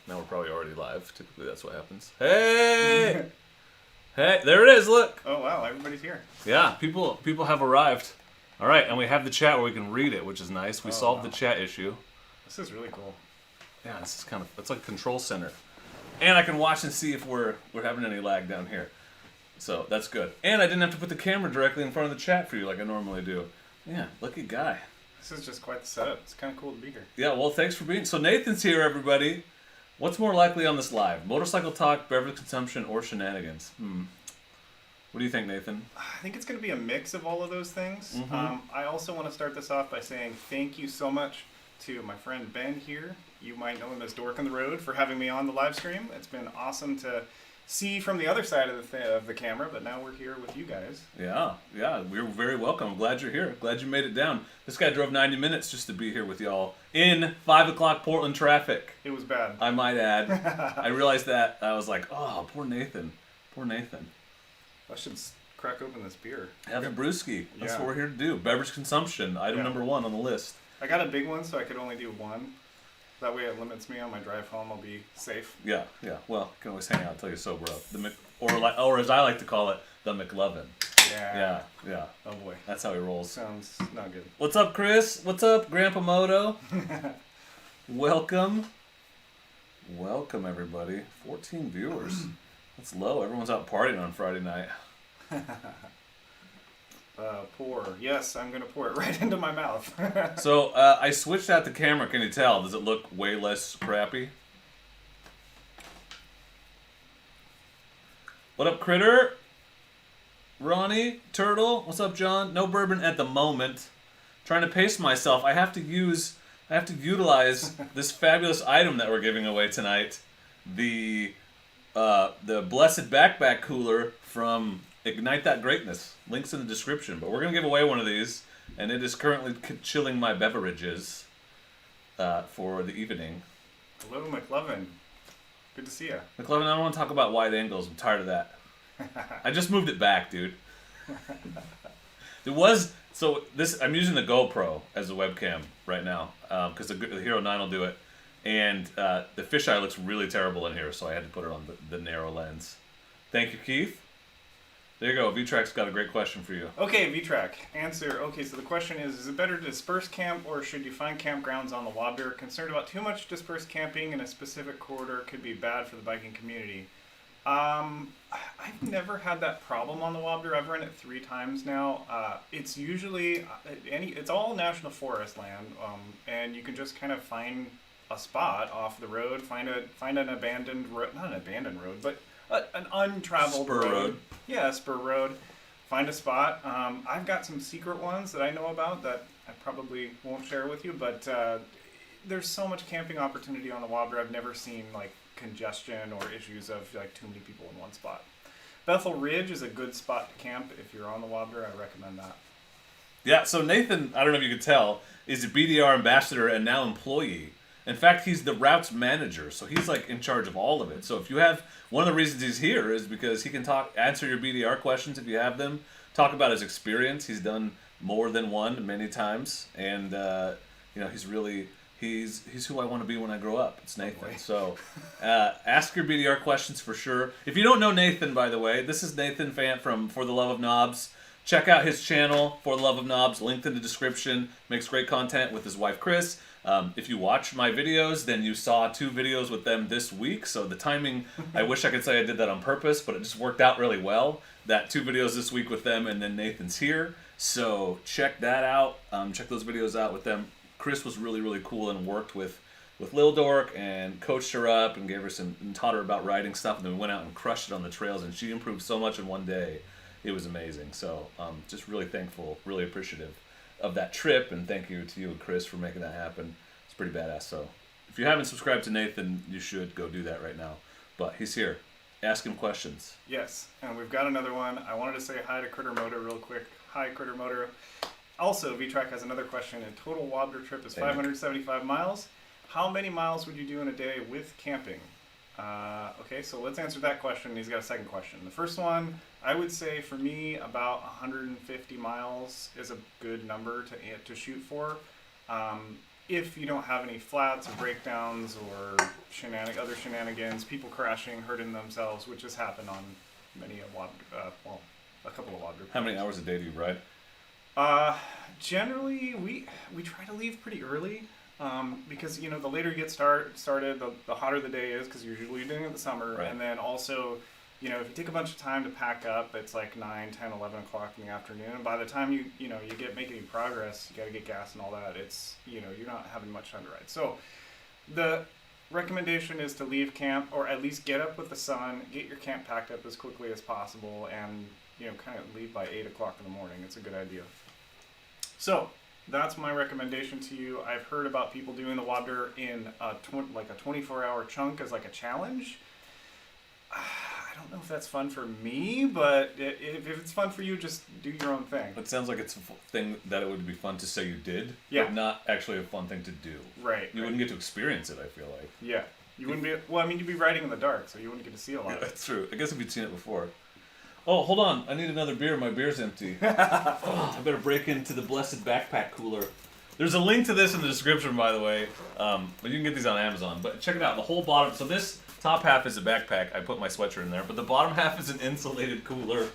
Now we're probably already live. Typically, that's what happens. Hey! Hey, there it is, look! Oh, wow, everybody's here. Yeah, people have arrived. All right, and we have the chat where we can read it, which is nice. We solved the chat issue. This is really cool. Yeah, this is it's like control center. And I can watch and see if we're having any lag down here. So, that's good. And I didn't have to put the camera directly in front of the chat for you like I normally do. Yeah, lucky guy. This is just quite the setup. It's kind of cool to be here. Yeah, well, thanks for being... So, Nathan's here, everybody. What's more likely on this live? Motorcycle talk, beverage consumption, or shenanigans? What do you think, Nathan? I think it's going to be a mix of all of those things. Mm-hmm. I also want to start this off by saying thank you so much to my friend Ben here. You might know him as Dork on the Road, for having me on the live stream. It's been awesome to see from the other side of the camera, but now we're here with you guys. Yeah, we're very welcome. I'm glad you're here. Glad you made it down. This guy drove 90 minutes just to be here with y'all in 5 o'clock Portland traffic. It was bad. I might add. I realized that. I was like, oh, poor Nathan. Poor Nathan. I should crack open this beer. Have a brewski. That's what we're here to do. Beverage consumption, item number 1 on the list. I got a big one, so I could only do one. That way it limits me on my drive home. I'll be safe. Yeah. Well, you can always hang out until you're sober up. Or as I like to call it, the McLovin. Yeah. Oh boy. That's how he rolls. Sounds not good. What's up, Kris? What's up, Grandpa Moto? Welcome, everybody. 14 viewers. That's low. Everyone's out partying on Friday night. Pour. Yes, I'm going to pour it right into my mouth. So, I switched out the camera. Can you tell? Does it look way less crappy? What up, Critter? Ronnie? Turtle? What's up, John? No bourbon at the moment. Trying to pace myself. I have to utilize this fabulous item that we're giving away tonight. The Blessed Backpack Cooler from Ignite That Greatness. Links in the description. But we're going to give away one of these, and it is currently chilling my beverages for the evening. Hello, McLovin. Good to see you. McLovin, I don't want to talk about wide angles. I'm tired of that. I just moved it back, dude. I'm using the GoPro as a webcam right now because the Hero 9 will do it. And the fisheye looks really terrible in here, so I had to put it on the narrow lens. Thank you, Keith. There you go. V-Track's got a great question for you. Okay, V-Track. Answer. Okay, so the question is it better to disperse camp or should you find campgrounds on the Wobbler? Concerned about too much dispersed camping in a specific corridor could be bad for the biking community. I've never had that problem on the Wobbler. I've run it 3 times now. It's usually it's all national forest land, and you can just kind of find a spot off the road, find an abandoned road, not an abandoned road, but an untraveled road. Yeah, a spur road. Find a spot. I've got some secret ones that I know about that I probably won't share with you, but there's so much camping opportunity on the Wobbler. I've never seen like congestion or issues of like too many people in one spot. Bethel Ridge is a good spot to camp if you're on the Wobbler. I recommend that. Yeah, so Nathan, I don't know if you could tell, is a BDR Ambassador and now employee. In fact, he's the routes manager, so he's like in charge of all of it. So if you have, one of the reasons he's here is because he can answer your BDR questions if you have them, talk about his experience. He's done more than one many times, and he's who I want to be when I grow up. It's Nathan. Oh, so ask your BDR questions for sure. If you don't know Nathan, by the way, this is Nathan Fant from For the Love of Knobs. Check out his channel, For the Love of Knobs, linked in the description. Makes great content with his wife, Kris. If you watch my videos, then you saw 2 videos with them this week. So the timing, I wish I could say I did that on purpose, but it just worked out really well. That 2 videos this week with them, and then Nathan's here. So check that out. Check those videos out with them. Kris was really, really cool and worked with Lil Dork and coached her up and and taught her about riding stuff. And then we went out and crushed it on the trails, and she improved so much in one day. It was amazing. So just really thankful, really appreciative of that trip, and thank you to you and Kris for making that happen. It's pretty badass. So if you haven't subscribed to Nathan, you should go do that right now. But he's here. Ask him questions. Yes, and we've got another one. I wanted to say hi to Critter Motor real quick. Hi, Critter Motor. Also, V-Track has another question. A total Wobbler trip is 575 miles. How many miles would you do in a day with camping? Okay, so let's answer that question. He's got a second question. The first one, I would say for me, about 150 miles is a good number to shoot for. if you don't have any flats or breakdowns or other shenanigans, people crashing, hurting themselves, which has happened on many a couple of WOD group. How many hours a day do you ride? Generally, we try to leave pretty early, because the later you get started, the hotter the day is, because usually you're doing it in the summer, Right. and then also, if you take a bunch of time to pack up, it's like 9, 10, 11 o'clock in the afternoon, and by the time you get making any progress, you got to get gas and all that. It's you're not having much time to ride. So, the recommendation is to leave camp, or at least get up with the sun, get your camp packed up as quickly as possible, and kind of leave by 8 o'clock in the morning. It's a good idea. So that's my recommendation to you. I've heard about people doing the water in a 24-hour chunk as like a challenge. I don't know if that's fun for me, but if it's fun for you, just do your own thing. It sounds like it's a thing that it would be fun to say you did, Yeah. but not actually a fun thing to do. Right. You wouldn't get to experience it, I feel like. Yeah. You wouldn't be. Well, I mean, you'd be riding in the dark, so you wouldn't get to see a lot Yeah, of it. that's true. I guess if you'd seen it before. Oh, hold on. I need another beer. My beer's empty. I better break into the blessed backpack cooler. There's a link to this in the description, by the way. But you can get these on Amazon. But check it out. The whole bottom. So this top half is a backpack. I put my sweatshirt in there. But the bottom half is an insulated cooler.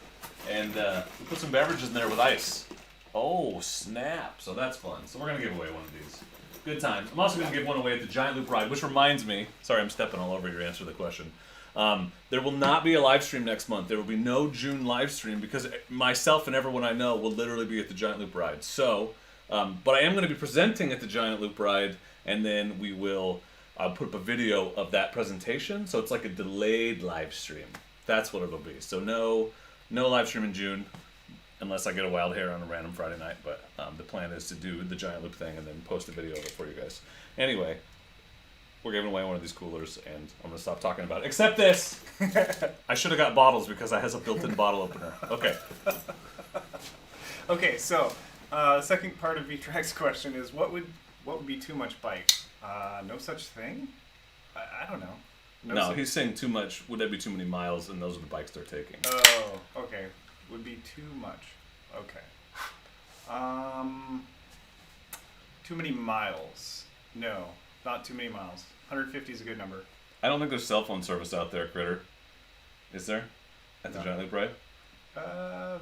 And we put some beverages in there with ice. Oh, snap. So that's fun. So we're going to give away one of these. Good times. I'm also going to give one away at the Giant Loop Ride, which reminds me. Sorry, I'm stepping all over your answer to the question. There will not be a live stream next month. There will be no June live stream because myself and everyone I know will literally be at the Giant Loop Ride. So, but I am going to be presenting at the Giant Loop Ride, and then we will put up a video of that presentation. So it's like a delayed live stream. That's what it'll be. So no live stream in June, unless I get a wild hair on a random Friday night. But the plan is to do the Giant Loop thing and then post a video of it for you guys. Anyway. We're giving away one of these coolers, and I'm going to stop talking about it. Except this! I should have got bottles because it has a built-in bottle opener. Okay. Okay, so the second part of V-Track's question is, what would be too much bike? No such thing? I don't know. No, he's saying too much. Would that be too many miles? And those are the bikes they're taking. Oh, okay. Would be too much. Okay. Too many miles. No, not too many miles. 150 is a good number. I don't think there's cell phone service out there, Critter. Is there? At the Giant Loop Ride?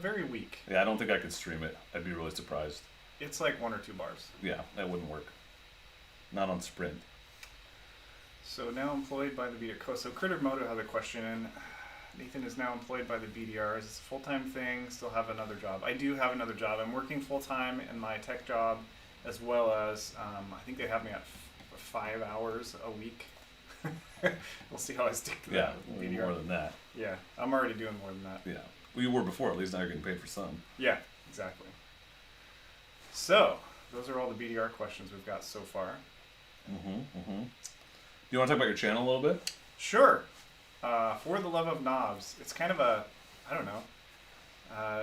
Very weak. Yeah, I don't think I could stream it. I'd be really surprised. It's like 1 or 2 bars. Yeah, that wouldn't work. Not on Sprint. So now employed by the BDR. So Critter Moto has a question. Nathan is now employed by the BDR. Is this a full-time thing? Still have another job? I do have another job. I'm working full-time in my tech job, as well as I think they have me at 5 hours a week. We'll see how I stick to that. Yeah, more than that. Yeah, I'm already doing more than that. Yeah. Well, you were before. At least now you're getting paid for some. Yeah, exactly. So, those are all the BDR questions we've got so far. Do you want to talk about your channel a little bit? Sure. For the Love of Knobs, it's kind of a, I don't know.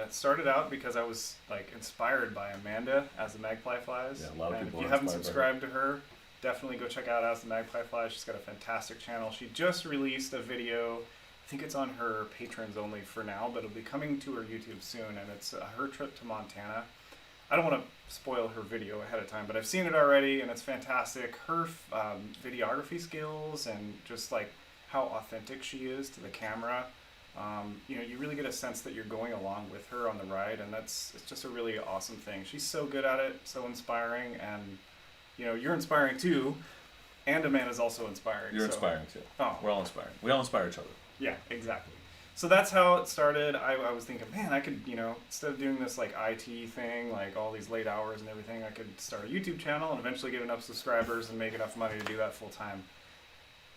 It started out because I was like inspired by Amanda as the Magpie Flies. Yeah, a lot of and people if you are haven't inspired by subscribed to her, definitely go check out As the Magpie Flies. She's got a fantastic channel. She just released a video. I think it's on her patrons only for now, but it'll be coming to her YouTube soon, and it's her trip to Montana. I don't want to spoil her video ahead of time, but I've seen it already, and it's fantastic. Her videography skills and just like how authentic she is to the camera. You really get a sense that you're going along with her on the ride, and it's just a really awesome thing. She's so good at it, so inspiring, and you're inspiring too, and Amanda's also inspiring. You're inspiring too. Oh. We're all inspiring. We all inspire each other. Yeah, exactly. So that's how it started. I was thinking, man, I could, instead of doing this like IT thing, like all these late hours and everything, I could start a YouTube channel and eventually get enough subscribers and make enough money to do that full time.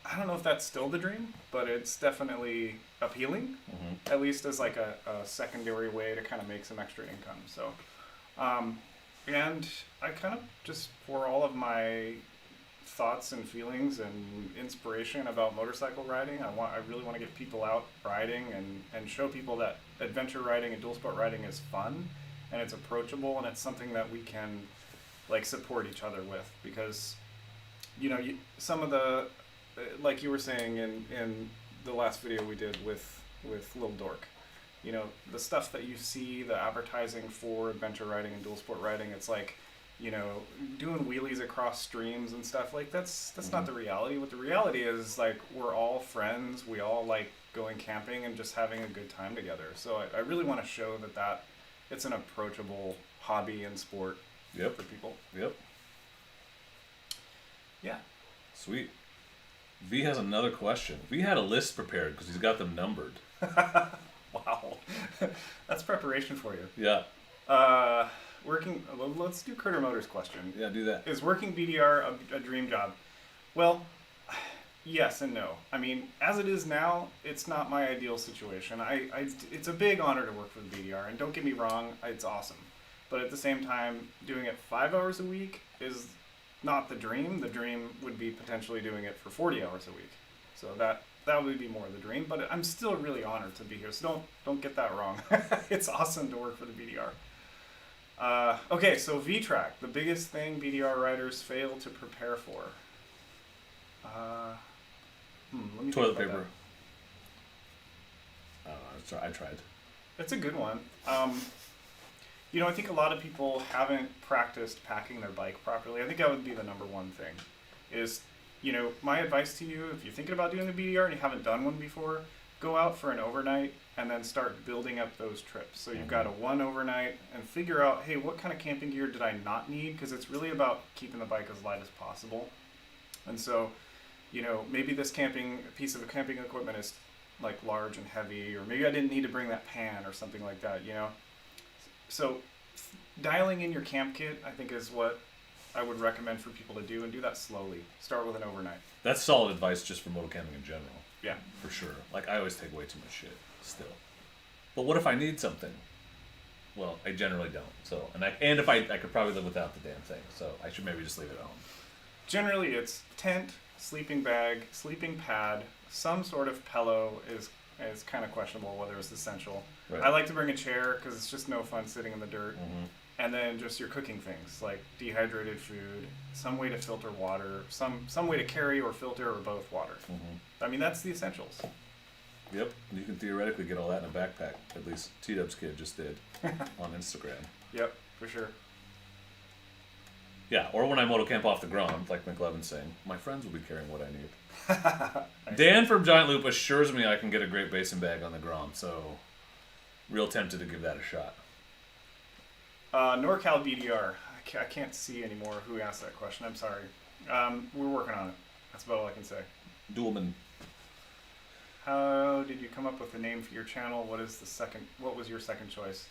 I don't know if that's still the dream, but it's definitely appealing, at least as like a secondary way to kind of make some extra income. So, and I kind of just pour all of my thoughts and feelings and inspiration about motorcycle riding. I really want to get people out riding and show people that adventure riding and dual sport riding is fun, and it's approachable, and it's something that we can like support each other with, because some of the, like you were saying in the last video we did with Lil Dork, the stuff that you see, the advertising for adventure riding and dual sport riding, it's like you know, doing wheelies across streams and stuff. Like that's not the reality. What the reality is, like, we're all friends. We all like going camping and just having a good time together. So I really want to show that it's an approachable hobby and sport for people. Yep. Yeah. Sweet. V has another question. V had a list prepared because he's got them numbered. Wow. That's preparation for you. Yeah. Let's do Critter Motors' question. Yeah, do that. Is working BDR a dream job? Well, yes and no. I mean, as it is now, it's not my ideal situation. It's a big honor to work for the BDR, and don't get me wrong, it's awesome. But at the same time, doing it 5 hours a week is not the dream. The dream would be potentially doing it for 40 hours a week. So that would be more the dream. But I'm still really honored to be here. So don't get that wrong. It's awesome to work for the BDR. Okay, so V-Track, the biggest thing BDR riders fail to prepare for. Let me Toilet paper. I tried. It's a good one. You know, I think a lot of people haven't practiced packing their bike properly. I think that would be the number one thing. Is, you know, my advice to you, if you're thinking about doing a BDR and you haven't done one before, go out for an overnight and then start building up those trips. So you've got a one overnight and figure out, hey, what kind of camping gear did I not need? Because it's really about keeping the bike as light as possible. And so, you know, maybe this piece of camping equipment is like large and heavy, or maybe I didn't need to bring that pan or something like that, you know? So dialing in your camp kit, I think, is what I would recommend for people to do, and do that slowly. Start with an overnight. That's solid advice just for moto camping in general. Yeah. For sure. Like, I always take way too much shit still. But what if I need something? Well, I generally don't. So, and if I could probably live without the damn thing. So I should maybe just leave it at home. Generally, it's tent, sleeping bag, sleeping pad, some sort of pillow is kind of questionable whether it's essential. Right. I like to bring a chair because it's just no fun sitting in the dirt. Mm-hmm. And then just your cooking things like dehydrated food, some way to filter water, some way to carry or filter or both water. Mm-hmm. I mean, that's the essentials. Yep. You can theoretically get all that in a backpack. At least T-Dub's kid just did on Instagram. Yep, for sure. Yeah, or when I moto camp off the ground, like McLevin's saying, my friends will be carrying what I need. Dan from Giant Loop assures me I can get a great basin bag on the Grom, so real tempted to give that a shot. NorCal BDR. I can't see anymore who asked that question. I'm sorry. We're working on it. That's about all I can say. Duelman. How did you come up with the name for your channel? What was your second choice?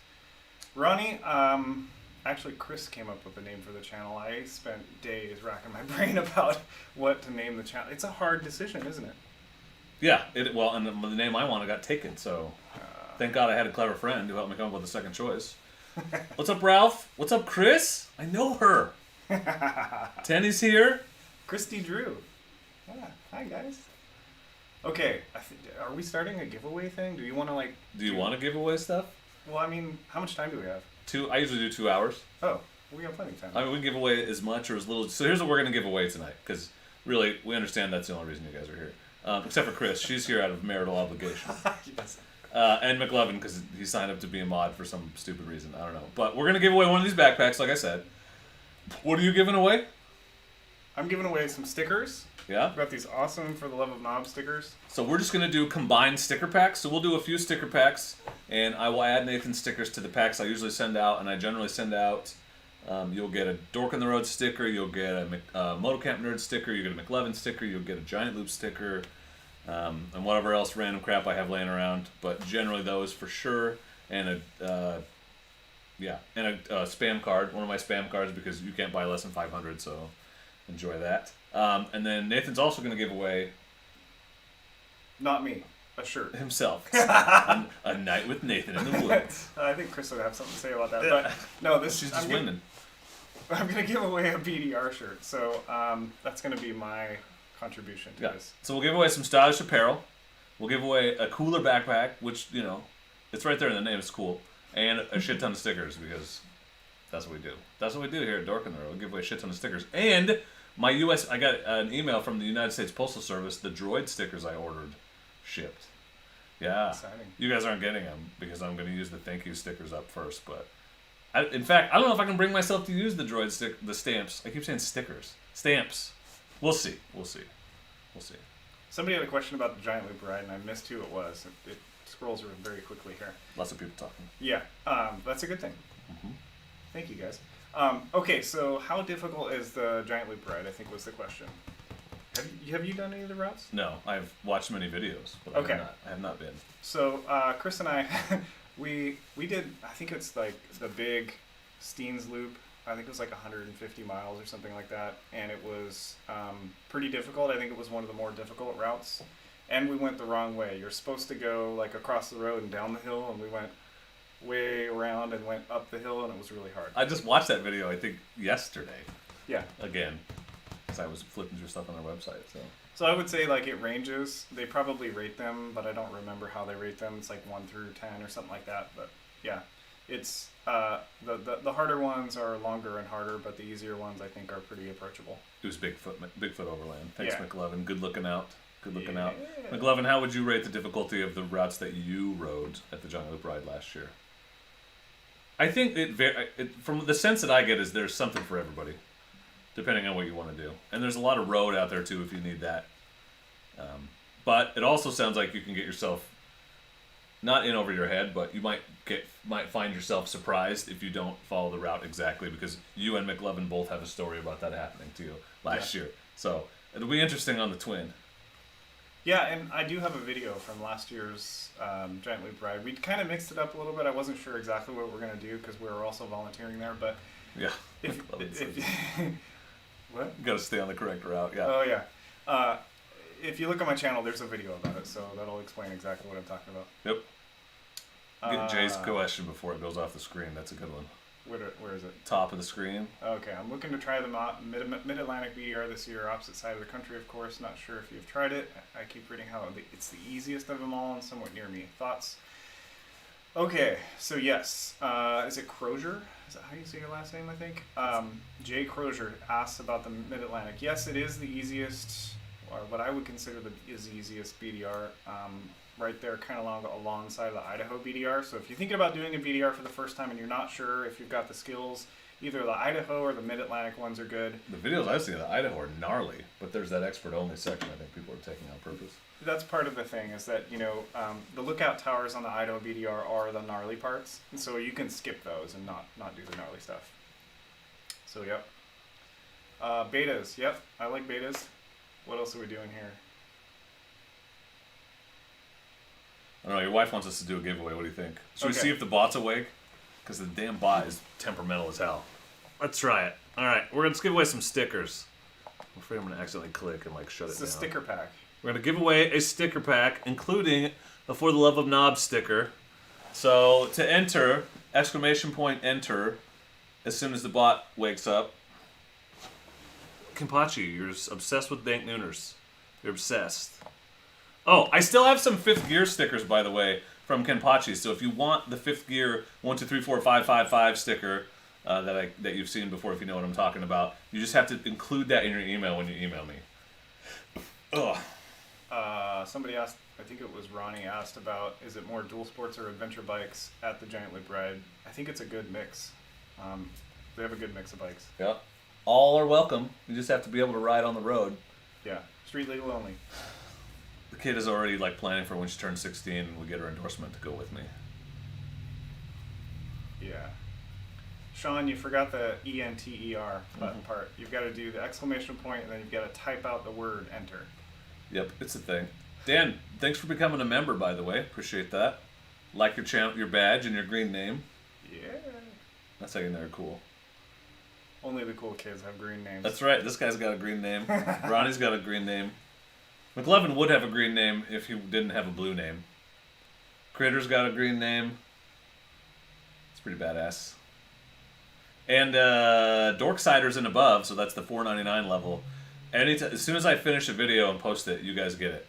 Ronnie, actually Kris came up with the name for the channel. I spent days racking my brain about what to name the channel. It's a hard decision, isn't it? Yeah, and the name I wanted got taken, so thank God I had a clever friend who helped me come up with the second choice. What's up, Ralph? What's up, Kris? I know her. Tenny's here. Christy Drew. Yeah, hi guys. Okay, are we starting a giveaway thing? Do you want to Do you want to give away stuff? Well, I mean, how much time do we have? I usually do 2 hours. Oh, we got plenty of time. I mean, we can give away as much or as little. So here's what we're going to give away tonight, because really, we understand that's the only reason you guys are here. Except for Kris. She's here out of marital obligation. Yes. And McLevin, because he signed up to be a mod for some stupid reason. I don't know. But we're going to give away one of these backpacks, like I said. What are you giving away? I'm giving away some stickers. Yeah? I've got these awesome For the Love of Knob stickers. So we're just going to do combined sticker packs. So we'll do a few sticker packs, and I will add Nathan's stickers to the packs I usually send out, and I generally send out, you'll get a Dork on the Road sticker, you'll get a Motocamp Nerd sticker, you'll get a McLevin sticker, you'll get a Giant Loop sticker, and whatever else random crap I have laying around. But generally those for sure, and a spam card, one of my spam cards, because you can't buy less than 500, so enjoy that. And then Nathan's also going to give away... Not me. A shirt. Himself. a night with Nathan in the woods. I think Kris would have something to say about that. But no, she's just winning. I'm going to give away a BDR shirt. So that's going to be my contribution to this. So we'll give away some stylish apparel. We'll give away a cooler backpack, which, you know, it's right there in the name. It's cool. And a shit ton of stickers, because that's what we do. That's what we do here at Dork on the Road. We give away a shit ton of stickers. And I got an email from the United States Postal Service. The droid stickers I ordered shipped. Yeah. Exciting. You guys aren't getting them because I'm going to use the thank you stickers up first, but In fact, I don't know if I can bring myself to use the stamps. I keep saying stickers. Stamps. We'll see. We'll see. We'll see. Somebody had a question about the giant loop ride, and I missed who it was. It scrolls very quickly here. Lots of people talking. Yeah, that's a good thing. Mm-hmm. Thank you, guys. Okay, so how difficult is the giant loop ride, I think was the question. Have you done any of the routes? No, I've watched many videos, but Okay. I have not been. So Kris and I, we did, I think it's like the big Steens loop. I think it was like 150 miles or something like that, and it was pretty difficult. I think it was one of the more difficult routes, and we went the wrong way. You're supposed to go like across the road and down the hill, and we went way around and went up the hill, and it was really hard. I just watched that video, I think, yesterday. Yeah. Again, because I was flipping through stuff on their website. So I would say like it ranges. They probably rate them, but I don't remember how they rate them. It's like 1 through 10 or something like that. But yeah, it's the harder ones are longer and harder, but the easier ones I think are pretty approachable. It was Bigfoot Overland. Thanks, Yeah. McLovin. Good looking out. Good looking out. Yeah. McLovin, how would you rate the difficulty of the routes that you rode at the Giant Loop Ride last year? I think from the sense that I get is there's something for everybody, depending on what you want to do. And there's a lot of road out there too if you need that. But it also sounds like you can get yourself not in over your head, but you might find yourself surprised if you don't follow the route exactly, because you and McLovin both have a story about that happening to you last year. So it'll be interesting on the twin. Yeah, and I do have a video from last year's Giant Loop Ride. We kind of mixed it up a little bit. I wasn't sure exactly what we're going to do because we were also volunteering there. But Yeah. if what? You got to stay on the correct route. Yeah. Oh yeah. If you look on my channel, there's a video about it, so that'll explain exactly what I'm talking about. Yep. Get Jay's question before it goes off the screen. That's a good one. Where is it? Top of the screen. Okay, I'm looking to try the Mid-Atlantic BDR this year, opposite side of the country, of course. Not sure if you've tried it. I keep reading how it's the easiest of them all and somewhat near me. Thoughts? Okay, so yes. Is it Crozier? Is that how you say your last name, I think? Jay Crozier asks about the Mid-Atlantic. Yes, it is the easiest, or what I would consider the easiest BDR. Right there, kind of alongside of the Idaho BDR. So if you're thinking about doing a BDR for the first time and you're not sure if you've got the skills, either the Idaho or the Mid-Atlantic ones are good. The videos I've seen of the Idaho are gnarly, but there's that expert-only section I think people are taking on purpose. That's part of the thing, is that, the lookout towers on the Idaho BDR are the gnarly parts, and so you can skip those and not do the gnarly stuff. So, yep. Betas, yep, I like betas. What else are we doing here? I don't know, your wife wants us to do a giveaway. What do you think? Should we Okay. see if the bot's awake? Because the damn bot is temperamental as hell. Let's try it. All right, let's give away some stickers. I'm afraid I'm going to accidentally click and shut It's it a down. sticker pack. We're going to give away a sticker pack, including a For the Love of Knobs sticker. So to enter, !enter, as soon as the bot wakes up. Kenpachi, you're obsessed with dank nooners. You're obsessed. Oh, I still have some 5th gear stickers, by the way, from Kenpachi. So if you want the 5th gear 1, 2, 3, 4, 5, 5, 5 sticker that you've seen before, if you know what I'm talking about, you just have to include that in your email when you email me. Ugh. Somebody asked, I think it was Ronnie, asked about, is it more dual sports or adventure bikes at the Giant Loop Ride? I think it's a good mix. They have a good mix of bikes. Yeah. All are welcome. You just have to be able to ride on the road. Yeah, street legal only. The kid is already planning for when she turns 16 and we get her endorsement to go with me. Yeah. Sean, you forgot the ENTER button part. You've got to do the exclamation point and then you've got to type out the word enter. Yep, it's a thing. Dan, thanks for becoming a member, by the way. Appreciate that. Like your channel, your badge, and your green name. Yeah. That's how you know they're cool. Only the cool kids have green names. That's right. This guy's got a green name. Ronnie's got a green name. McLovin would have a green name if he didn't have a blue name. Critter's got a green name. It's pretty badass. And Dork Ciders and above, so that's the $4.99 level. As soon as I finish a video and post it, you guys get it.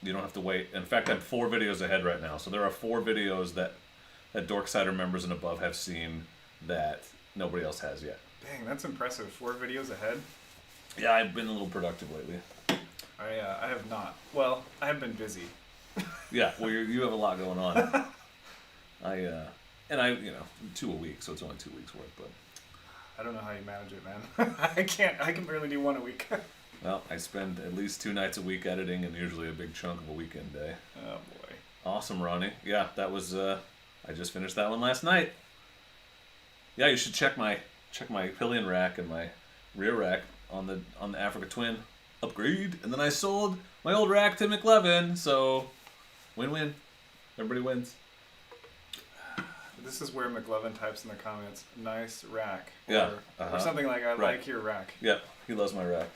You don't have to wait. In fact, I'm 4 videos ahead right now. So there are 4 videos that Dork Cider members and above have seen that nobody else has yet. Dang, that's impressive. 4 videos ahead? Yeah, I've been a little productive lately. I have not. Well, I have been busy. Yeah, well, you have a lot going on. And I, 2 a week, so it's only 2 weeks worth, but. I don't know how you manage it, man. I can't. I can barely do 1 a week. Well, I spend at least 2 nights a week editing and usually a big chunk of a weekend day. Oh, boy. Awesome, Ronnie. Yeah, that was, I just finished that one last night. Yeah, you should check my pillion rack and my rear rack on the Africa Twin upgrade. And then I sold my old rack to McLevin, so win-win. Everybody wins. This is where McLovin types in the comments, "Nice rack," or something like, "I like your rack." Yeah, he loves my rack.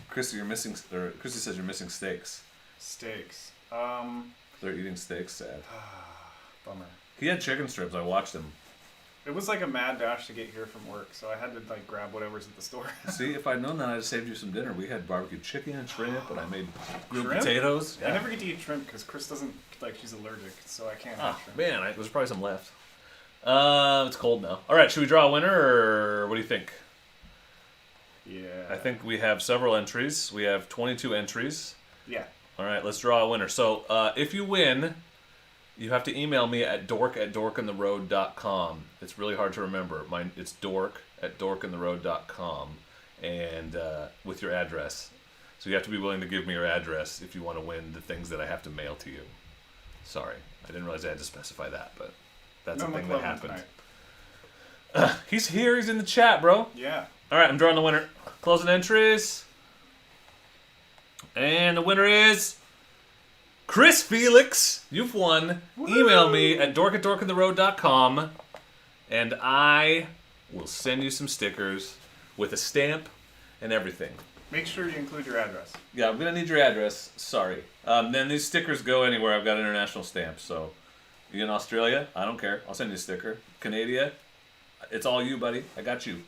Chrissy, Chrissy says you're missing steaks. Steaks. They're eating steaks. Sad. Bummer. He had chicken strips. I watched him. It was like a mad dash to get here from work, so I had to grab whatever's at the store. See, if I'd known that, I'd have saved you some dinner. We had barbecue chicken and shrimp, and I made grilled Shrimp? potatoes. Yeah. I never get to eat shrimp because Kris doesn't she's allergic, so I can't have shrimp. Man, there's probably some left. It's cold now. All right, should we draw a winner, or what do you think? Yeah. I think we have several entries. We have 22 entries. Yeah. All right, let's draw a winner. So if you win, you have to email me at dork@dorkandtheroad.com. It's really hard to remember. It's dork@dorkandtheroad.com, and with your address. So you have to be willing to give me your address if you want to win the things that I have to mail to you. Sorry, I didn't realize I had to specify that, but that's a thing that happened. He's here. He's in the chat, bro. Yeah. All right, I'm drawing the winner. Closing entries. And the winner is Kris Felix. You've won. Woo! Email me at dork@dorkandtheroad.com, and I will send you some stickers with a stamp and everything. Make sure you include your address. Yeah, I'm going to need your address. Sorry. Then these stickers go anywhere. I've got international stamps. So you in Australia? I don't care. I'll send you a sticker. Canada? It's all you, buddy. I got you.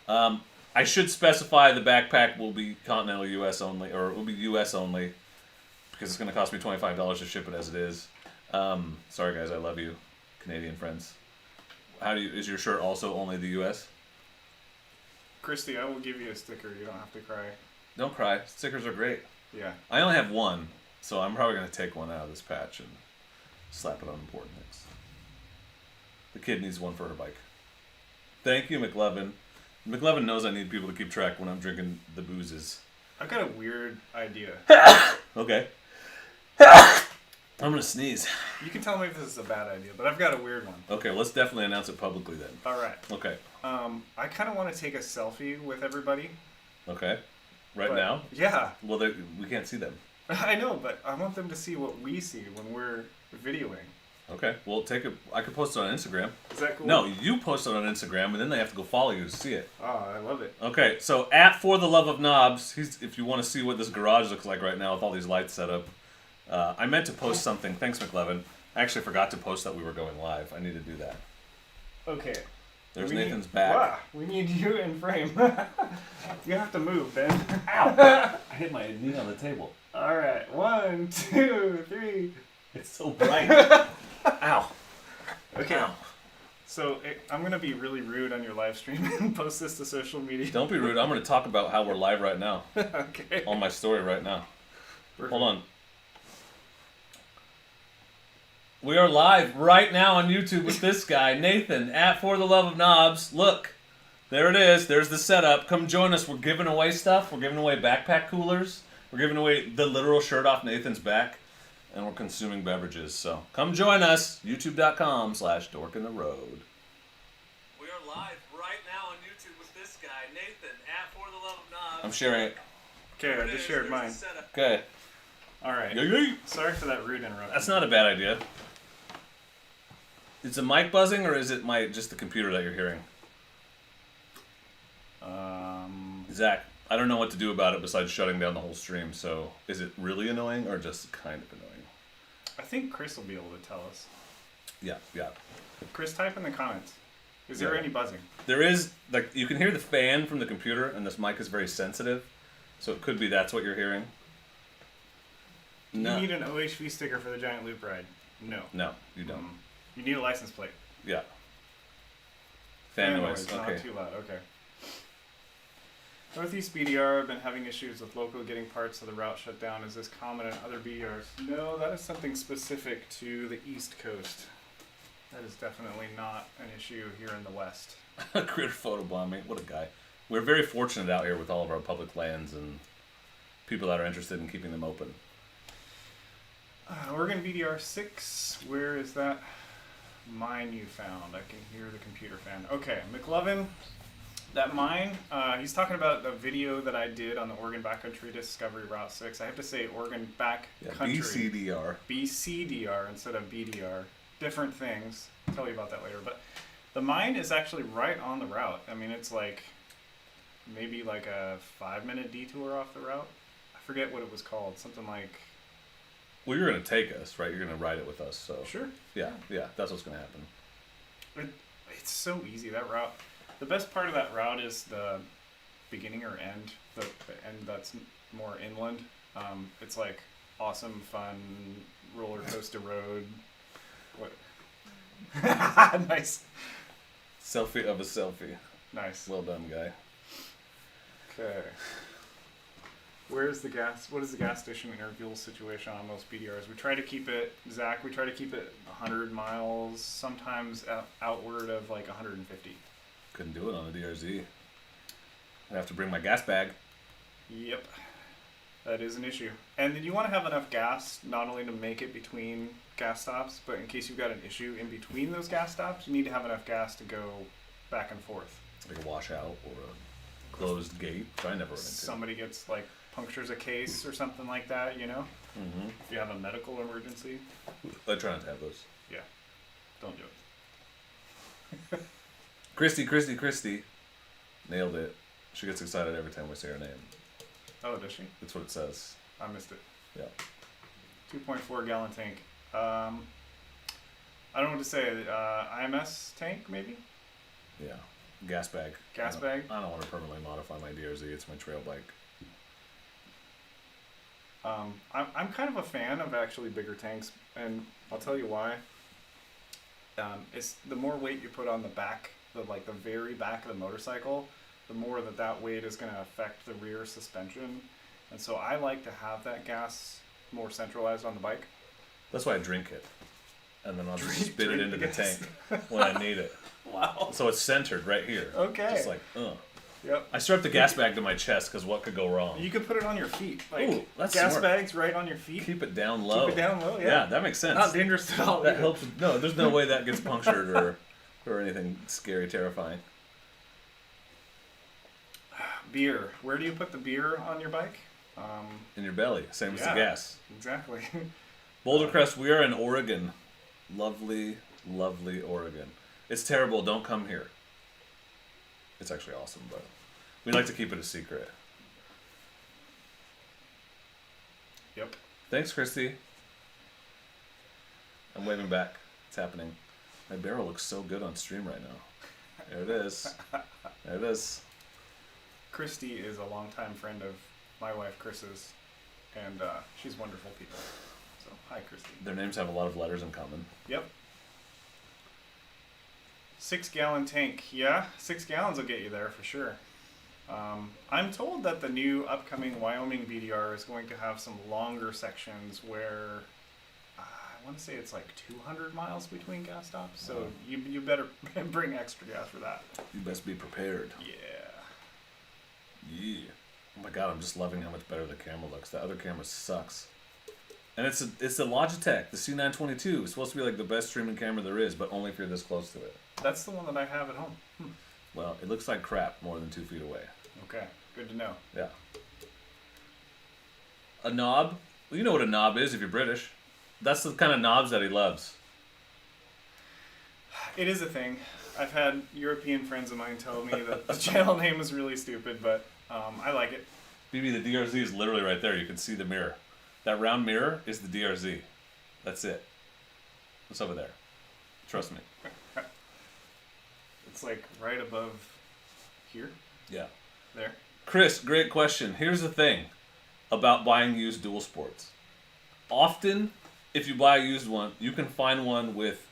I should specify the backpack will be continental U.S. only, or it will be U.S. only, because it's going to cost me $25 to ship it as it is. Sorry, guys. I love you, Canadian friends. Is your shirt also only the U.S.? Christy, I will give you a sticker. You don't have to cry. Don't cry. Stickers are great. Yeah. I only have one, so I'm probably going to take one out of this patch and slap it on important things. The kid needs one for her bike. Thank you, McLevin. McLevin knows I need people to keep track when I'm drinking the boozes. I've got a weird idea. Okay. I'm going to sneeze. You can tell me if this is a bad idea, but I've got a weird one. Okay, let's definitely announce it publicly then. All right. Okay. I kind of want to take a selfie with everybody. Okay. Right now? Yeah. Well, we can't see them. I know, but I want them to see what we see when we're videoing. Okay. Well, I could post it on Instagram. Is that cool? No, you post it on Instagram, and then they have to go follow you to see it. Oh, I love it. Okay, so at For the Love of Knobs, if you want to see what this garage looks like right now with all these lights set up, I meant to post something. Thanks, McLevin. I actually forgot to post that we were going live. I need to do that. Okay. There's Nathan's back. Wow, we need you in frame. You have to move, Ben. Ow! I hit my knee on the table. All right, 1, 2, 3. It's so bright. Ow. Okay. Ow. So I'm going to be really rude on your live stream and post this to social media. Don't be rude. I'm going to talk about how we're live right now. Okay. On my story right now. Perfect. Hold on. We are live right now on YouTube with this guy, Nathan, at For the Love of Knobs. Look, there it is. There's the setup. Come join us. We're giving away stuff. We're giving away backpack coolers. We're giving away the literal shirt off Nathan's back. And we're consuming beverages. So come join us. YouTube.com/dorkandtheroad. We are live right now on YouTube with this guy, Nathan, at For the Love of Knobs. I'm sharing it. Okay, I just shared mine. Okay. All right. Yay. Sorry for that rude interruption. That's not a bad idea. Is the mic buzzing, or is it just the computer that you're hearing? Zach, I don't know what to do about it besides shutting down the whole stream, so is it really annoying or just kind of annoying? I think Kris will be able to tell us. Yeah. Kris, type in the comments. Is there any buzzing? There is, you can hear the fan from the computer, and this mic is very sensitive, so it could be that's what you're hearing. No. You need an OHV sticker for the giant loop ride. No. No, you don't. You need a license plate. Yeah. Fan noise. Not Okay. too loud. Okay. Northeast BDR have been having issues with local getting parts of the route shut down. Is this common in other BDRs? No, that is something specific to the East Coast. That is definitely not an issue here in the West. Critter photobombing. What a guy. We're very fortunate out here with all of our public lands and people that are interested in keeping them open. Oregon BDR 6. Where is that mine you found? I can hear the computer fan. Okay, McLovin. That mine, he's talking about the video that I did on the Oregon Backcountry Discovery Route 6. I have to say Oregon Backcountry. BCDR. BCDR instead of BDR. Different things. I'll tell you about that later. But the mine is actually right on the route. I mean, it's like maybe like a 5-minute detour off the route. I forget what it was called. Something like... Well, you're going to take us, right? You're going to ride it with us. So Sure. Yeah, that's what's going to happen. It's so easy, that route. The best part of that route is the beginning or end, the end that's more inland. It's like awesome, fun, roller coaster road. What? Nice. Selfie of a selfie. Nice. Well done, guy. Okay. Where's the gas? What is the gas station interval situation on most BDRs? We try to keep it, Zach, 100 miles, sometimes outward of like 150. Couldn't do it on the DRZ. I'd have to bring my gas bag. Yep. That is an issue. And then you want to have enough gas, not only to make it between gas stops, but in case you've got an issue in between those gas stops, you need to have enough gas to go back and forth. Like a washout or a closed gate, which I never run into. Somebody gets like punctures a case or something like that, you know? Mm-hmm. If you have a medical emergency. I try not to have those. Yeah. Don't do it. Christy. Nailed it. She gets excited every time we say her name. Oh, does she? That's what it says. I missed it. Yeah. 2.4 gallon tank. I don't know what to say. IMS tank, maybe? Yeah. Gas bag. Gas bag? I don't want to permanently modify my DRZ. It's my trail bike. I'm kind of a fan of actually bigger tanks, and I'll tell you why. It's the more weight you put on the back, the very back of the motorcycle, the more that weight is going to affect the rear suspension, and so I like to have that gas more centralized on the bike. That's why I drink it, and then I'll just spit it into the gas. tank when I need it. Wow. So it's centered right here. Okay. Just like, Yep. I strap the gas bag to my chest because what could go wrong? You could put it on your feet. Like, Ooh, that's gas smart. bags right on your feet. Keep it down low. Keep it down low, Yeah, that makes sense. Not dangerous at all. That helps. No, there's no way that gets punctured or anything scary, terrifying. Beer. Where do you put the beer on your bike? In your belly, same as the gas. Exactly. Boulder Crest, we are in Oregon. Lovely, lovely Oregon. It's terrible. Don't come here. It's actually awesome, but we like to keep it a secret. Yep. Thanks, Christy. I'm waving back. It's happening. My barrel looks so good on stream right now. There it is. There it is. Christy is a longtime friend of my wife Kris's, and she's wonderful people. So, hi, Christy. Their names have a lot of letters in common. Yep. 6-gallon tank. Yeah, 6 gallons will get you there for sure. I'm told that the new upcoming Wyoming BDR is going to have some longer sections where I want to say it's like 200 miles between gas stops. So you better bring extra gas for that. You best be prepared. Yeah. Yeah. Oh my god, I'm just loving how much better the camera looks. The other camera sucks. And it's the Logitech, the C922. It's supposed to be like the best streaming camera there is, but only if you're this close to it. That's the one that I have at home. Well, it looks like crap more than 2 feet away. Okay, good to know. Yeah. A knob? Well, you know what a knob is if you're British. That's the kind of knobs that he loves. It is a thing. I've had European friends of mine tell me that the channel name is really stupid, but I like it. BB, the DRZ is literally right there. You can see the mirror. That round mirror is the DRZ. That's it. It's over there. Trust me. It's like right above here. Yeah. There. Kris, great question. Here's the thing about buying used dual sports. Often, if you buy a used one, you can find one with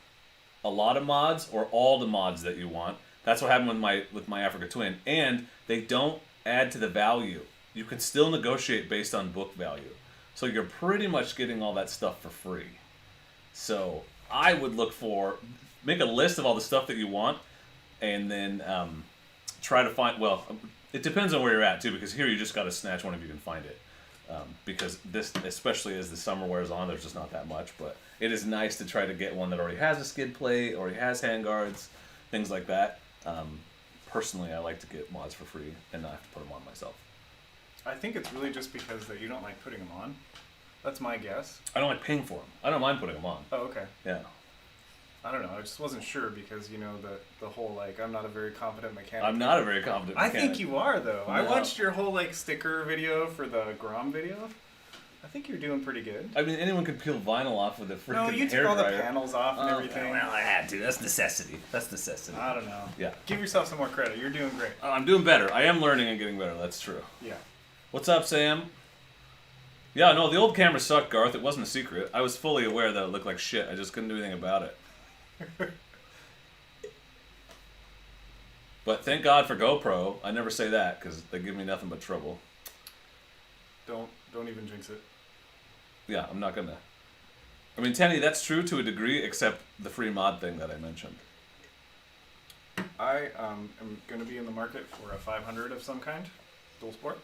a lot of mods or all the mods that you want. That's what happened with my Africa Twin. And they don't add to the value. You can still negotiate based on book value. So you're pretty much getting all that stuff for free. So I would look for, make a list of all the stuff that you want, and then try to find, well, it depends on where you're at too, because here you just got to snatch one if you can find it. Because this, especially as the summer wears on, there's just not that much, but it is nice to try to get one that already has a skid plate, already has handguards, things like that. Personally, I like to get mods for free and not have to put them on myself. I think it's really just because that you don't like putting them on. That's my guess. I don't like paying for them. I don't mind putting them on. Oh, okay. Yeah. I don't know. I just wasn't sure because, you know, the whole, like, I'm not a very competent mechanic. I'm not a very competent I mechanic. think you are, though. I No. watched your whole, like, sticker video for the Grom video. I think you're doing pretty good. I mean, anyone could peel vinyl off with a freaking No, you hair took all the dryer. panels off and everything. Well, I had to. That's necessity. That's necessity. I don't know. Yeah. Give yourself some more credit. You're doing great. I'm doing better. I am learning and getting better. That's true. Yeah. What's up, Sam? Yeah, no, the old camera sucked, Garth. It wasn't a secret. I was fully aware that it looked like shit. I just couldn't do anything about it. But thank God for GoPro. I never say that because they give me nothing but trouble. Don't even jinx it. Yeah, I'm not gonna. I mean, Tenny, that's true to a degree, except the free mod thing that I mentioned. I am going to be in the market for a 500 of some kind, dual sport.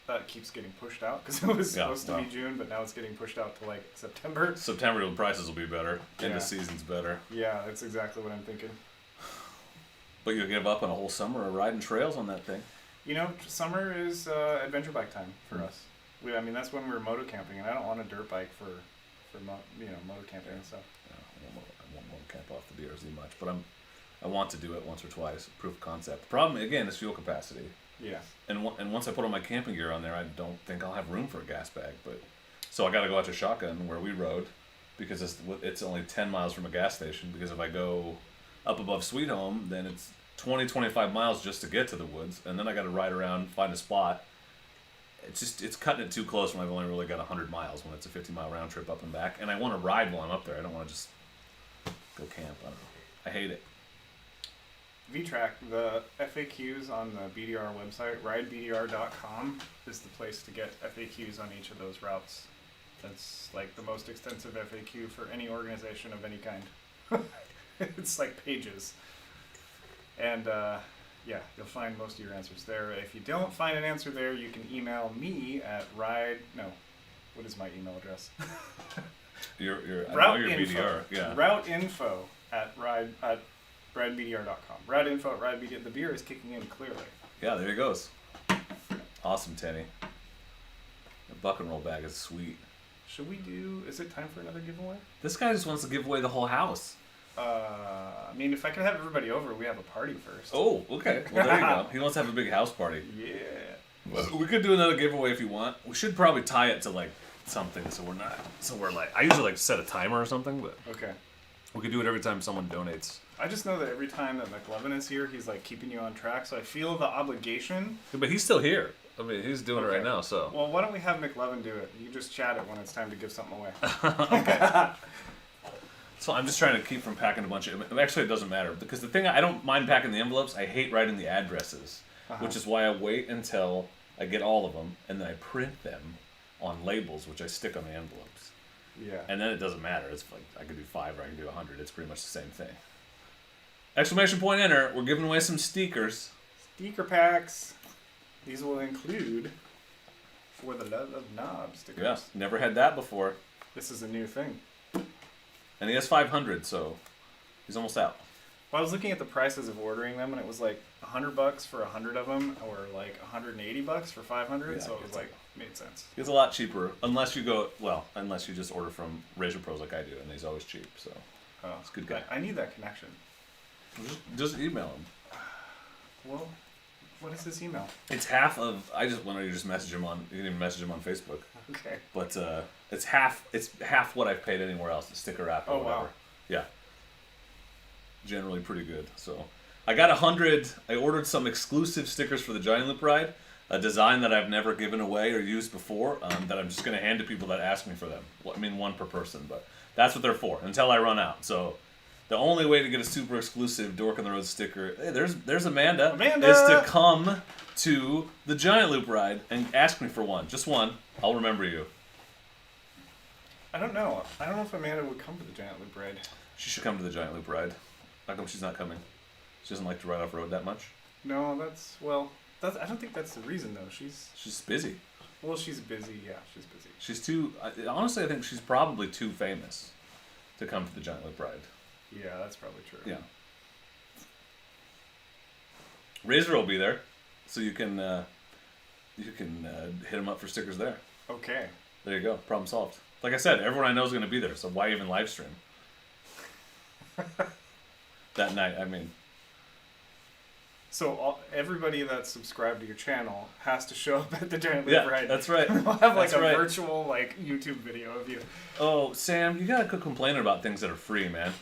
That keeps getting pushed out because it was supposed to be June, but now it's getting pushed out to like September. September, the prices will be better. Yeah. End of season's better. Yeah, that's exactly what I'm thinking. But you'll give up on a whole summer of riding trails on that thing. You know, summer is adventure bike time for us. I mean, that's when we're moto camping, and I don't want a dirt bike for moto camping and stuff. Yeah, I won't motor camp off the BRZ much, but I want to do it once or twice. Proof of concept. The problem again is fuel capacity. Yeah. And once I put all my camping gear on there, I don't think I'll have room for a gas bag. But so I got to go out to Shotgun where we rode, because it's only 10 miles from a gas station. Because if I go up above Sweet Home, then it's 20-25 miles just to get to the woods, and then I got to ride around, find a spot. It's cutting it too close when I've only really got 100 miles when it's a 50-mile round trip up and back. And I want to ride while I'm up there. I don't want to just go camp. I don't know. I hate it. V-Track, the FAQs on the BDR website, ridebdr.com, is the place to get FAQs on each of those routes. That's like the most extensive FAQ for any organization of any kind. It's like pages. And yeah, you'll find most of your answers there. If you don't find an answer there, you can email me at what is my email address? Your route info. info. BDR. Yeah. Route info at ridebdr.com. Route info at ridebdr. The beer is kicking in clearly. Yeah, there he goes. Awesome, Tenny. The buck and roll bag is sweet. Is it time for another giveaway? This guy just wants to give away the whole house. I mean, if I could have everybody over, we have a party first. Oh, okay. Well, there you go. He wants to have a big house party. Yeah. Well, we could do another giveaway if you want. We should probably tie it to like something, so we're like, I usually like to set a timer or something, but Okay. we could do it every time someone donates. I just know that every time that McLevin is here, he's like keeping you on track, so I feel the obligation. But he's still here. I mean, he's doing it Okay. right now, so. Well, why don't we have McLevin do it? You just chat it when it's time to give something away. Okay. So I'm just trying to keep from packing a bunch of. Actually, it doesn't matter because the thing I don't mind packing the envelopes. I hate writing the addresses, which is why I wait until I get all of them and then I print them on labels, which I stick on the envelopes. Yeah. And then it doesn't matter. It's like I could do 5 or I can do 100. It's pretty much the same thing. Exclamation point enter. We're giving away some stickers. Sticker packs. These will include For the Love of Knob stickers. Yeah, never had that before. This is a new thing. And he has 500, so he's almost out. Well, I was looking at the prices of ordering them, and it was like $100 for 100 of them, or like $180 for 500. Yeah, so it was it's like made sense. It's a lot cheaper, unless you just order from Razor Pros like I do, and he's always cheap. So it's a good guy. I need that connection. Just email him. Well, what is his email? It's half of. I just wanted to just message him on. You can even message him on Facebook. Okay. But it's half. It's half what I've paid anywhere else. The sticker app or whatever. Wow. Yeah. Generally pretty good. So I got 100. I ordered some exclusive stickers for the Giant Loop ride. A design that I've never given away or used before. That I'm just going to hand to people that ask me for them. Well, I mean, one per person, but that's what they're for until I run out. So. The only way to get a super exclusive Dork on the Road sticker, hey, there's Amanda, is to come to the Giant Loop ride and ask me for one. Just one. I'll remember you. I don't know. I don't know if Amanda would come to the Giant Loop ride. She should come to the Giant Loop ride. How come she's not coming? She doesn't like to ride off road that much. No, I don't think that's the reason though. She's busy. Well, she's busy. Yeah, she's busy. She's too. Honestly, I think she's probably too famous to come to the Giant Loop ride. Yeah, that's probably true. Yeah. Razor will be there, so you can hit him up for stickers there. Okay. There you go. Problem solved. Like I said, everyone I know is going to be there, so why even live stream? That night, I mean. So everybody that's subscribed to your channel has to show up at the Giant Loop ride. That's right. We'll have like That's a right. virtual like YouTube video of you. Oh, Sam, you gotta quit complaining about things that are free, man.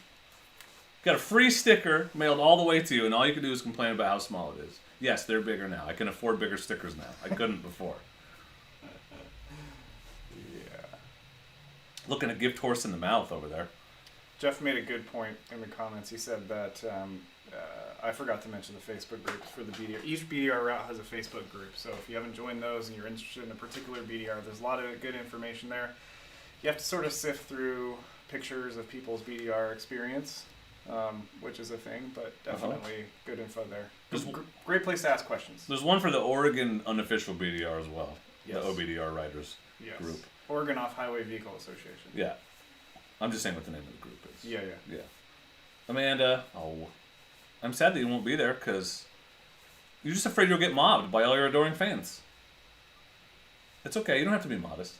Got a free sticker mailed all the way to you, and all you can do is complain about how small it is. Yes, they're bigger now. I can afford bigger stickers now. I couldn't before. Yeah. Looking a gift horse in the mouth over there. Jeff made a good point in the comments. He said that I forgot to mention the Facebook groups for the BDR. Each BDR route has a Facebook group, so if you haven't joined those and you're interested in a particular BDR, there's a lot of good information there. You have to sort of sift through pictures of people's BDR experience, which is a thing, but definitely good info there. Great place to ask questions. There's one for the Oregon unofficial BDR as well. Yes. The OBDR Riders group. Oregon Off-Highway Vehicle Association. Yeah. I'm just saying what the name of the group is. Yeah. Amanda, I'm sad that you won't be there because you're just afraid you'll get mobbed by all your adoring fans. It's okay. You don't have to be modest.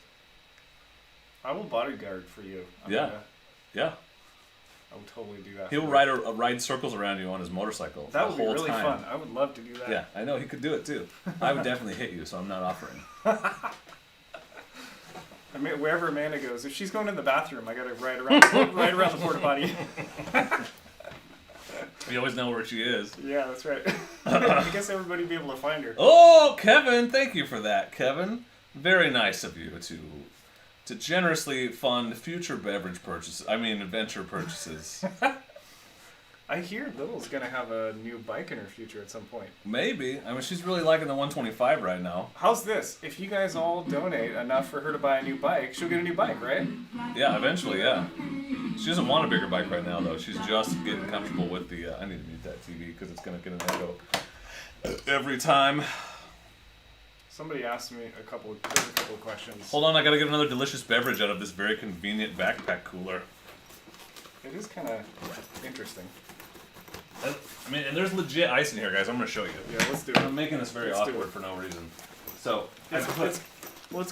I will bodyguard for you. Yeah. I would totally do that. He'll ride circles around you on his motorcycle. That would the be whole really time. fun. I would love to do that. Yeah, I know he could do it too. I would definitely hit you, so I'm not offering. I mean, wherever Amanda goes, if she's going to the bathroom, I gotta ride around the porta potty. You always know where she is. Yeah, that's right. I guess everybody would be able to find her. Oh, Kevin, thank you for that, Kevin. Very nice of you to generously fund future adventure purchases. I hear Little's gonna have a new bike in her future at some point. Maybe. I mean, she's really liking the 125 right now. How's this? If you guys all donate enough for her to buy a new bike, she'll get a new bike, right? Yeah, eventually, yeah. She doesn't want a bigger bike right now, though. She's just getting comfortable with the... I need to mute that TV because it's going to get an echo every time. Somebody asked me a couple of questions. Hold on, I got to get another delicious beverage out of this very convenient backpack cooler. It is kind of interesting. I mean, and there's legit ice in here, guys. I'm going to show you. Yeah, let's do it. I'm making this very awkward for no reason. So, it's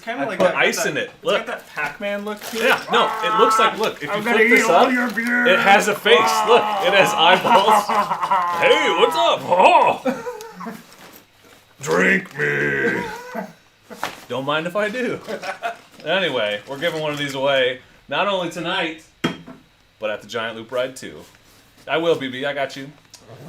kind of like put ice in it. Look. It's got that Pac-Man look to it. Yeah, no, it looks like, look, if you I'm flip gonna eat this all up, your beer. it has a face. Look, it has eyeballs. Hey, what's up? Oh. Drink me. Don't mind if I do. Anyway, we're giving one of these away, not only tonight, but at the Giant Loop ride too. I will, BB, I got you.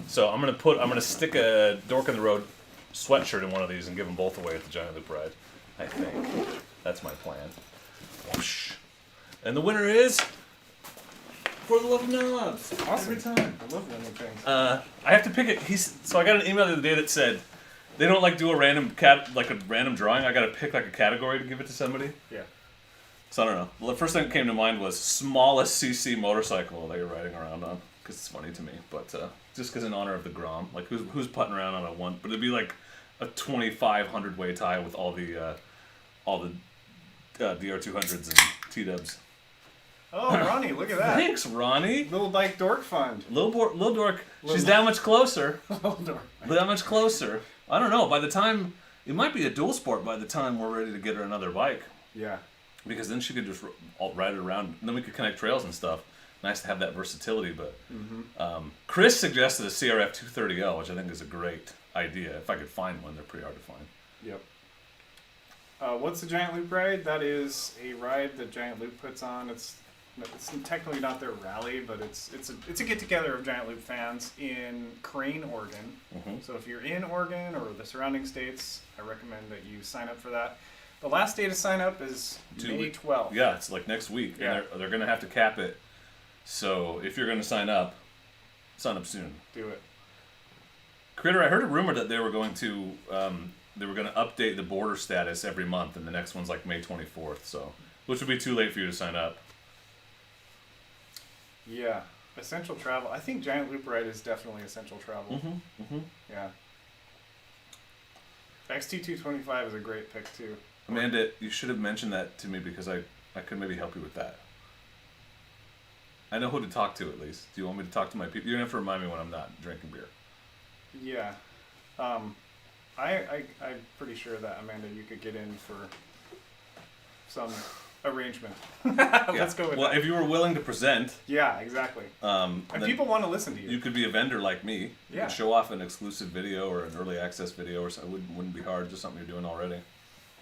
So I'm gonna stick a Dork in the Road sweatshirt in one of these and give them both away at the Giant Loop ride. I think that's my plan. Whoosh. And the winner is For the Love of Knobs. Awesome. Every time. I love winning things. I have to pick it. So I got an email the other day that said they don't like do a random drawing. I got to pick like a category to give it to somebody. Yeah. So I don't know. The first thing that came to mind was smallest CC motorcycle that you're riding around on, because it's funny to me. But just because in honor of the Grom, like who's putting around on a one? But it'd be like a 2,500 weight tie with all the DR200s and T-dubs. Oh, Ronnie, look at that. Thanks, Ronnie. Little Bike Dork Fund. Little Dork. She's that much closer. Little Dork. That much closer. I don't know. By the time it might be a dual sport. By the time we're ready to get her another bike. Yeah. Because then she could just ride it around. And then we could connect trails and stuff. Nice to have that versatility. But Kris suggested a CRF 230L, which I think is a great idea. If I could find one, they're pretty hard to find. Yep. What's the Giant Loop ride? That is a ride that Giant Loop puts on. It's technically not their rally, but it's a get together of Giant Loop fans in Crane, Oregon. Mm-hmm. So if you're in Oregon or the surrounding states, I recommend that you sign up for that. The last day to sign up is May 12th. Yeah, it's like next week. Yeah. And they're going to have to cap it. So if you're going to sign up soon. Do it. Critter, I heard a rumor that they were going to update the border status every month, and the next one's like May 24th. So which would be too late for you to sign up. Yeah. Essential travel. I think Giant Loop Ride is definitely essential travel. Yeah. XT225 is a great pick too. Amanda, you should have mentioned that to me because I could maybe help you with that. I know who to talk to at least. Do you want me to talk to my people? You're going to have to remind me when I'm not drinking beer. Yeah. I'm pretty sure that, Amanda, you could get in for some arrangement. Let's go with that. Well, if you were willing to present... Yeah, exactly. And people want to listen to you. You could be a vendor like me. You Yeah. could show off an exclusive video or an early access video or something. It wouldn't be hard, just something you're doing already.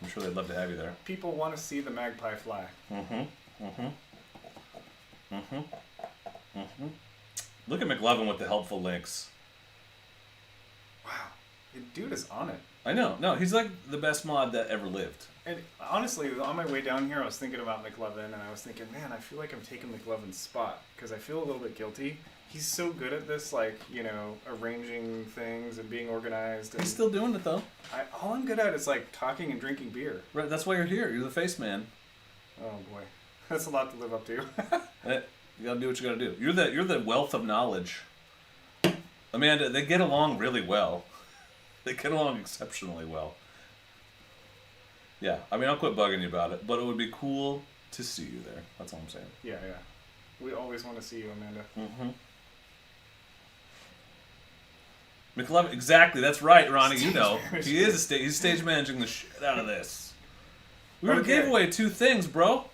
I'm sure they'd love to have you there. People want to see the magpie fly. Look at McLovin with the helpful links. Wow. The dude is on it. I know. No, he's like the best mod that ever lived. And honestly, on my way down here, I was thinking about McLovin, and I was thinking, man, I feel like I'm taking McLovin's spot, because I feel a little bit guilty. He's so good at this, like, you know, arranging things and being organized. And He's still doing it, though. all I'm good at is, like, talking and drinking beer. Right, that's why you're here. You're the face man. Oh, boy. That's a lot to live up to. You gotta do what you gotta do. You're the wealth of knowledge. Amanda, they get along really well. They get along exceptionally well. Yeah, I mean, I'll quit bugging you about it, but it would be cool to see you there. That's all I'm saying. Yeah. We always want to see you, Amanda. McLovin, exactly. That's right, Ronnie. You know, he is he's stage managing the shit out of this. We were gave away 2 things, bro.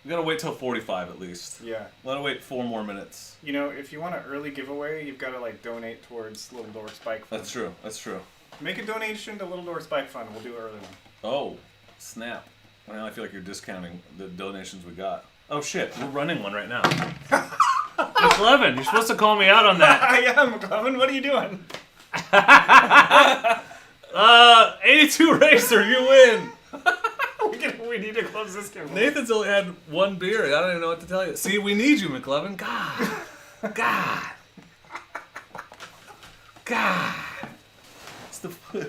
We gotta wait till 45 at least. Yeah. Let it wait 4 more minutes. You know, if you want an early giveaway, you've got to, like, donate towards Little Dork's Bike Fund. That's true. That's true. Make a donation to Little Dork's Bike Fund. We'll do an early one. Oh, snap. Well, I feel like you're discounting the donations we got. Oh, shit. We're running one right now. McLovin, you're supposed to call me out on that. Yeah, McLovin, what are you doing? 82 Racer, you win. We need to close this game. Nathan's only had 1 beer. I don't even know what to tell you. See, we need you, McLovin. God.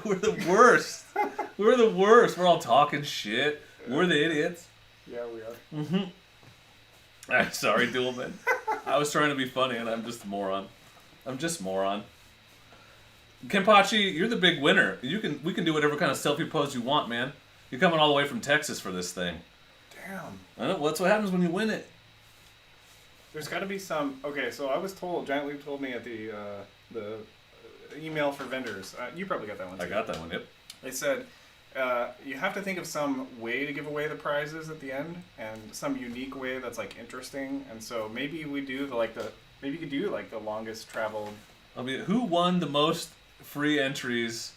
We're the worst. We're the worst. We're all talking shit. We're the idiots. Yeah, we are. I'm sorry, Duelman. I was trying to be funny, and I'm just a moron. Kenpachi, you're the big winner. We can do whatever kind of selfie pose you want, man. You're coming all the way from Texas for this thing. Damn. I know. Well, that's what happens when you win it. There's got to be some. Okay, so I was told. Giant Leap told me at the email for vendors. You probably got that one too. I got that one. Yep. They said you have to think of some way to give away the prizes at the end, and some unique way that's like interesting. And so maybe we do maybe you could do like the longest traveled. I mean, who won the most free entries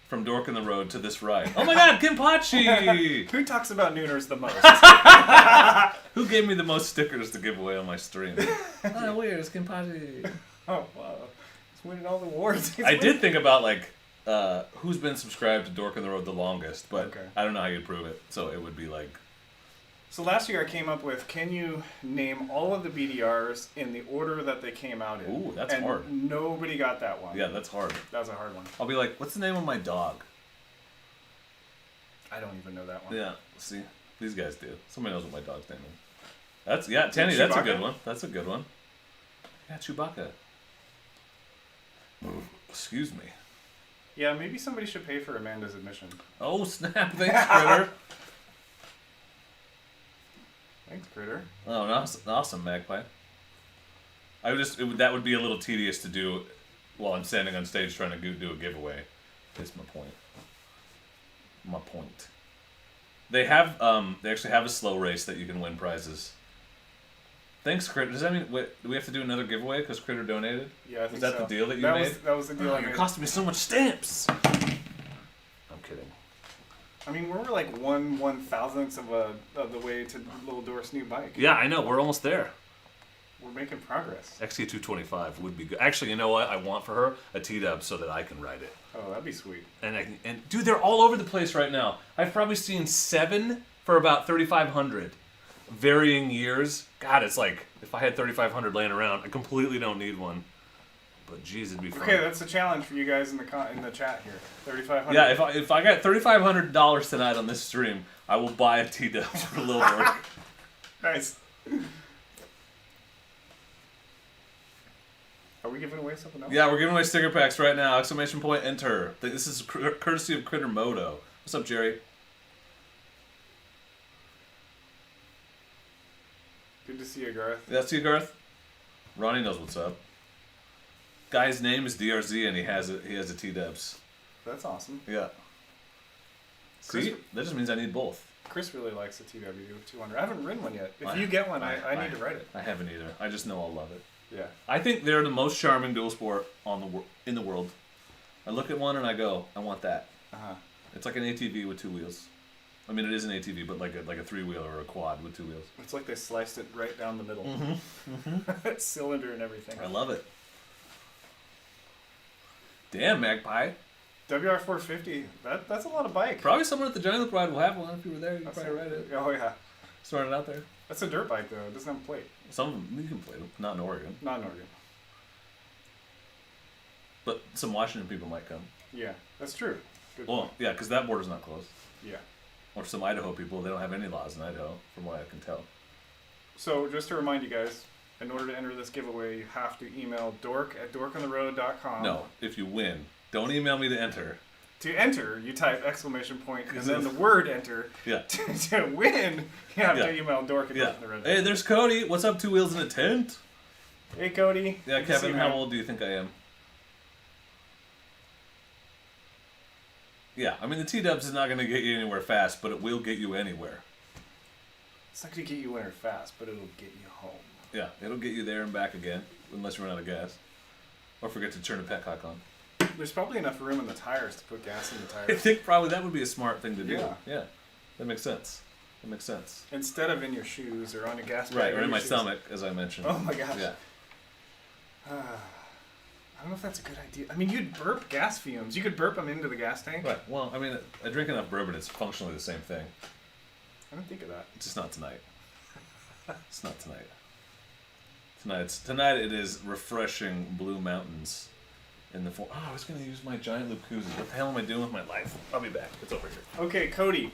from Dork in the Road to this ride? Oh my God, Kenpachi! Who talks about Nooners the most? Who gave me the most stickers to give away on my stream? Oh, weird, it's Kenpachi. Oh wow, he's winning all the awards. I did think about like who's been subscribed to Dork in the Road the longest, but Okay. I don't know how you'd prove it. So it would be like. So last year I came up with, can you name all of the BDRs in the order that they came out in? Ooh, that's and hard. Nobody got that one. Yeah, that's hard. That was a hard one. I'll be like, what's the name of my dog? I don't even know that one. Yeah, see, these guys do. Somebody knows what my dog's name is. Tenny, that's a good one. That's a good one. Yeah, Chewbacca. Excuse me. Yeah, maybe somebody should pay for Amanda's admission. Oh, snap. Thanks, Critter. Thanks, Critter. Oh, awesome, Magpie. That would be a little tedious to do while I'm standing on stage trying to do a giveaway. Is my point. They actually have a slow race that you can win prizes. Thanks, Critter. Does that mean do we have to do another giveaway because Critter donated? Yeah, I think Was that so. the deal that you that made? That was the deal I You're made. costing me so much stamps. I'm kidding. I mean, we're like 1/1000th of the way to Little Dork's new bike. Yeah, I know. We're almost there. We're making progress. XT225 would be good. Actually, you know what? I want for her a T-dub so that I can ride it. Oh, that'd be sweet. And dude, they're all over the place right now. I've probably seen 7 for about 3,500, varying years. God, it's like if I had 3,500 laying around, I completely don't need one. but geez, it'd be fun. Okay, that's a challenge for you guys in the chat here. 3,500. Yeah, if I got $3,500 tonight on this stream, I will buy a T-Dub for Lil Dork. Nice. Are we giving away something else? Yeah, we're giving away sticker packs right now. Exclamation point, enter. This is courtesy of Critter Moto. What's up, Jerry? Good to see you, Garth. Yeah, see you, Garth. Ronnie knows what's up. Guy's name is DRZ, and he has a T-Dubs. That's awesome. Yeah. See? That just means I need both. Chris really likes the TW200. I haven't ridden one yet. If you get one, I need to ride it. I haven't either. I just know I'll love it. Yeah. I think they're the most charming dual sport in the world. I look at one and I go, I want that. Uh-huh. It's like an ATV with 2 wheels. I mean, it is an ATV, but like a 3-wheeler or a quad with 2 wheels. It's like they sliced it right down the middle. Cylinder and everything. I love it. Damn, Magpie. WR450. That's a lot of bike. Probably someone at the Giant Loop Ride will have one. If you were there, you could probably ride it. Oh, yeah. Just throwing it out there. That's a dirt bike, though. It doesn't have a plate. Some of them, you can play them. Not in Oregon. Not in Oregon. But some Washington people might come. Yeah, that's true. Good Well, point. yeah, because that border's not closed. Yeah. Or some Idaho people, they don't have any laws in Idaho, from what I can tell. So, just to remind you guys, in order to enter this giveaway, you have to email dork@dorkontheroad.com. No, if you win, don't email me to enter. To enter, you type exclamation point and then the word enter. Yeah. To win, you have to email dork@dorkontheroad.com. Hey, there's Cody. What's up, 2 wheels in a tent? Hey, Cody. Yeah, Good to see Kevin, you, how man. old do you think I am? Yeah, I mean, the T-Dubs is not going to get you anywhere fast, but it will get you anywhere. It's not going to get you anywhere fast, but it'll get you home. Yeah, it'll get you there and back again, unless you run out of gas. Or forget to turn the petcock on. There's probably enough room in the tires to put gas in the I tires. think probably that would be a smart thing to do. Yeah. That makes sense. That makes sense. Instead of in your shoes or on your gas bag. Right, or in your my shoes. stomach, as I mentioned. Oh my gosh. Yeah. I don't know if that's a good idea. I mean, you'd burp gas fumes. You could burp them into the gas tank. Right, well, I mean, I drink enough bourbon, it's functionally the same thing. I didn't think of that. It's just not tonight. It's not tonight. Tonight it is refreshing Blue Mountains in the form. Oh, I was going to use my giant loop koozie. What the hell am I doing with my life? I'll be back. It's over here. Okay, Cody.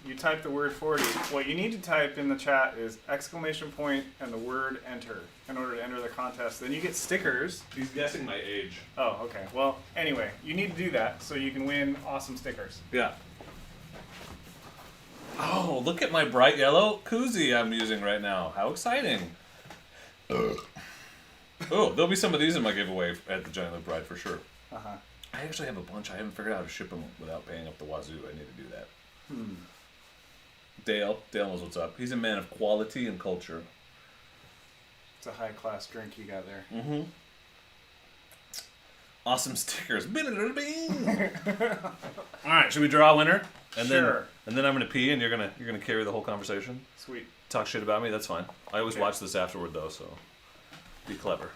You type the word 40. What you need to type in the chat is exclamation point and the word enter in order to enter the contest. Then you get stickers. He's guessing my age. Oh, okay. Well, anyway, you need to do that so you can win awesome stickers. Yeah. Oh, look at my bright yellow koozie I'm using right now. How exciting. Oh, there'll be some of these in my giveaway at the Giant Loop Ride for sure. Uh-huh. I actually have a bunch. I haven't figured out how to ship them without paying up the wazoo. I need to do that. Dale knows what's up. He's a man of quality and culture. It's a high-class drink you got there. Mm-hmm. Awesome stickers. All right, should we draw a winner? And Sure. then I'm gonna pee, and you're gonna carry the whole conversation. Sweet. Talk shit about me. That's fine. I always Okay. watch this afterward though, so be clever.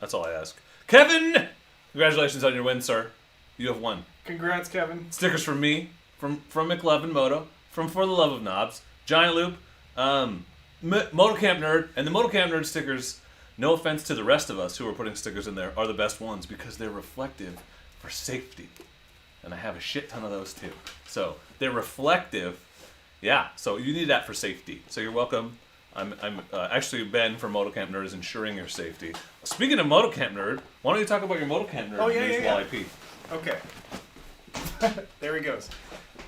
That's all I ask. Kevin, congratulations on your win, sir. You have won. Congrats, Kevin. Stickers from me, from McLovin Moto, from For the Love of Knobs, Giant Loop, Moto Camp Nerd, and the Moto Camp Nerd stickers. No offense to the rest of us who are putting stickers in there, are the best ones because they're reflective for safety. And I have a shit ton of those too. So they're reflective. Yeah, so you need that for safety. So you're welcome. I'm actually Ben from Moto Camp Nerd is ensuring your safety. Speaking of Moto Camp Nerd, why don't you talk about your Moto Camp Nerd news while I pee? Okay. There he goes.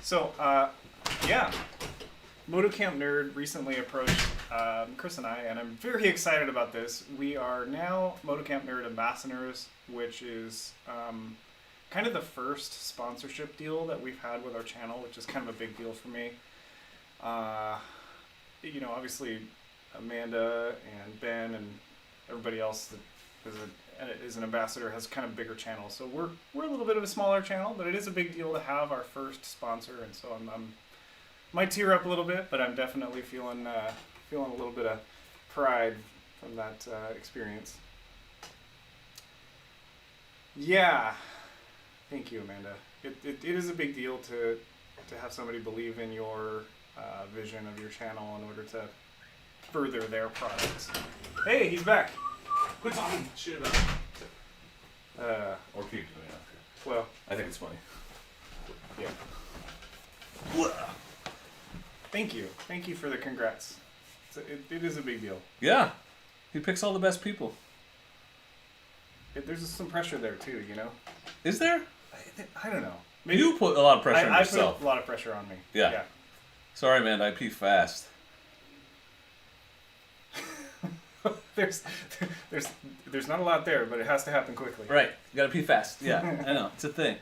So, yeah. MotoCamp Nerd recently approached Kris and I, and I'm very excited about this. We are now MotoCamp Nerd Ambassadors, which is kind of the first sponsorship deal that we've had with our channel, which is kind of a big deal for me. You know, obviously Amanda and Ben and everybody else that is an ambassador has kind of bigger channels. So we're a little bit of a smaller channel, but it is a big deal to have our first sponsor, and so I'm might tear up a little bit, but I'm definitely feeling a little bit of pride from that experience. Yeah, thank you, Amanda. It is a big deal to have somebody believe in your vision of your channel in order to further their products. Hey, he's back. Quit talking shit about it. Or keep doing it. Well, I think it's funny. yeah. Thank you. Thank you for the congrats. It is a big deal. Yeah. He picks all the best people. There's some pressure there too, you know? Is there? I don't know. You put a lot of pressure on yourself. I put a lot of pressure on me. Yeah. Sorry, man. I pee fast. There's not a lot there, but it has to happen quickly. Right. You gotta pee fast. Yeah. I know. It's a thing.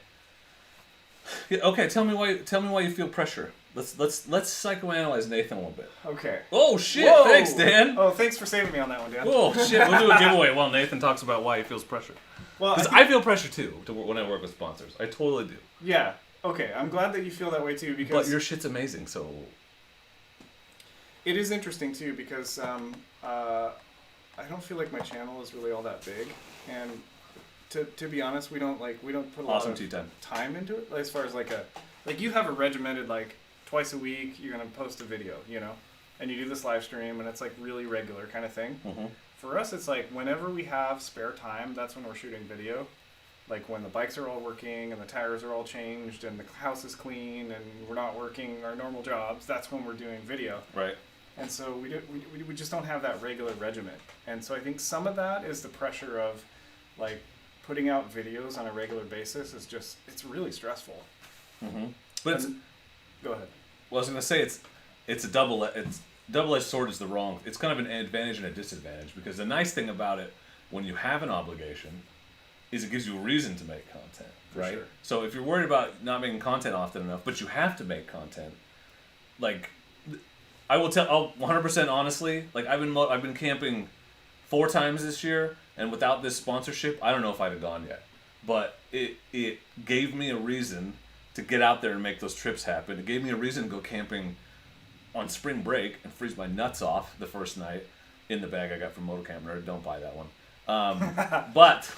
Yeah, okay. Tell me why you feel pressure. Let's psychoanalyze Nathan a little bit. Okay. Oh shit! Whoa. Thanks, Dan. Oh, thanks for saving me on that one, Dan. Oh shit! We'll do a giveaway while Nathan talks about why he feels pressure. Well, Because I feel pressure too when I work with sponsors. I totally do. Yeah. Okay. I'm glad that you feel that way too, because But your shit's amazing, so. it is interesting too, because I don't feel like my channel is really all that big, and to be honest, we don't put a lot of time into it, as far as like you have a regimented, like, twice a week you're gonna post a video, you know, and you do this live stream, and it's like really regular kind of thing. Mm-hmm. For us, it's like whenever we have spare time, that's when we're shooting video. Like when the bikes are all working and the tires are all changed and the house is clean and we're not working our normal jobs, that's when we're doing video. Right. And so we just don't have that regular regimen. And so I think some of that is the pressure of, like, putting out videos on a regular basis is just, it's really stressful. Mm-hmm. But go ahead. Well, I was gonna say it's a double-edged sword is the wrong. It's kind of an advantage and a disadvantage, because the nice thing about it, when you have an obligation, is it gives you a reason to make content, right? Sure. So if you're worried about not making content often enough, but you have to make content, like, I'll 100% honestly, like, I've been camping 4 times this year, and without this sponsorship, I don't know if I'd have gone yet. But it gave me a reason to get out there and make those trips happen. It gave me a reason to go camping on spring break and freeze my nuts off the first night in the bag I got from Moto Camp Nerd. Don't buy that one. But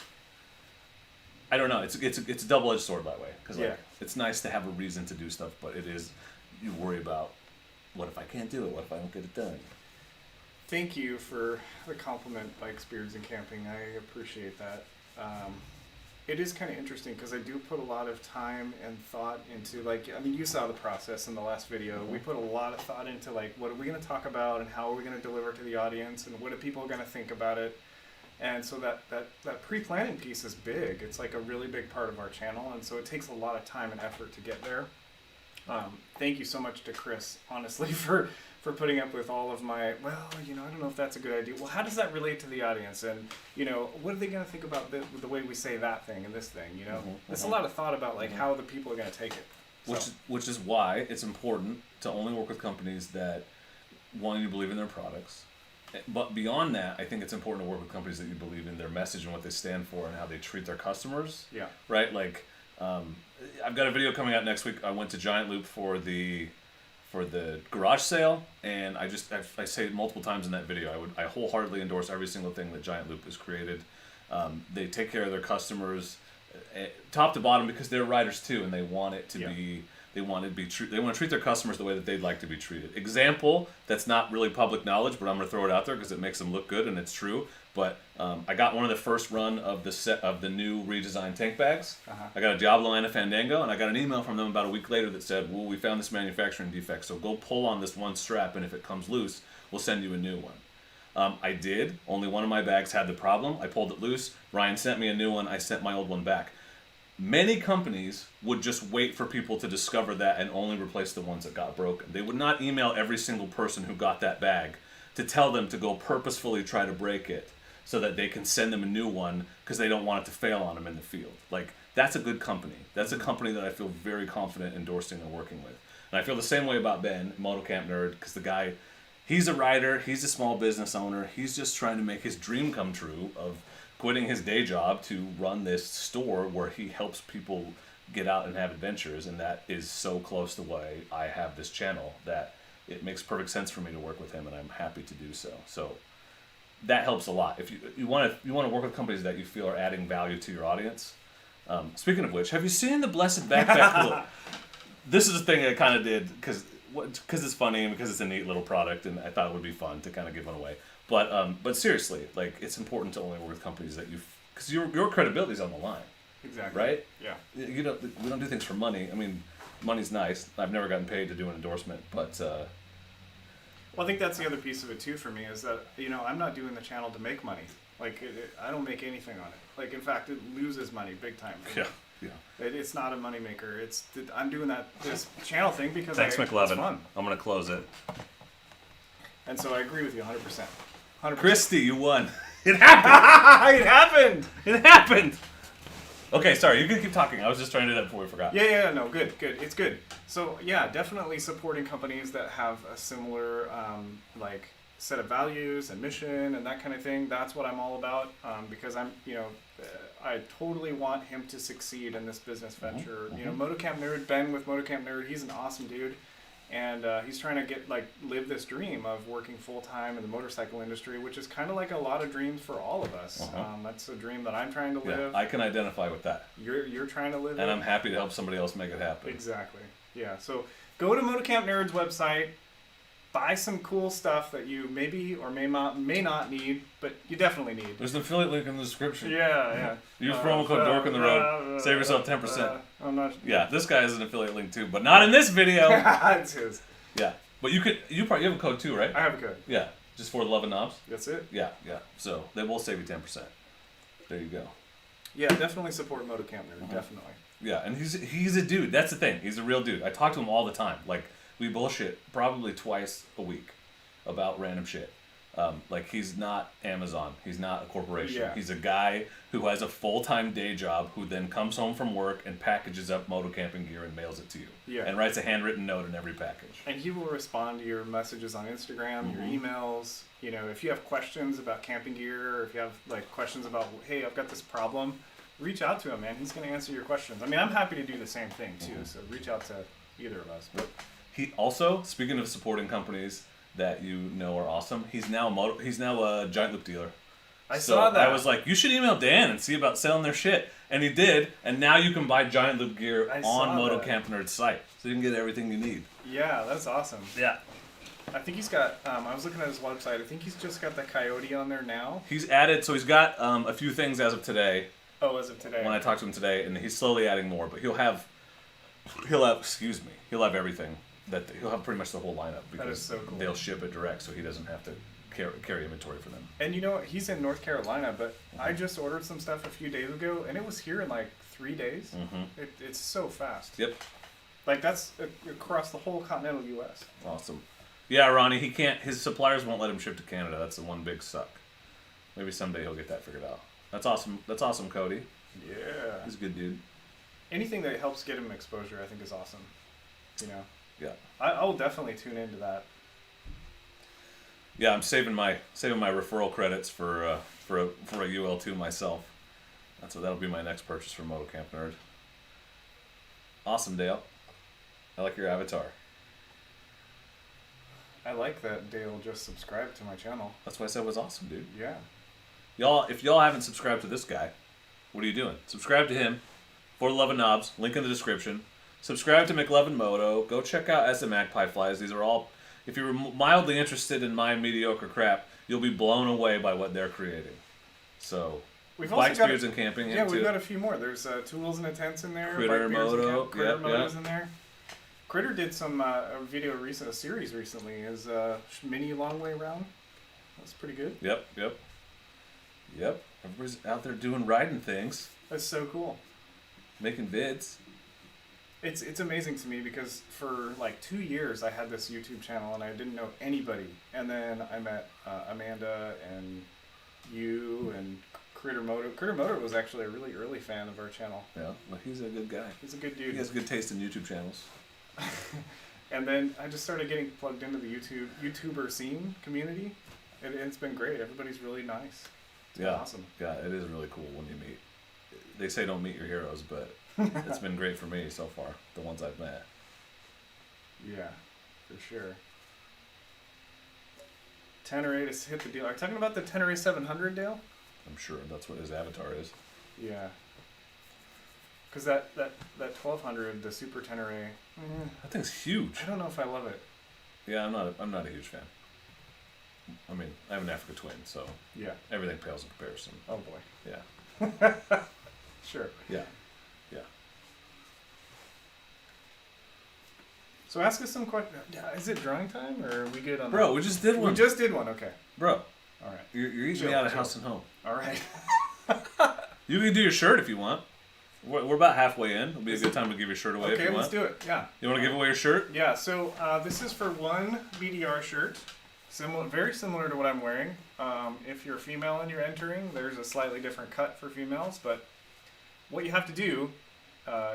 I don't know. It's a double-edged sword that way, because it's nice to have a reason to do stuff, but it is, you worry about, what if I can't do it? What if I don't get it done? Thank you for the compliment, Bikes, Beards, and Camping. I appreciate that. It is kind of interesting because I do put a lot of time and thought into, like, I mean, you saw the process in the last video. Mm-hmm. We put a lot of thought into, like, what are we going to talk about and how are we going to deliver to the audience and what are people going to think about it. And so that pre-planning piece is big. It's like a really big part of our channel, and so it takes a lot of time and effort to get there. Thank you so much to Kris, honestly, for putting up with all of my, well, you know, I don't know if that's a good idea. Well, how does that relate to the audience? And, you know, what are they going to think about the way we say that thing and this thing, you know? Mm-hmm, It's a lot of thought about, like, how the people are going to take it. So. Which is why it's important to only work with companies that, one, you believe in their products. But beyond that, I think it's important to work with companies that you believe in their message and what they stand for and how they treat their customers. Yeah. Right? Like, I've got a video coming out next week. I went to Giant Loop for the garage sale, and I say it multiple times in that video. I wholeheartedly endorse every single thing that Giant Loop has created. They take care of their customers, top to bottom, because they're riders too, and they want it to be. They want to treat their customers the way that they'd like to be treated. Example, that's not really public knowledge, but I'm going to throw it out there because it makes them look good and it's true. But I got one of the first run of the set of the new redesigned tank bags. Uh-huh. I got a Diablo and a Fandango, and I got an email from them about a week later that said, "Well, we found this manufacturing defect, so go pull on this one strap, and if it comes loose, we'll send you a new one." I did. Only one of my bags had the problem. I pulled it loose. Ryan sent me a new one. I sent my old one back. Many companies would just wait for people to discover that and only replace the ones that got broken. They would not email every single person who got that bag to tell them to go purposefully try to break it so that they can send them a new one because they don't want it to fail on them in the field. Like, that's a good company. That's a company that I feel very confident endorsing and working with. And I feel the same way about Ben, Moto Camp Nerd, because the guy, he's a rider, he's a small business owner, he's just trying to make his dream come true of quitting his day job to run this store where he helps people get out and have adventures, and that is so close to why I have this channel that it makes perfect sense for me to work with him, and I'm happy to do so. So that helps a lot. If you want to work with companies that you feel are adding value to your audience. Speaking of which, have you seen the Blessed Backpack Loop? This is a thing I kind of did because it's funny and because it's a neat little product, and I thought it would be fun to kind of give one away. But seriously, like, it's important to only work with companies that you because your credibility's on the line, Exactly. right? Yeah. We don't do things for money. I mean, money's nice. I've never gotten paid to do an endorsement, but Well, I think that's the other piece of it too for me is that I'm not doing the channel to make money. Like I don't make anything on it. Like in fact, it loses money big time. For me. yeah. It's not a moneymaker. I'm doing this channel thing because Thanks, it's McLovin. fun. I'm gonna close it. And so I agree with you 100%. 100%. Christy, you won. It happened. It happened. It happened. Okay, sorry. You can keep talking. I was just trying to do that before we forgot. Yeah, no, good. It's good. So yeah, definitely supporting companies that have a similar like set of values and mission and that kind of thing. That's what I'm all about because I totally want him to succeed in this business venture. MotoCamp Nerd, Ben with MotoCamp Nerd, he's an awesome dude. And he's trying to live this dream of working full time in the motorcycle industry, which is kind of like a lot of dreams for all of us. That's a dream that I'm trying to live. Yeah, I can identify with that. You're trying to live it. And I'm happy to help somebody else make it happen. Exactly. Yeah. So go to MotoCamp Nerd's website, buy some cool stuff that you maybe or may not need, but you definitely need. There's an affiliate link in the description. Yeah. Use promo code Dork on the road. Save yourself 10%. I'm not. Yeah, this guy has an affiliate link too, but not in this video. It's his. Yeah, but you have a code too, right? I have a code. Yeah, just for the love of knobs. That's it. Yeah. So they will save you 10%. There you go. Yeah, definitely support MotoCamp Nerd. Definitely. Yeah, and he's a dude. That's the thing. He's a real dude. I talk to him all the time. Like we bullshit probably twice a week about random shit. He's not Amazon. He's not a corporation. Yeah. He's a guy who has a full-time day job who then comes home from work and packages up moto camping gear and mails it to you. Yeah. And writes a handwritten note in every package. And he will respond to your messages on Instagram, your emails. If you have questions about camping gear, or if you have questions about, hey, I've got this problem, reach out to him, man. He's going to answer your questions. I mean, I'm happy to do the same thing too. So reach out to either of us. But he also, speaking of supporting companies that are awesome, he's now a giant loop dealer. I saw that. I was like, you should email Dan and see about selling their shit. And he did, and now you can buy giant loop gear on MotoCamp Nerd's site. So you can get everything you need. Yeah, that's awesome. Yeah. I think he's got, I was looking at his website, I think he's just got the Coyote on there now. He's he's got a few things as of today. Oh, as of today. When I talked to him today, and he's slowly adding more, but he'll have everything. He'll have pretty much the whole lineup because that is so cool. They'll ship it direct, so he doesn't have to carry inventory for them. And you know what? He's in North Carolina, but I just ordered some stuff a few days ago, and it was here in 3 days. It's so fast. Yep. That's across the whole continental U.S. Awesome. Yeah, Ronnie, he can't. His suppliers won't let him ship to Canada. That's the one big suck. Maybe someday he'll get that figured out. That's awesome. That's awesome, Cody. Yeah. He's a good dude. Anything that helps get him exposure, I think, is awesome. Yeah. I will definitely tune into that. Yeah, I'm saving my referral credits for a UL2 myself. That'll be my next purchase for MotoCamp Nerd. Awesome, Dale. I like your avatar. I like that Dale just subscribed to my channel. That's why I said it was awesome, dude. Yeah. If y'all haven't subscribed to this guy, what are you doing? Subscribe to him. For the Love of Knobs, link in the description. Subscribe to McLovin Moto. Go check out SM Magpie Flies. These are all, if you're mildly interested in my mediocre crap, you'll be blown away by what they're creating. So, bikes, beers, and camping. Yeah, we've got a few more. There's Tools and Intents in there. Critter Moto. Critter Moto's in there. Critter did some a series recently. His mini long way round. That's pretty good. Yep. Everybody's out there doing riding things. That's so cool. Making vids. It's amazing to me because for 2 years I had this YouTube channel and I didn't know anybody. And then I met Amanda and you and Critter Moto. Critter Moto was actually a really early fan of our channel. Yeah, well, he's a good guy. He's a good dude. He has good taste in YouTube channels. And then I just started getting plugged into the YouTuber scene community. And it's been great. Everybody's really nice. It's been awesome. Yeah, it is really cool when you meet. They say don't meet your heroes, but it's been great for me so far, the ones I've met. Yeah, for sure. Tenere to hit the deal. Are you talking about the Tenere 700, Dale? I'm sure that's what his avatar is. Yeah. Because that 1200, the Super Tenere, that thing's huge. I don't know if I love it. Yeah, I'm not a huge fan. I mean, I have an Africa Twin, so yeah, everything pales in comparison. Oh boy. Yeah. Sure. Yeah. Yeah. So ask us some questions. Is it drawing time, or are we good on Bro, that? we just did one. We just did one. Okay. Bro, All right. you're eating me out of house and home. All right. You can do your shirt if you want. We're about halfway in. It'll be a good time to give your shirt away if Okay, you want. let's do it. Yeah. You want to give away your shirt? Yeah. So this is for one BDR shirt. Very similar to what I'm wearing. If you're a female and you're entering, there's a slightly different cut for females. But what you have to do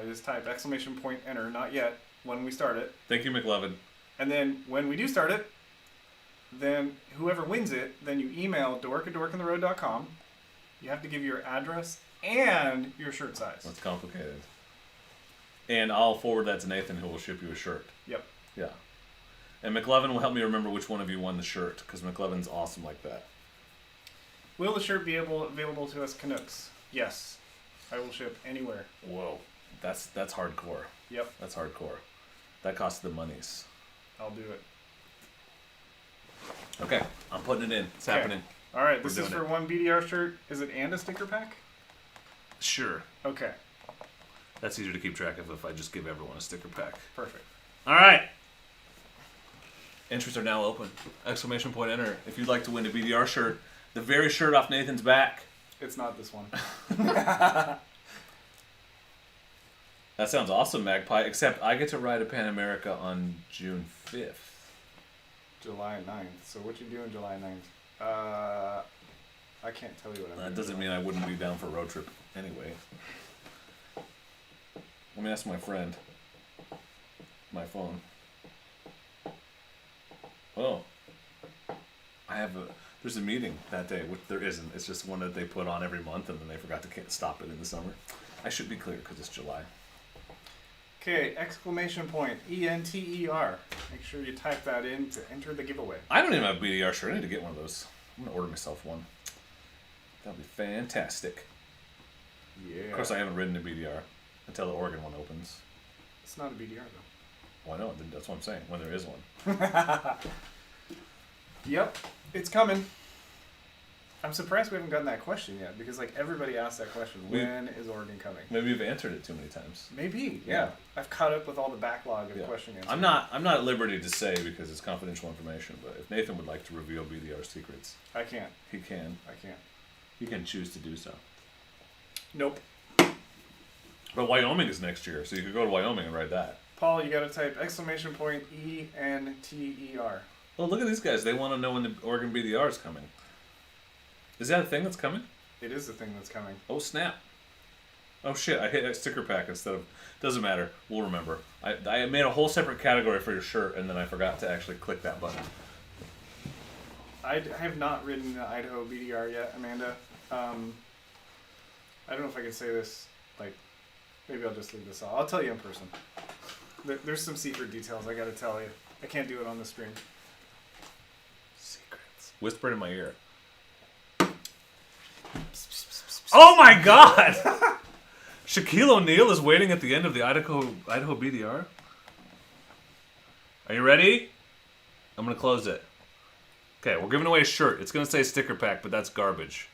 is type !enter, not yet, when we start it. Thank you, McLovin. And then when we do start it, then whoever wins it, then you email dork@dorkandtheroad.com. You have to give your address and your shirt size. That's complicated. And I'll forward that to Nathan, who will ship you a shirt. Yep. Yeah. And McLovin will help me remember which one of you won the shirt, because McLovin's awesome like that. Will the shirt be available to us Canucks? Yes. I will ship anywhere. Whoa. That's hardcore. Yep. That's hardcore. That costs the monies. I'll do it. Okay. I'm putting it in. It's happening. All right. We're This is doing for one BDR shirt. Is it and a sticker pack? Sure. Okay. That's easier to keep track of if I just give everyone a sticker pack. Perfect. All right. Entries are now open. !enter if you'd like to win a BDR shirt. The very shirt off Nathan's back. It's not this one. That sounds awesome, Magpie, except I get to ride a Pan America on June 5th. July 9th. So what you doing July 9th? I can't tell you what I'm doing. That doesn't mean I wouldn't be down for a road trip anyway. Let me ask my friend. My phone. Oh. There's a meeting that day, which there isn't. It's just one that they put on every month, and then they forgot to stop it in the summer. I should be clear, because it's July. Okay, !! ENTER. Make sure you type that in to enter the giveaway. I don't even have a BDR shirt. I need to get one of those. I'm going to order myself one. That'll be fantastic. Yeah. Of course, I haven't ridden a BDR until the Oregon one opens. It's not a BDR, though. Well, I know. That's what I'm saying, when there is one. Yep, it's coming. I'm surprised we haven't gotten that question yet, because like everybody asks that question. When is Oregon coming? Maybe we've answered it too many times. Maybe, yeah. Yeah. I've caught up with all the backlog of question answers. I'm not at liberty to say because it's confidential information, but if Nathan would like to reveal BDR secrets, I can't. he can. I can't. He can choose to do so. Nope. But Wyoming is next year, so you could go to Wyoming and ride that. Paul, you gotta type ! ENTER. Well, look at these guys. They want to know when the Oregon BDR is coming. Is that a thing that's coming? It is the thing that's coming. Oh, snap. Oh, shit. I hit a sticker pack instead of... Doesn't matter. We'll remember. I made a whole separate category for your shirt, and then I forgot to actually click that button. I have not ridden the Idaho BDR yet, Amanda. I don't know if I can say this. Like, maybe I'll just leave this off. I'll tell you in person. There's some secret details I gotta tell you. I can't do it on the stream. Secrets. Whisper in my ear. Oh my God! Shaquille O'Neal is waiting at the end of the Idaho BDR. Are you ready? I'm gonna close it. Okay, we're giving away a shirt. It's gonna say sticker pack, but that's garbage.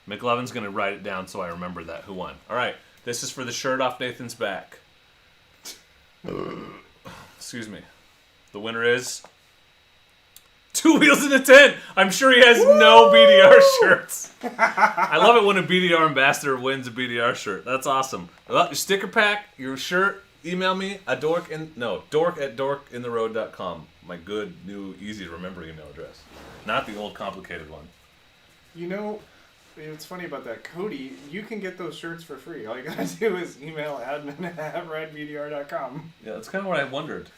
McLovin's gonna write it down so I remember that who won. All right, this is for the shirt off Nathan's back. Excuse me. The winner is 2 Wheels in a Tent. I'm sure he has no BDR shirts. I love it when a BDR ambassador wins a BDR shirt. That's awesome. Well, your sticker pack, your shirt, email me at dork@dorkandtheroad.com. My good, new, easy to remember email address. Not the old complicated one. You know, it's funny about that. Cody, you can get those shirts for free. All you gotta do is email admin@ridebdr.com. Yeah, that's kind of what I wondered.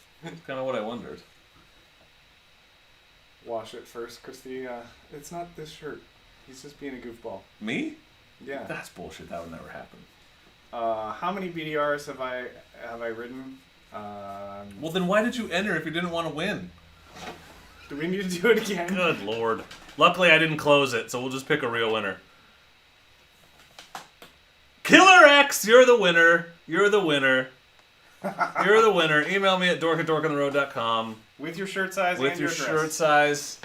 Wash it first, Christy. It's not this shirt. He's just being a goofball. Me? Yeah. That's bullshit. That would never happen. How many BDRs have I ridden? Well, then why did you enter if you didn't want to win? Do we need to do it again? Good Lord. Luckily, I didn't close it, so we'll just pick a real winner. Killer X, you're the winner. You're the winner. You're the winner. Email me at dork@dorkandtheroad.com. With your shirt size With and your your shirt dress. size.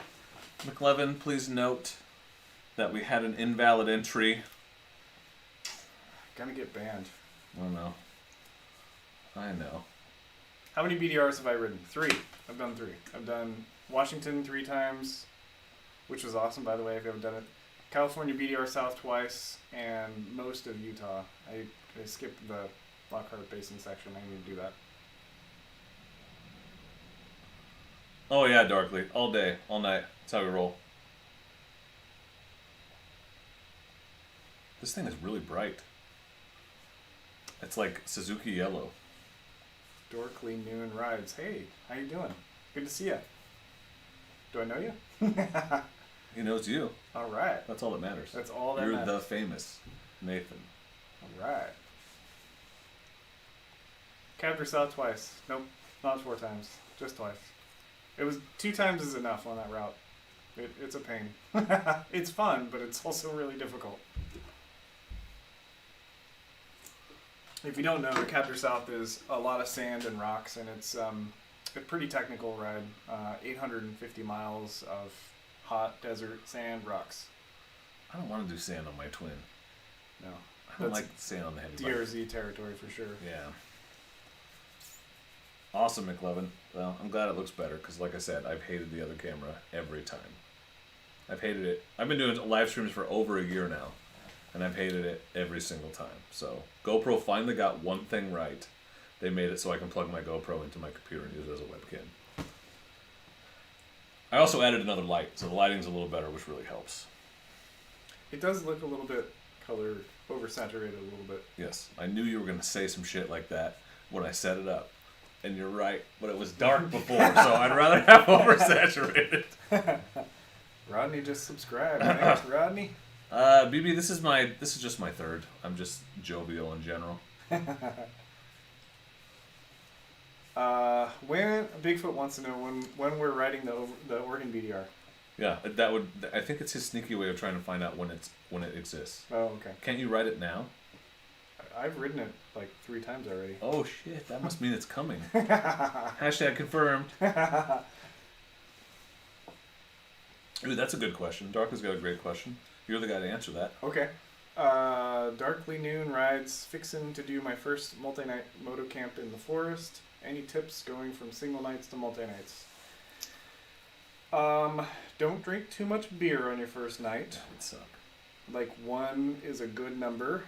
McLevin, please note that we had an invalid entry. Gonna get banned. I don't know. I know. How many BDRs have I ridden? 3. I've done 3. I've done Washington 3 times, which was awesome, by the way, if you haven't done it. California BDR South twice, and most of Utah. I skipped the Lockhart Basin section. I need to do that. Oh yeah, Darkly. All day, all night. That's how we roll. This thing is really bright. It's like Suzuki yellow. Dorkly Noon Rides. Hey, how you doing? Good to see you. Do I know you? He knows you. All right. That's all that matters. That's all that You're matters. the famous Nathan. All right. Capture South twice. Nope, not 4 times. Just twice. It was 2 times is enough on that route. It's a pain. It's fun, but it's also really difficult. If you don't know, the Capture South is a lot of sand and rocks, and it's a pretty technical ride. 850 miles of hot desert sand rocks. I don't want to do sand on my twin. No, I don't like sand on the heavy bike. DRZ territory for sure. Yeah. Awesome, McLevin. Well, I'm glad it looks better because, like I said, I've hated the other camera every time. I've hated it. I've been doing live streams for over a year now, and I've hated it every single time. So GoPro finally got one thing right. They made it so I can plug my GoPro into my computer and use it as a webcam. I also added another light, so the lighting's a little better, which really helps. It does look a little bit color oversaturated a little bit. Yes, I knew you were going to say some shit like that when I set it up. And you're right, but it was dark before, so I'd rather have oversaturated. Rodney just subscribed. Thanks, Rodney. BB, this is just my third. I'm just jovial in general. When Bigfoot wants to know when we're riding the Oregon BDR. Yeah, that would. I think it's his sneaky way of trying to find out when it exists. Oh, okay. Can't you ride it now? I've ridden it like 3 times already. Oh shit! That must mean it's coming. Hashtag confirmed. Ooh, that's a good question. Dark has got a great question. You're the guy to answer that. Okay. Darkly Noon Rides. Fixin' to do my first multi-night moto camp in the forest. Any tips going from single nights to multi-nights? Don't drink too much beer on your first night. That would suck. Like 1 is a good number.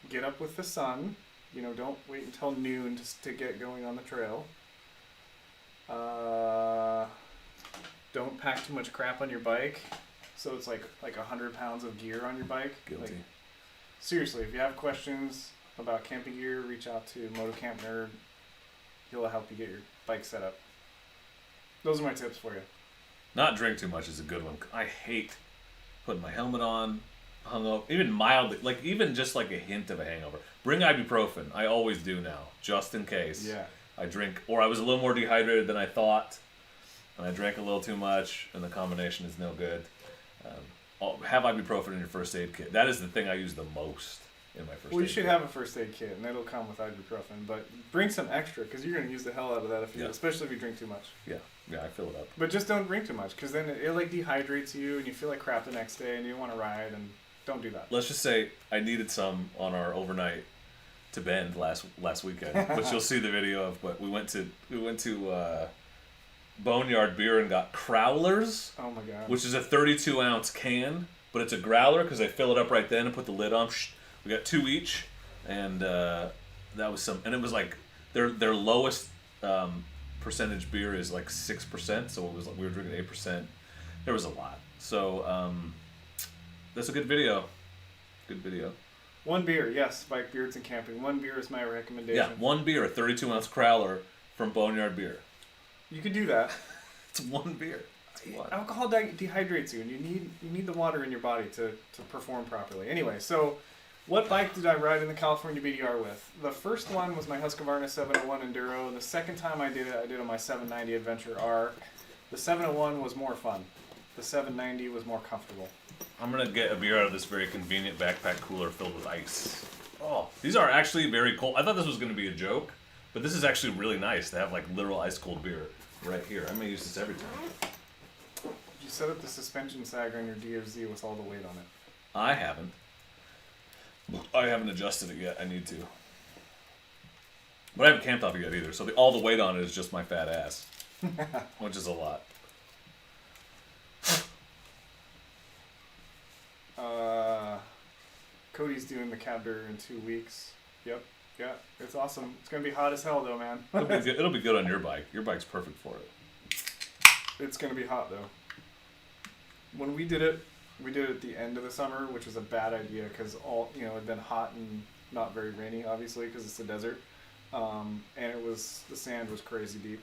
Get up with the sun. You know, don't wait until noon to get going on the trail. Don't pack too much crap on your bike. So it's like 100 pounds of gear on your bike. Guilty. Like, seriously, if you have questions about camping gear, reach out to MotoCamp Nerd. He'll help you get your bike set up. Those are my tips for you. Not drink too much is a good one. I hate putting my helmet on, hung up, even mildly, like even just like a hint of a hangover. Bring ibuprofen. I always do now, just in case. Yeah. I drink, or I was a little more dehydrated than I thought, and I drank a little too much, and the combination is no good. Have ibuprofen in your first aid kit. That is the thing I use the most in my first aid kit. Well, you should have a first aid kit, and it'll come with ibuprofen. But bring some extra, because you're going to use the hell out of that, especially if you drink too much. Yeah, I fill it up. But just don't drink too much, because then it like dehydrates you, and you feel like crap the next day, and you don't want to ride, and don't do that. Let's just say I needed some on our overnight to Bend last weekend, which you'll see the video of. But we went to Boneyard Beer and got Crowlers. Oh my god! Which is a 32-ounce can, but it's a growler because I fill it up right then and put the lid on. We got 2 each, and that was some. And it was like their lowest percentage beer is like 6%, so it was like we were drinking 8%. There was a lot. So that's a good video. Good video. 1 beer, yes. Bike beards and camping. 1 beer is my recommendation. Yeah, 1 beer, a 32-ounce Crowler from Boneyard Beer. You could do that. It's 1 beer. Alcohol dehydrates you, and you need the water in your body to perform properly. Anyway, so what bike did I ride in the California BDR with? The first one was my Husqvarna 701 Enduro. The second time I did it on my 790 Adventure R. The 701 was more fun. The 790 was more comfortable. I'm going to get a beer out of this very convenient backpack cooler filled with ice. Oh, these are actually very cold. I thought this was going to be a joke, but this is actually really nice to have like literal ice cold beer right here. I may use this every time. You set up the suspension sag on your DRZ with all the weight on it. I haven't. I haven't adjusted it yet. I need to. But I haven't camped off it yet either, so all the weight on it is just my fat ass. Which is a lot. Cody's doing the Cabder in 2 weeks. Yep. Yeah, it's awesome. It's going to be hot as hell, though, man. It'll be good on your bike. Your bike's perfect for it. It's going to be hot, though. When we did it at the end of the summer, which was a bad idea because it had been hot and not very rainy, obviously, because it's the desert. And the sand was crazy deep.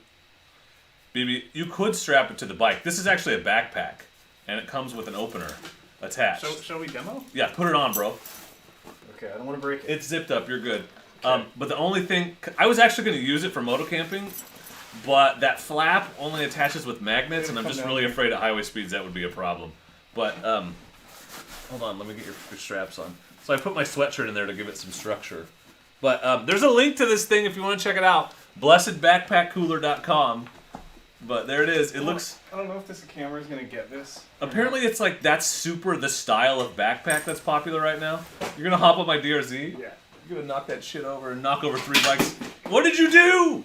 BB, you could strap it to the bike. This is actually a backpack, and it comes with an opener attached. Shall we demo? Yeah, put it on, bro. Okay, I don't want to break it. It's zipped up. You're good. Okay. But the only thing... I was actually going to use it for moto camping, but that flap only attaches with magnets, and I'm just really afraid at highway speeds that would be a problem. But, hold on. Let me get your straps on. So I put my sweatshirt in there to give it some structure. But there's a link to this thing if you want to check it out. blessedbackpackcooler.com. But there it is. It looks... I don't know if this camera is going to get this. Apparently it's like that's super the style of backpack that's popular right now. You're going to hop on my DRZ? Yeah. You're going to knock that shit over and knock over 3 bikes. What did you do?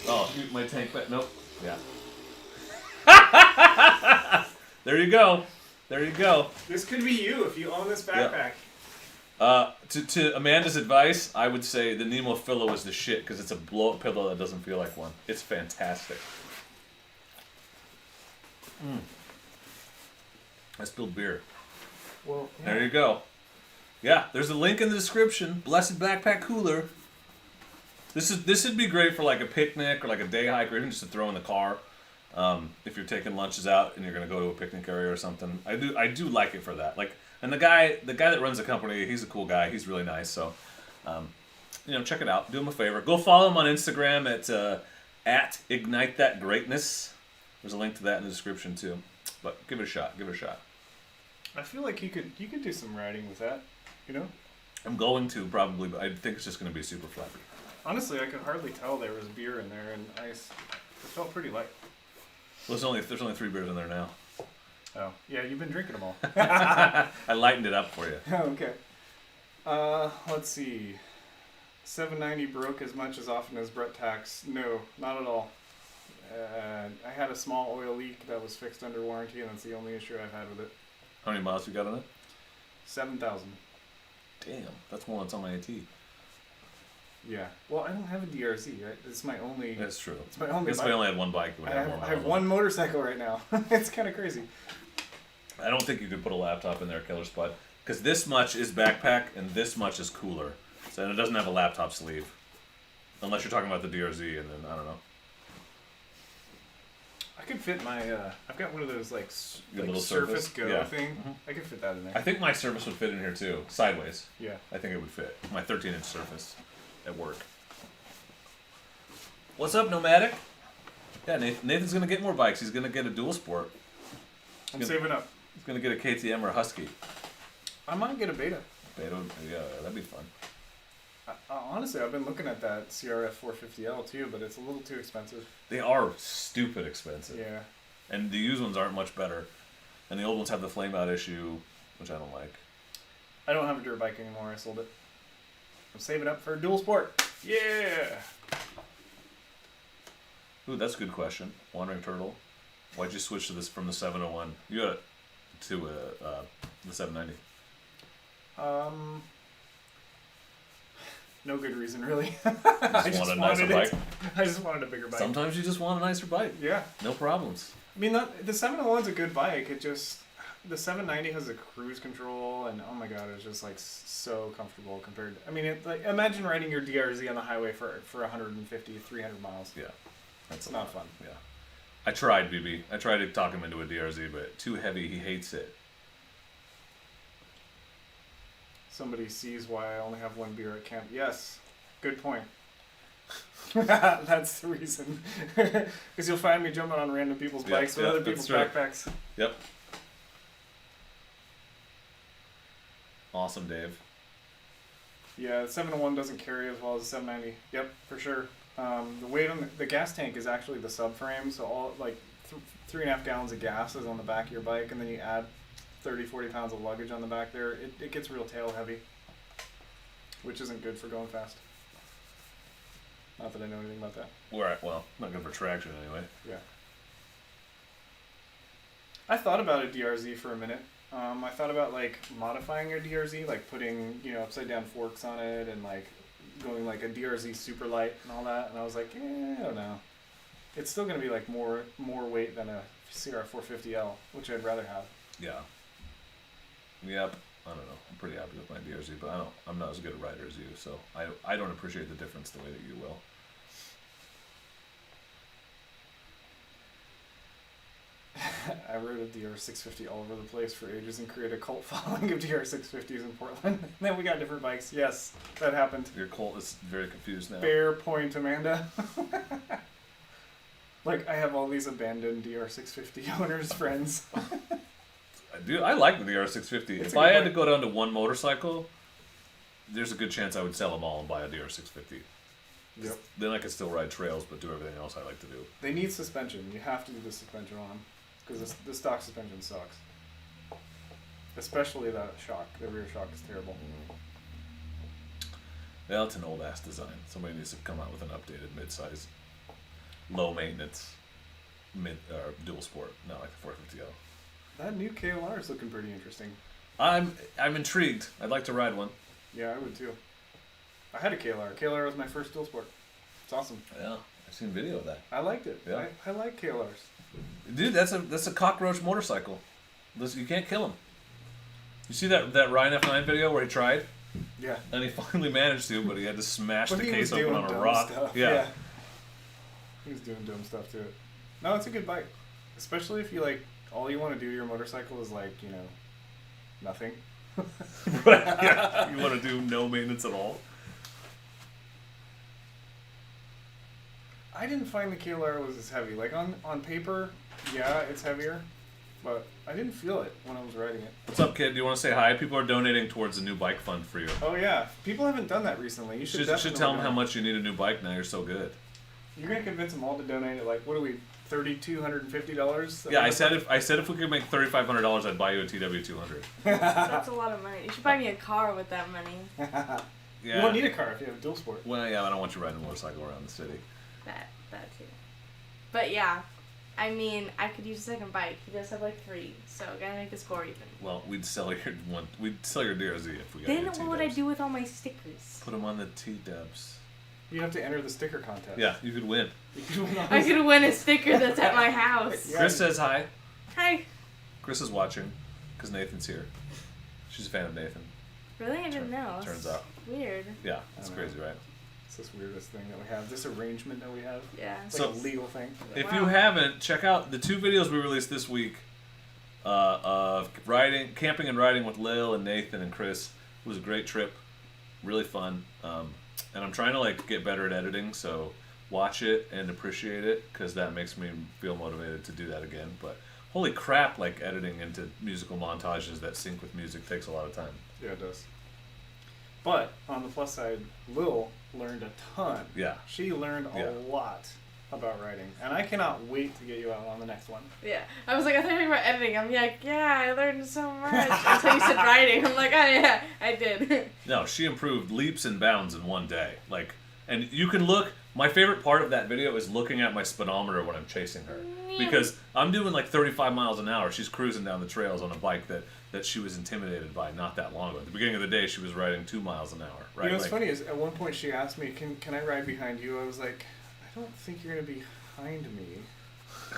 Oh, shoot, my tank back. Nope. Yeah. There you go. There you go. This could be you if you own this backpack. To Amanda's advice, I would say the Nemo Pillow is the shit because it's a blow-up pillow that doesn't feel like one. It's fantastic. I spilled beer. Well, yeah. There you go. Yeah, there's a link in the description. Blessed Backpack Cooler. This would be great for like a picnic or like a day hike or even just to throw in the car. If you're taking lunches out and you're gonna go to a picnic area or something. I do like it for that. Like, and the guy that runs the company, he's a cool guy. He's really nice. So, check it out. Do him a favor. Go follow him on Instagram at Ignite That Greatness. There's a link to that in the description too. But give it a shot. Give it a shot. I feel like you could do some riding with that. I'm going to probably, but I think it's just going to be super flappy. Honestly, I could hardly tell there was beer in there, and it felt pretty light. Well, there's only 3 beers in there now. Oh, yeah, you've been drinking them all. I lightened it up for you. Okay. Let's see. 790 broke as much as often as Brett Tax. No, not at all. I had a small oil leak that was fixed under warranty, and that's the only issue I've had with it. How many miles you got on it? 7,000. Damn, that's more than it's on my AT. Yeah. Well, I don't have a DRZ. Right? It's my only. That's true. It's my only. If I only had one bike, it would have more miles. I have one motorcycle right now. It's kind of crazy. I don't think you could put a laptop in there, Killer Spot, because this much is backpack and this much is cooler. So and it doesn't have a laptop sleeve, unless you're talking about the DRZ, and then I don't know. I could fit my. I've got one of those like little Surface Go yeah. thing. Mm-hmm. I could fit that in there. I think my Surface would fit in here too, sideways. Yeah. I think it would fit. My 13-inch Surface at work. What's up, Nomadic? Yeah, Nathan's gonna get more bikes. He's gonna get a dual sport. I'm saving up. He's gonna get a KTM or a Husky. I might get a Beta. Beta, yeah, that'd be fun. Honestly, I've been looking at that CRF 450L too, but it's a little too expensive. They are stupid expensive. Yeah. And the used ones aren't much better. And the old ones have the flame out issue, which I don't like. I don't have a dirt bike anymore. I sold it. I'm saving up for a dual sport. Yeah. Ooh, that's a good question. Wandering Turtle. Why'd you switch to this from the 701? You got it to the 790. No good reason, really. I just want a nicer bike. I just wanted a bigger bike. Sometimes you just want a nicer bike. Yeah. No problems. I mean, the 701's a good bike. It just... The 790 has a cruise control, and oh my god, it's just like so comfortable compared to... I mean, imagine riding your DRZ on the highway for 150, 300 miles. Yeah. That's not fun. Yeah. I tried, BB. I tried to talk him into a DRZ, but too heavy. He hates it. Somebody sees why I only have one beer at camp. Yes. Good point. That's the reason. Because you'll find me jumping on random people's bikes with other people's backpacks. Yep. Awesome, Dave. Yeah, the 701 doesn't carry as well as the 790. Yep, for sure. The weight on the gas tank is actually the subframe, so all like 3.5 gallons of gas is on the back of your bike, and then you add 30-40 pounds of luggage on the back there. It gets real tail heavy. which isn't good for going fast. Not that I know anything about that. Right, well, not good for traction anyway. Yeah. I thought about a DRZ for a minute. I thought about like modifying a DRZ, like putting, you know, upside down forks on it and like going like a DRZ super light and all that. And I was like, I don't know. It's still going to be like more weight than a CR450L, which I'd rather have. Yeah. Yep. I don't know. I'm pretty happy with my DRZ, but I'm not as good a rider as you, so I don't appreciate the difference the way that you will. I rode a DR650 all over the place for ages and created a cult following of DR650s in Portland. And then we got different bikes. Yes, that happened. Your cult is very confused now. Fair point, Amanda. Like, I have all these abandoned DR650 owners' friends. Dude, I like the DR650. If I had to go down to one motorcycle, there's a good chance I would sell them all and buy a DR650. Yep. Then I could still ride trails, but do everything else I like to do. They need suspension. You have to do the suspension on them. Because the stock suspension sucks. Especially that shock. The rear shock is terrible. Well, it's an old-ass design. Somebody needs to come out with an updated mid-size, low-maintenance dual sport, not like the 450L. That new KLR is looking pretty interesting. I'm intrigued. I'd like to ride one. Yeah, I would too. I had a KLR. KLR was my first dual sport. It's awesome. Yeah, I've seen video of that. I liked it. Yeah. I like KLRs. Dude, that's a cockroach motorcycle. You can't kill him. You see that Ryan F9 video where he tried? Yeah. And he finally managed to, but he had to smash But the he case was open doing on a dumb rock. stuff. Yeah. He was doing dumb stuff to it. No, it's a good bike. Especially if you like, all you want to do to your motorcycle is like, you know, nothing. Right. Yeah. You want to do no maintenance at all? I didn't find the KLR was as heavy. Like on paper, yeah, it's heavier, but I didn't feel it when I was riding it. What's up, kid? Do you want to say hi? People are donating towards a new bike fund for you. Oh yeah, people haven't done that recently. You should definitely tell them donate. how much you need a new bike now. You're so good. You're gonna convince them all to donate it. Like, what are we, $3,250? Yeah, I said if we could make $3,500, I'd buy you a TW200. That's a lot of money. You should buy me a car with that money. Yeah. You won't need a car if you have a dual sport. Well, yeah, I don't want you riding a motorcycle around the city. That too. But yeah, I mean, I could use a second bike. He does have like 3, so gotta make the score even. Well, we'd sell your DRZ if we got Then your what would I do with all my stickers? Put them on the T-dubs. You have to enter the sticker contest. Yeah, you could win. You could win I could win a sticker that's at my house. Yeah. Kris says hi. Hi. Kris is watching because Nathan's here. She's a fan of Nathan. Really? I didn't know. Turns out. Weird. Yeah, it's crazy, right? It's this weirdest thing that we have. This arrangement that we have. Yeah. It's like a legal thing. If you haven't, check out the 2 videos we released this week of camping and riding with Lil and Nathan and Kris. It was a great trip, really fun. And I'm trying to like get better at editing, so watch it and appreciate it because that makes me feel motivated to do that again. But holy crap, like editing into musical montages that sync with music takes a lot of time. Yeah, it does. But on the plus side, Lil learned a ton. Yeah. She learned a lot about writing, and I cannot wait to get you out on the next one. Yeah. I was like, I thought you were about editing. I'm like, yeah, I learned so much. Until you said writing. I'm like, oh yeah, I did. No, she improved leaps and bounds in one day. Like, and you can look. My favorite part of that video is looking at my speedometer when I'm chasing her. Because I'm doing like 35 miles an hour. She's cruising down the trails on a bike that she was intimidated by not that long ago. At the beginning of the day, she was riding 2 miles an hour. Right? You know what's funny is at one point she asked me, can I ride behind you? I was like, I don't think you're going to be behind me.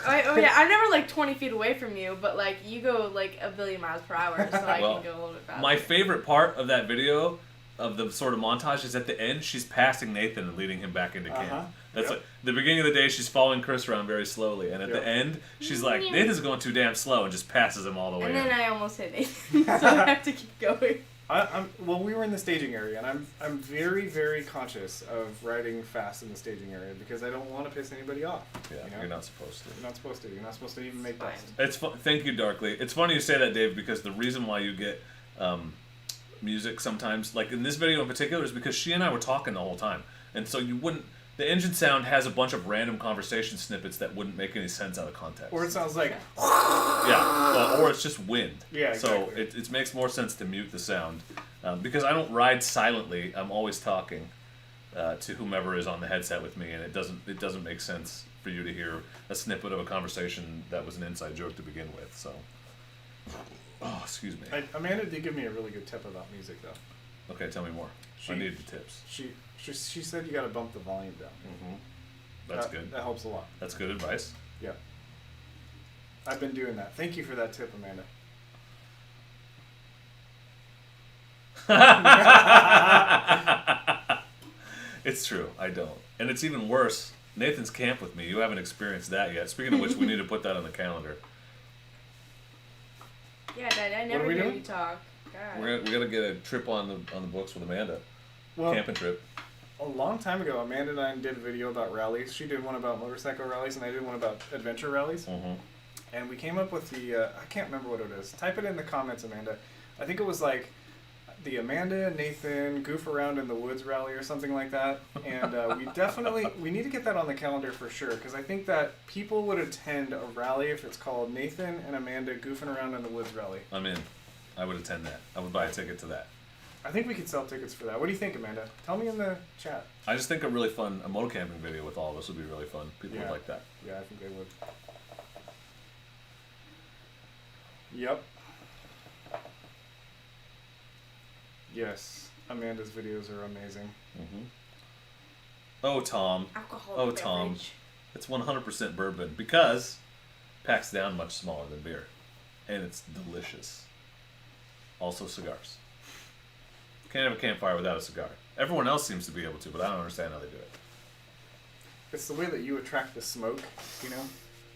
Oh yeah, I'm never like 20 feet away from you, but like you go like a billion miles per hour, so I can go a little bit faster. My favorite part of that video, of the sort of montage, is at the end. She's passing Nathan and leading him back into camp. That's like the beginning of the day. She's following Kris around very slowly, and at the end, she's like, Nathan's going too damn slow, and just passes him all the way. And then I almost hit Nathan, so I have to keep going. Well, we were in the staging area, and I'm very, very conscious of riding fast in the staging area because I don't want to piss anybody off. Yeah, you know? You're not supposed to. You're not supposed to. You're not supposed to even make dust. It's thank you, Darkly. It's funny you say that, Dave, because the reason why you get music sometimes, like in this video in particular, is because she and I were talking the whole time, and so you wouldn't. The engine sound has a bunch of random conversation snippets that wouldn't make any sense out of context. Or it sounds like... Yeah, or it's just wind. Yeah, exactly. So it makes more sense to mute the sound. Because I don't ride silently. I'm always talking to whomever is on the headset with me, and it doesn't make sense for you to hear a snippet of a conversation that was an inside joke to begin with. So, oh, excuse me. Amanda did give me a really good tip about music, though. Okay, tell me more. I need the tips. She said you got to bump the volume down. Mm-hmm. That's good. That helps a lot. That's good advice. Yeah. I've been doing that. Thank you for that tip, Amanda. It's true. I don't. And it's even worse. Nathan's camp with me. You haven't experienced that yet. Speaking of which, we need to put that on the calendar. Yeah, Dad, I never hear you talk. God. We gotta get a trip on the books with Amanda. Well, camping trip. A long time ago, Amanda and I did a video about rallies. She did one about motorcycle rallies, and I did one about adventure rallies. Mm-hmm. And we came up with the, I can't remember what it is. Type it in the comments, Amanda. I think it was like the Amanda and Nathan Goof Around in the Woods rally or something like that. And we need to get that on the calendar for sure, because I think that people would attend a rally if it's called Nathan and Amanda Goofing Around in the Woods rally. I'm in. I would attend that. I would buy a ticket to that. I think we could sell tickets for that. What do you think, Amanda? Tell me in the chat. I just think a moto camping video with all of us would be really fun. People would like that. Yeah, I think they would. Yep. Yes, Amanda's videos are amazing. Mm-hmm. Oh, Tom. Alcoholic Tom. beverage. It's 100% bourbon because it packs down much smaller than beer. And it's delicious. Also cigars. Can't have a campfire without a cigar. Everyone else seems to be able to, but I don't understand how they do it. It's the way that you attract the smoke, you know?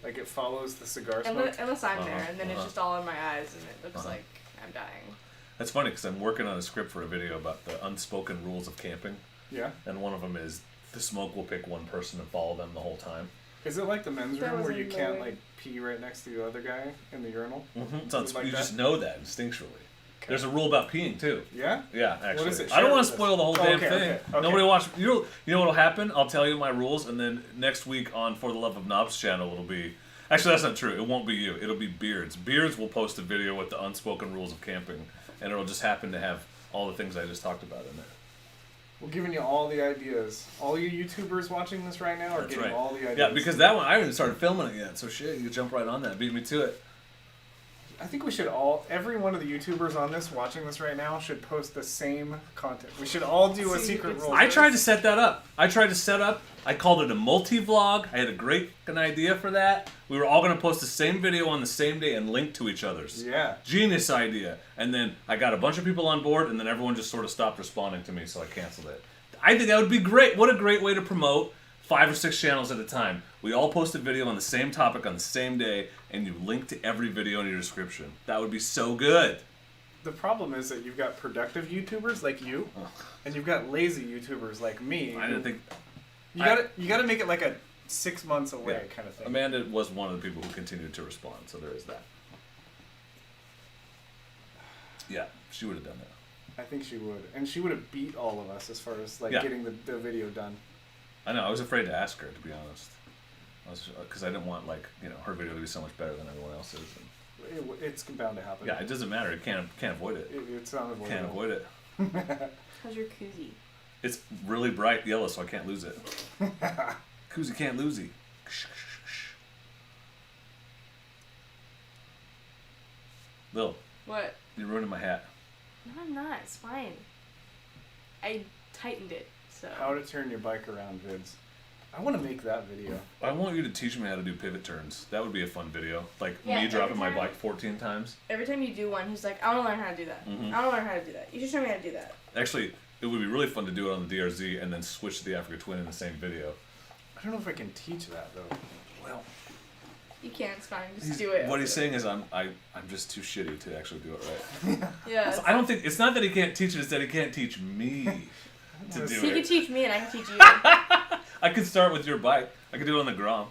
Like it follows the cigar smoke. Unless I'm there, and then it's just all in my eyes, and it looks like I'm dying. That's funny because I'm working on a script for a video about the unspoken rules of camping. Yeah. And one of them is the smoke will pick one person and follow them the whole time. Is it like the men's room where you can't like pee right next to the other guy in the urinal? Mm-hmm. You just know that instinctually. Okay. There's a rule about peeing too. Yeah? Yeah, actually. What is it? I don't want to spoil the whole damn thing. Okay. Nobody watch. You know what'll happen? I'll tell you my rules, and then next week on For the Love of Knobs channel, it'll be. Actually, that's not true. It won't be you. It'll be Beards. Beards will post a video with the unspoken rules of camping, and it'll just happen to have all the things I just talked about in there. We're giving you all the ideas. All you YouTubers watching this right now are getting all the ideas. Yeah, because that one, I haven't even started filming it yet, so shit, you jump right on that. Beat me to it. I think we should every one of the YouTubers on this, watching this right now, should post the same content. We should all do a secret rule. I tried to set that up. I called it a multi-vlog. I had a great idea for that. We were all going to post the same video on the same day and link to each other's. Yeah. Genius idea. And then I got a bunch of people on board, and then everyone just sort of stopped responding to me, so I canceled it. I think that would be great. What a great way to promote 5 or 6 channels at a time. We all post a video on the same topic on the same day, and you link to every video in your description. That would be so good. The problem is that you've got productive YouTubers like you, and you've got lazy YouTubers like me. I didn't think... You gotta make it like a 6 months away kind of thing. Amanda was one of the people who continued to respond, so there is that. Yeah, she would have done that. I think she would. And she would have beat all of us as far as getting the video done. I know, I was afraid to ask her, to be honest. Because I didn't want her video to be so much better than everyone else's. It's bound to happen. Yeah, it doesn't matter. You can't avoid it. It's unavoidable. Can't avoid it. How's your koozie? It's really bright yellow, so I can't lose it. Koozie can't lose it. Lil. What? You're ruining my hat. No, I'm not. It's fine. I tightened it, so. How to turn your bike around vids. I want to make that video. I want you to teach me how to do pivot turns. That would be a fun video. Me dropping my bike 14 times. Every time you do one, he's like, I want to learn how to do that. Mm-hmm. I want to learn how to do that. You should show me how to do that. Actually, it would be really fun to do it on the DRZ and then switch to the Africa Twin in the same video. I don't know if I can teach that, though. Well, you can't. It's fine. Just do it. What he's saying is I'm just too shitty to actually do it right. Yeah. I don't think... It's not that he can't teach it, it's that he can't teach me to do it. He can teach me and I can teach you. I could start with your bike. I could do it on the Grom.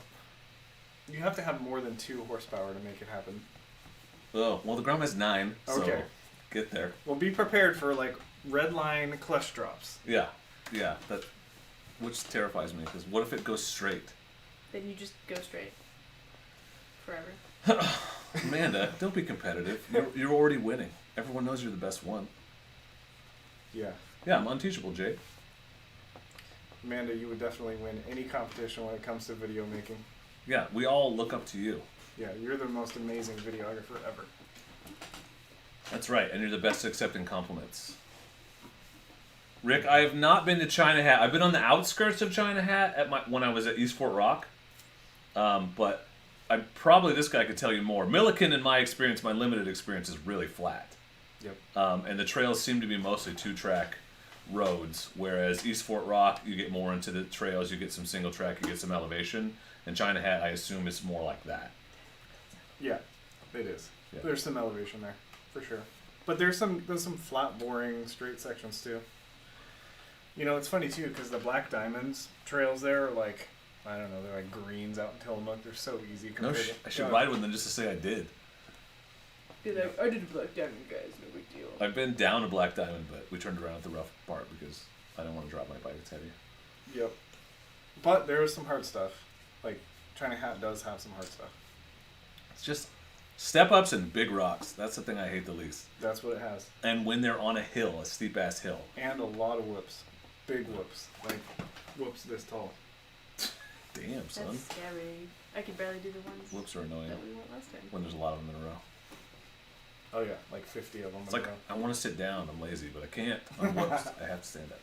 You have to have more than 2 horsepower to make it happen. Oh, well, the Grom has 9, so get there. Well, be prepared for, red line clutch drops. Yeah, which terrifies me, because what if it goes straight? Then you just go straight. Forever. Amanda, don't be competitive. You're already winning. Everyone knows you're the best one. Yeah. Yeah, I'm unteachable, Jake. Amanda, you would definitely win any competition when it comes to video making. Yeah, we all look up to you. Yeah, you're the most amazing videographer ever. That's right, and you're the best at accepting compliments. Rick, I have not been to China Hat. I've been on the outskirts of China Hat when I was at East Fort Rock. But this guy could tell you more. Milliken, in my experience, my limited experience, is really flat. Yep. And the trails seem to be mostly 2-track roads, whereas East Fort Rock, you get more into the trails, you get some single track, you get some elevation. And China Hat, I assume, is more like that. Yeah, it is. Yeah. There's some elevation there, for sure. But there's some flat, boring, straight sections too. You know, it's funny too, because the Black Diamonds trails there are like, I don't know, they're like greens out in Tillamook. They're so easy compared to... I should ride with them just to say I did. Be like, I did a Black Diamond, guys, no big deal. I've been down a Black Diamond, but we turned around at the rough part because I don't want to drop my bike. It's heavy. Yep. But there is some hard stuff. Like, China Hat does have some hard stuff. It's just step-ups and big rocks. That's the thing I hate the least. That's what it has. And when they're on a hill, a steep-ass hill. And a lot of whoops. Big whoops. Like, whoops this tall. Damn, son. That's scary. I could barely do the ones Whoops are annoying that we went last time. when there's a lot of them in a row. Oh yeah, like 50 of them. It's like, I want to sit down. I'm lazy, but I can't. On whoops, I have to stand up.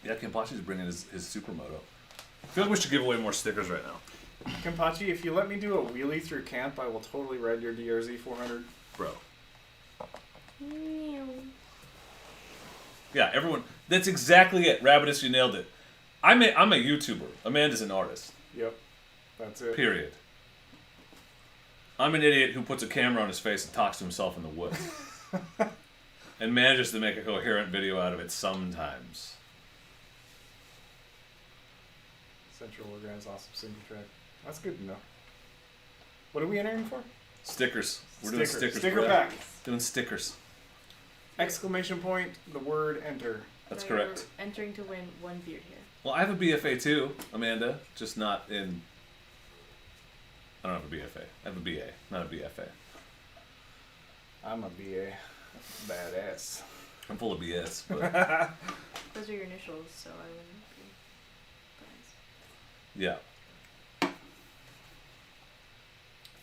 Yeah, Kenpachi's bringing his supermoto. I feel like we should give away more stickers right now. Kenpachi, if you let me do a wheelie through camp, I will totally ride your DRZ 400. Bro. Meow. Yeah, everyone. That's exactly it. Rabbitus, you nailed it. I'm a YouTuber. Amanda's an artist. Yep. That's it. Period. I'm an idiot who puts a camera on his face and talks to himself in the woods. And manages to make a coherent video out of it sometimes. Central Organized Awesome Single Track. That's good to know. What are we entering for? Stickers. We're doing stickers. Sticker bro. pack. Doing stickers. Exclamation point, the word enter. That's So correct. You're entering to win one beard here. Well, I have a BFA too, Amanda. Just not in... I don't have a BFA. I have a BA, not a BFA. I'm a BA. Badass. I'm full of BS, but Those are your initials, so I wouldn't be surprised. yeah. I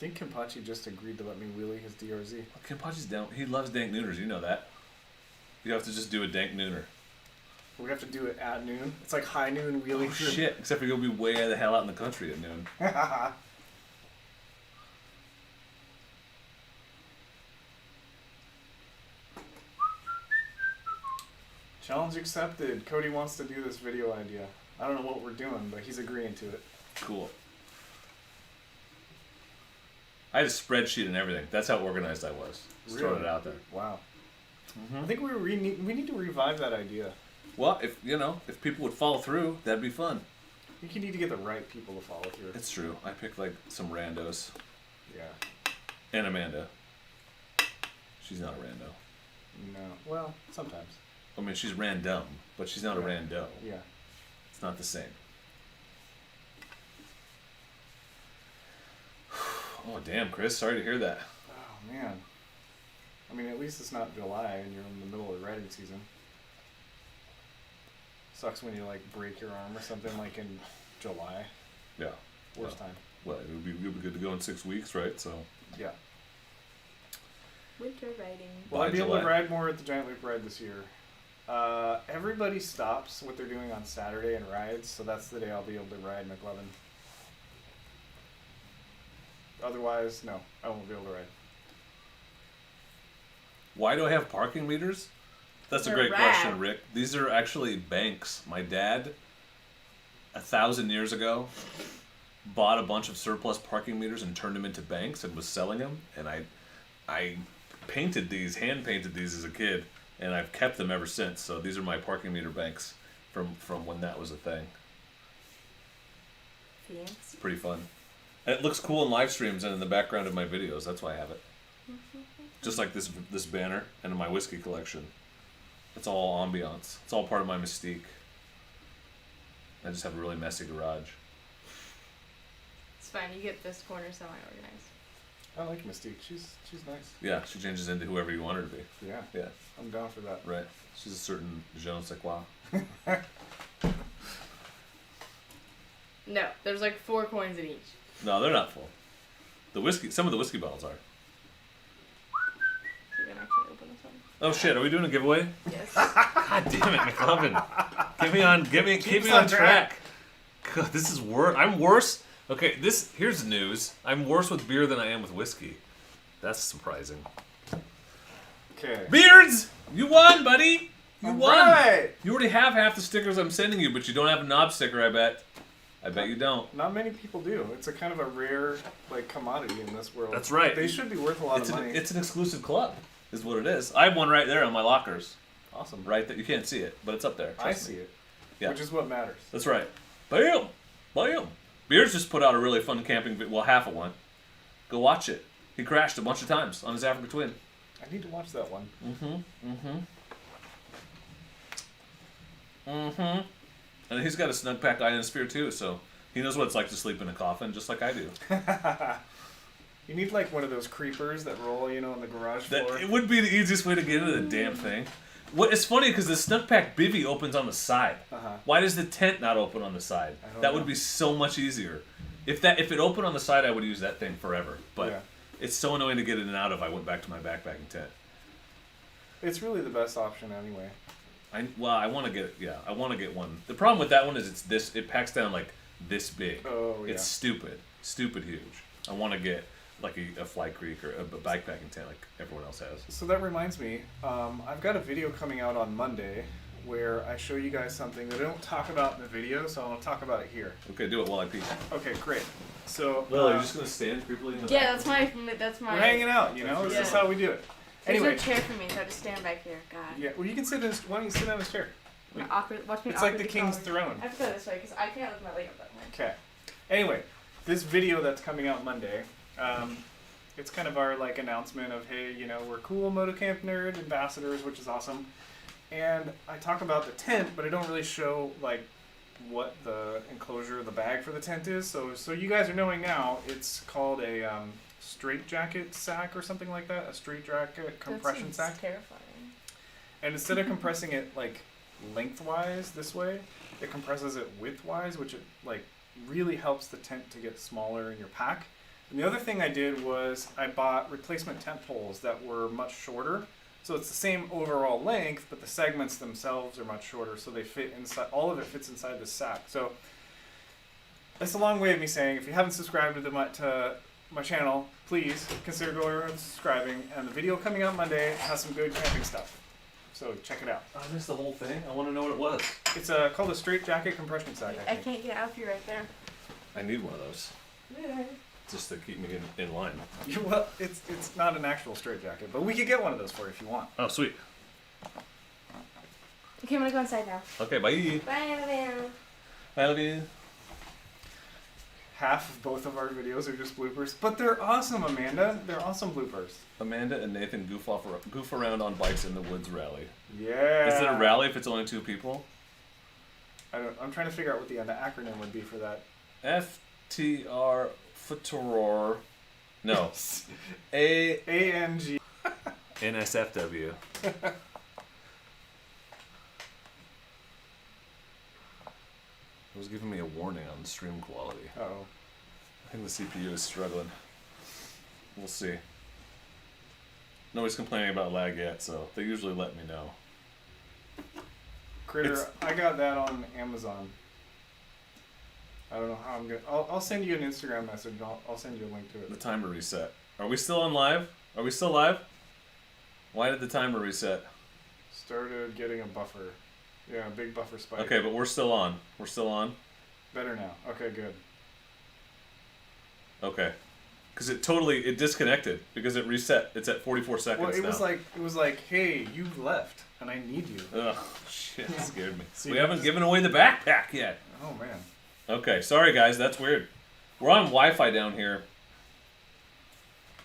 think Kenpachi just agreed to let me wheelie his DRZ. Kenpachi's down. He loves dank nooners. You know that. You have to just do a dank nooner. We have to do it at noon. It's like high noon wheelie. Oh, shit. Except for you'll be way the hell out in the country at noon. Challenge accepted. Cody wants to do this video idea. I don't know what we're doing, but he's agreeing to it. Cool. I had a spreadsheet and everything. That's how organized I was. Just throwing it out there. Wow. I think we need to revive that idea. Well, if people would follow through, that'd be fun. I think you need to get the right people to follow through. It's true. I picked like some randos. Yeah. And Amanda. She's not a rando. No. Well, sometimes. I mean, she's random, but she's not a rando. Yeah. It's not the same. Oh, damn, Kris. Sorry to hear that. Oh, man. I mean, at least it's not July and you're in the middle of riding season. Sucks when you, like, break your arm or something, like, in July. Yeah. Worst time. Well, you'll be good to go in 6 weeks, right? So. Yeah. Winter riding. Will I By be able July. to ride more at the Giant Loop Ride this year? Everybody stops what they're doing on Saturday and rides, so that's the day I'll be able to ride McLovin. Otherwise, no, I won't be able to ride. Why do I have parking meters? That's a They're great rad. question, Rick. These are actually banks. My dad, 1,000 years ago, bought a bunch of surplus parking meters and turned them into banks and was selling them. And I painted these, hand painted these as a kid, and I've kept them ever since. So these are my parking meter banks from when that was a thing. Fancy. It's pretty fun. And it looks cool in live streams and in the background of my videos. That's why I have it. Just like this banner and my whiskey collection. It's all ambiance. It's all part of my mystique. I just have a really messy garage. It's fine. You get this corner semi-organized. I like Mystique. She's nice. Yeah, she changes into whoever you want her to be. Yeah. Yeah. I'm down for that. Right. She's a certain je ne sais quoi. No, there's like 4 coins in each. No, they're not full. Some of the whiskey bottles are. You can actually open this one. Oh shit, are we doing a giveaway? Yes. God damn it, McLovin. Keep me on track. God, this is worse. I'm worse. Okay, here's the news. I'm worse with beer than I am with whiskey. That's surprising. Okay. Beards! You won, buddy! You won! Right. You already have half the stickers I'm sending you, but you don't have a knob sticker, I bet. I bet you don't. Not many people do. It's a kind of a rare commodity in this world. That's right. They should be worth a lot of money. It's an exclusive club, is what it is. I have one right there on my lockers. Awesome. Right there. You can't see it, but it's up there. I Trust see me. it. Yeah. Which is what matters. That's right. Bam! Bam! Beards just put out a really fun camping video. Well, half of one. Go watch it. He crashed a bunch of times on his Africa Twin. I need to watch that one. And he's got a snug pack ionosphere too, so he knows what it's like to sleep in a coffin, just like I do. You need one of those creepers that roll, in the garage floor. It would be the easiest way to get into the damn thing. It's funny because the snug pack bivvy opens on the side. Why does the tent not open on the side? That would be so much easier. If it opened on the side, I would use that thing forever. But it's so annoying to get in and out of. I went back to my backpacking tent. It's really the best option anyway. I want to get one. The problem with that one is it packs down like this big. Oh yeah. It's stupid huge. I want to get a Fly Creek or a backpacking tent like everyone else has. So that reminds me, I've got a video coming out on Monday where I show you guys something that I don't talk about in the video, so I'll talk about it here. Okay, do it while I pee. Okay, great. So Well, you're just gonna stand creepily in the Yeah, that's my. we're hanging out, This is how we do it. There's Anyway. no chair for me, so I just stand back here. God. Yeah, well, you can sit in. Why don't you sit on this chair? Watch me It's like the king's throne. I have to go this way because I can't lift my leg up that way. Okay. Anyway, this video that's coming out Monday, it's kind of our announcement of, hey, we're cool Motocamp Nerd ambassadors, which is awesome. And I talk about the tent, but I don't really show what the enclosure of the bag for the tent is. So you guys are knowing now, it's called a straight jacket sack or something like that, a straight jacket compression sack. Terrifying. And instead of compressing it lengthwise this way, it compresses it widthwise, which it really helps the tent to get smaller in your pack. And the other thing I did was I bought replacement tent poles that were much shorter. So it's the same overall length, but the segments themselves are much shorter, so they fit inside. All of it fits inside the sack. So that's a long way of me saying, if you haven't subscribed to my channel, please consider going and subscribing. And the video coming out Monday has some good camping stuff. So check it out. I missed the whole thing. I want to know what it was. It's called a straight jacket compression sack. I can't get out of here right there. I need one of those. Just to keep me in line. Well, it's not an actual straight jacket, but we could get one of those for you if you want. Oh, sweet. Okay, I'm gonna go inside now. Okay, bye. Bye. I love you. Half of both of our videos are just bloopers, but they're awesome, Amanda. They're awesome bloopers. Amanda and Nathan goof around on bikes in the woods rally. Yeah. Is it a rally if it's only 2 people? I'm trying to figure out what the acronym would be for that. FTR Futuror. No. ANG. NSFW. It was giving me a warning on the stream quality. Uh-oh. I think the CPU is struggling. We'll see. Nobody's complaining about lag yet, so they usually let me know. Critter, I got that on Amazon. I don't know how I'm gonna. I'll send you an Instagram message. I'll send you a link to The it. timer reset. Are we still on live? Are we still live? Why did the timer reset? Started getting a buffer. Yeah, a big buffer spike. Okay, but we're still on. We're still on? Better now. Okay, good. Okay. Because it disconnected because it reset. It's at 44 seconds Well, it now. was like, hey, you left, and I need you. Ugh, shit, it scared me. See, We haven't given away the backpack yet. Oh man. Okay, sorry guys, that's weird. We're on Wi-Fi down here.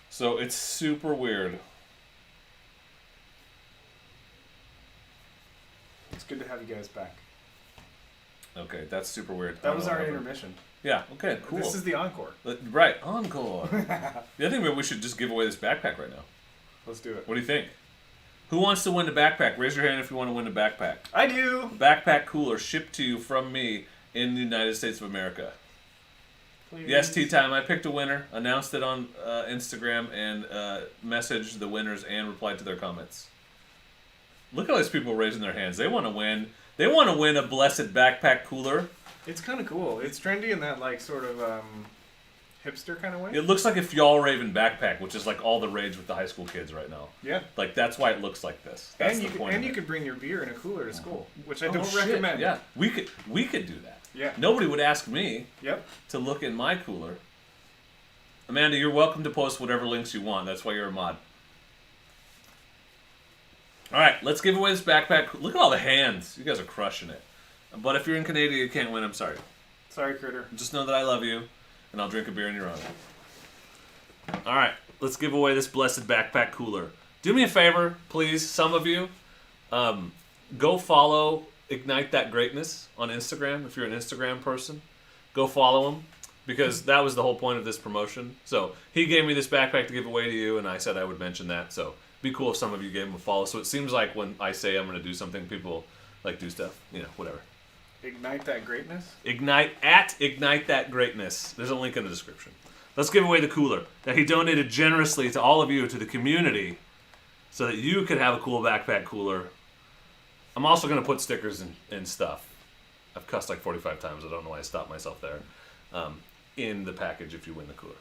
So it's super weird. It's good to have you guys back. Okay, that's super weird. I That don't was know our what happened. intermission. Yeah. Okay. Cool. This is the encore. Right. Encore. Yeah, I think maybe we should just give away this backpack right now. Let's do it. What do you think? Who wants to win the backpack? Raise your hand if you want to win the backpack. I do. Backpack cooler shipped to you from me in the United States of America. Please. Yes, tea time. I picked a winner, announced it on Instagram, and messaged the winners and replied to their comments. Look at all these people raising their hands. They want to win. They want to win a blessed backpack cooler. It's kind of cool. It's trendy in that like sort of hipster kind of way. It looks like a Fjallraven backpack, which is like all the rage with the high school kids right now. Yeah. Like that's why it looks like this. That's and the point. you could bring your beer in a cooler to school, which I Oh, don't shit. recommend. Yeah, we could do that. Yeah. Nobody would ask me Yep. to look in my cooler. Amanda, you're welcome to post whatever links you want. That's why you're a mod. All right, let's give away this backpack. Look at all the hands. You guys are crushing it. But if you're in Canada, you can't win. I'm sorry. Sorry, Critter. Just know that I love you, and I'll drink a beer in your honor. All right, let's give away this blessed backpack cooler. Do me a favor, please, some of you. Go follow Ignite That Greatness on Instagram if you're an Instagram person. Go follow him because that was the whole point of this promotion. So he gave me this backpack to give away to you, and I said I would mention that. So it'd be cool if some of you gave him a follow. So it seems like when I say I'm going to do something, people like do stuff. You know, whatever. Ignite that greatness. Ignite That Greatness. There's a link in the description. Let's give away the cooler that he donated generously to all of you, to the community, so that you could have a cool backpack cooler. I'm also going to put stickers and stuff. I've cussed like 45 times. I don't know why I stopped myself there. In the package if you win the cooler.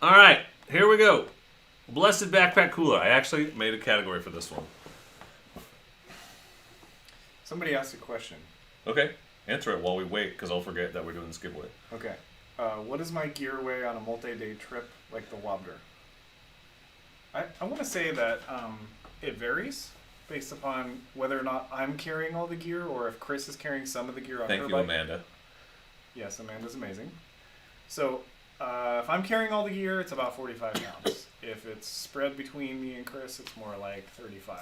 All right, here we go. Blessed backpack cooler. I actually made a category for this one. Somebody asked a question. Okay, answer it while we wait, because I'll forget that we're doing this giveaway. Okay. What is my gear weigh on a multi-day trip like the Wobbler? I want to say that it varies based upon whether or not I'm carrying all the gear or if Kris is carrying some of the gear on her Thank you, bike. Amanda. Yes, Amanda's amazing. So, if I'm carrying all the gear, it's about 45 pounds. If it's spread between me and Kris, it's more like 35.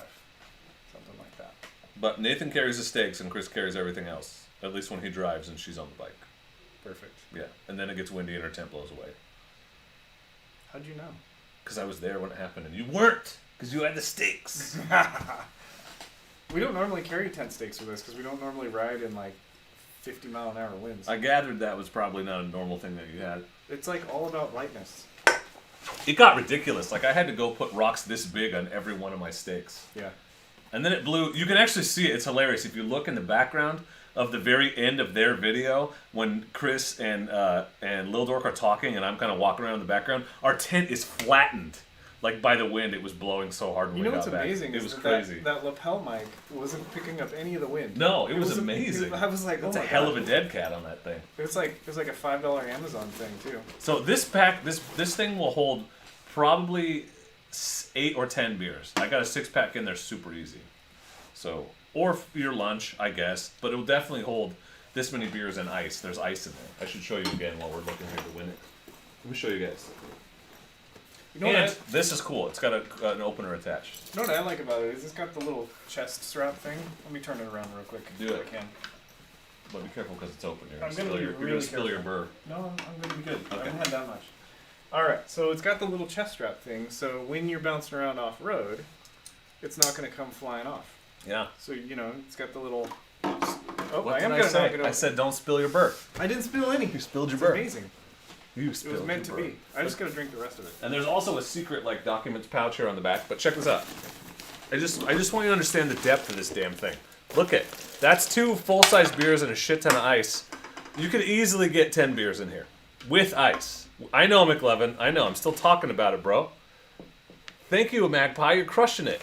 Something like that. But Nathan carries the stakes and Kris carries everything else. At least when he drives and she's on the bike. Perfect. Yeah, and then it gets windy and her tent blows away. How'd you know? Because I was there when it happened and you weren't, because you had the stakes. We don't normally carry tent stakes with us because we don't normally ride in like 50-mile-an-hour winds. I gathered that was probably not a normal thing that you had. It's like all about lightness. It got ridiculous. Like I had to go put rocks this big on every one of my stakes. Yeah. And then it blew. You can actually see it. It's hilarious. If you look in the background of the very end of their video, when Kris and Lil Dork are talking and I'm kind of walking around in the background, our tent is flattened. Like by the wind, it was blowing so hard when we got back. You know what's amazing? It was is crazy. That lapel mic wasn't picking up any of the wind. No, it was amazing. I was like, That's oh a my hell God. of a dead cat on that thing. It was like a $5 Amazon thing too. So this pack, this thing will hold probably 8 or 10 beers. I got a 6-pack in there, super easy. So, or your lunch, I guess, but it will definitely hold this many beers and ice. There's ice in there. I should show you again while we're looking here to win it. Let me show you guys. You know And what? this is cool. It's got an opener attached. You know what I like about it is it's got the little chest strap thing. Let me turn it around real quick. Do if it. I can. But be careful because it's open. You're I'm gonna gonna spill be you're really gonna spill your careful. burr. No, I'm gonna be good. I Okay. haven't had that much. All right, so it's got the little chest strap thing. So when you're bouncing around off road, it's not gonna come flying off. Yeah. So you know it's got the little. Oh, What I am did gonna I say? knock it over. I said don't spill your burr. I didn't spill any. You spilled your It's burr. amazing. You It spilled was meant to your burr. be. I just gotta drink the rest of it. And there's also a secret like documents pouch here on the back. But check this out. I just want you to understand the depth of this damn thing. Look at that's 2 full-size beers and a shit ton of ice. You could easily get 10 beers in here with ice. I know, McLevin. I know. I'm still talking about it, bro. Thank you, Magpie. You're crushing it.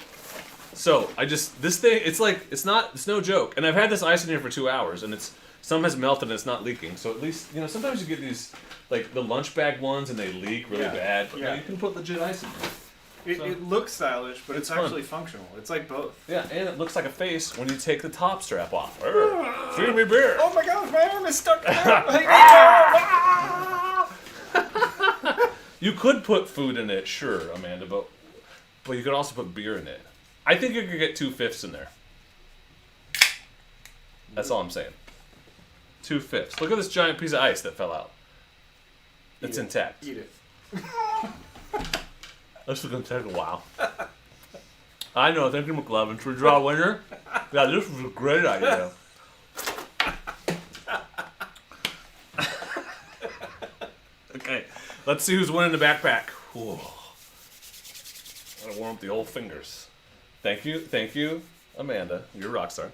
So this thing. It's no joke. And I've had this ice in here for 2 hours, and some has melted and it's not leaking. So at least sometimes you get these like the lunch bag ones and they leak really bad. But no, you can put legit ice in there. It looks stylish, but it's fun. actually functional. It's like both. Yeah, and it looks like a face when you take the top strap off. Feed me beer. Oh my gosh, my arm is stuck. You could put food in it, sure, Amanda, but you could also put beer in it. I think you could get 2/5 in there. That's all I'm saying. 2/5. Look at this giant piece of ice that fell out. It's intact. Eat it. This is going to take a while. I know. Thank you, McLovin. Should we draw a winner? Yeah, this was a great idea. Okay, let's see who's winning the backpack. Whew. Gotta warm up the old fingers. Thank you, Amanda. You're a rock star.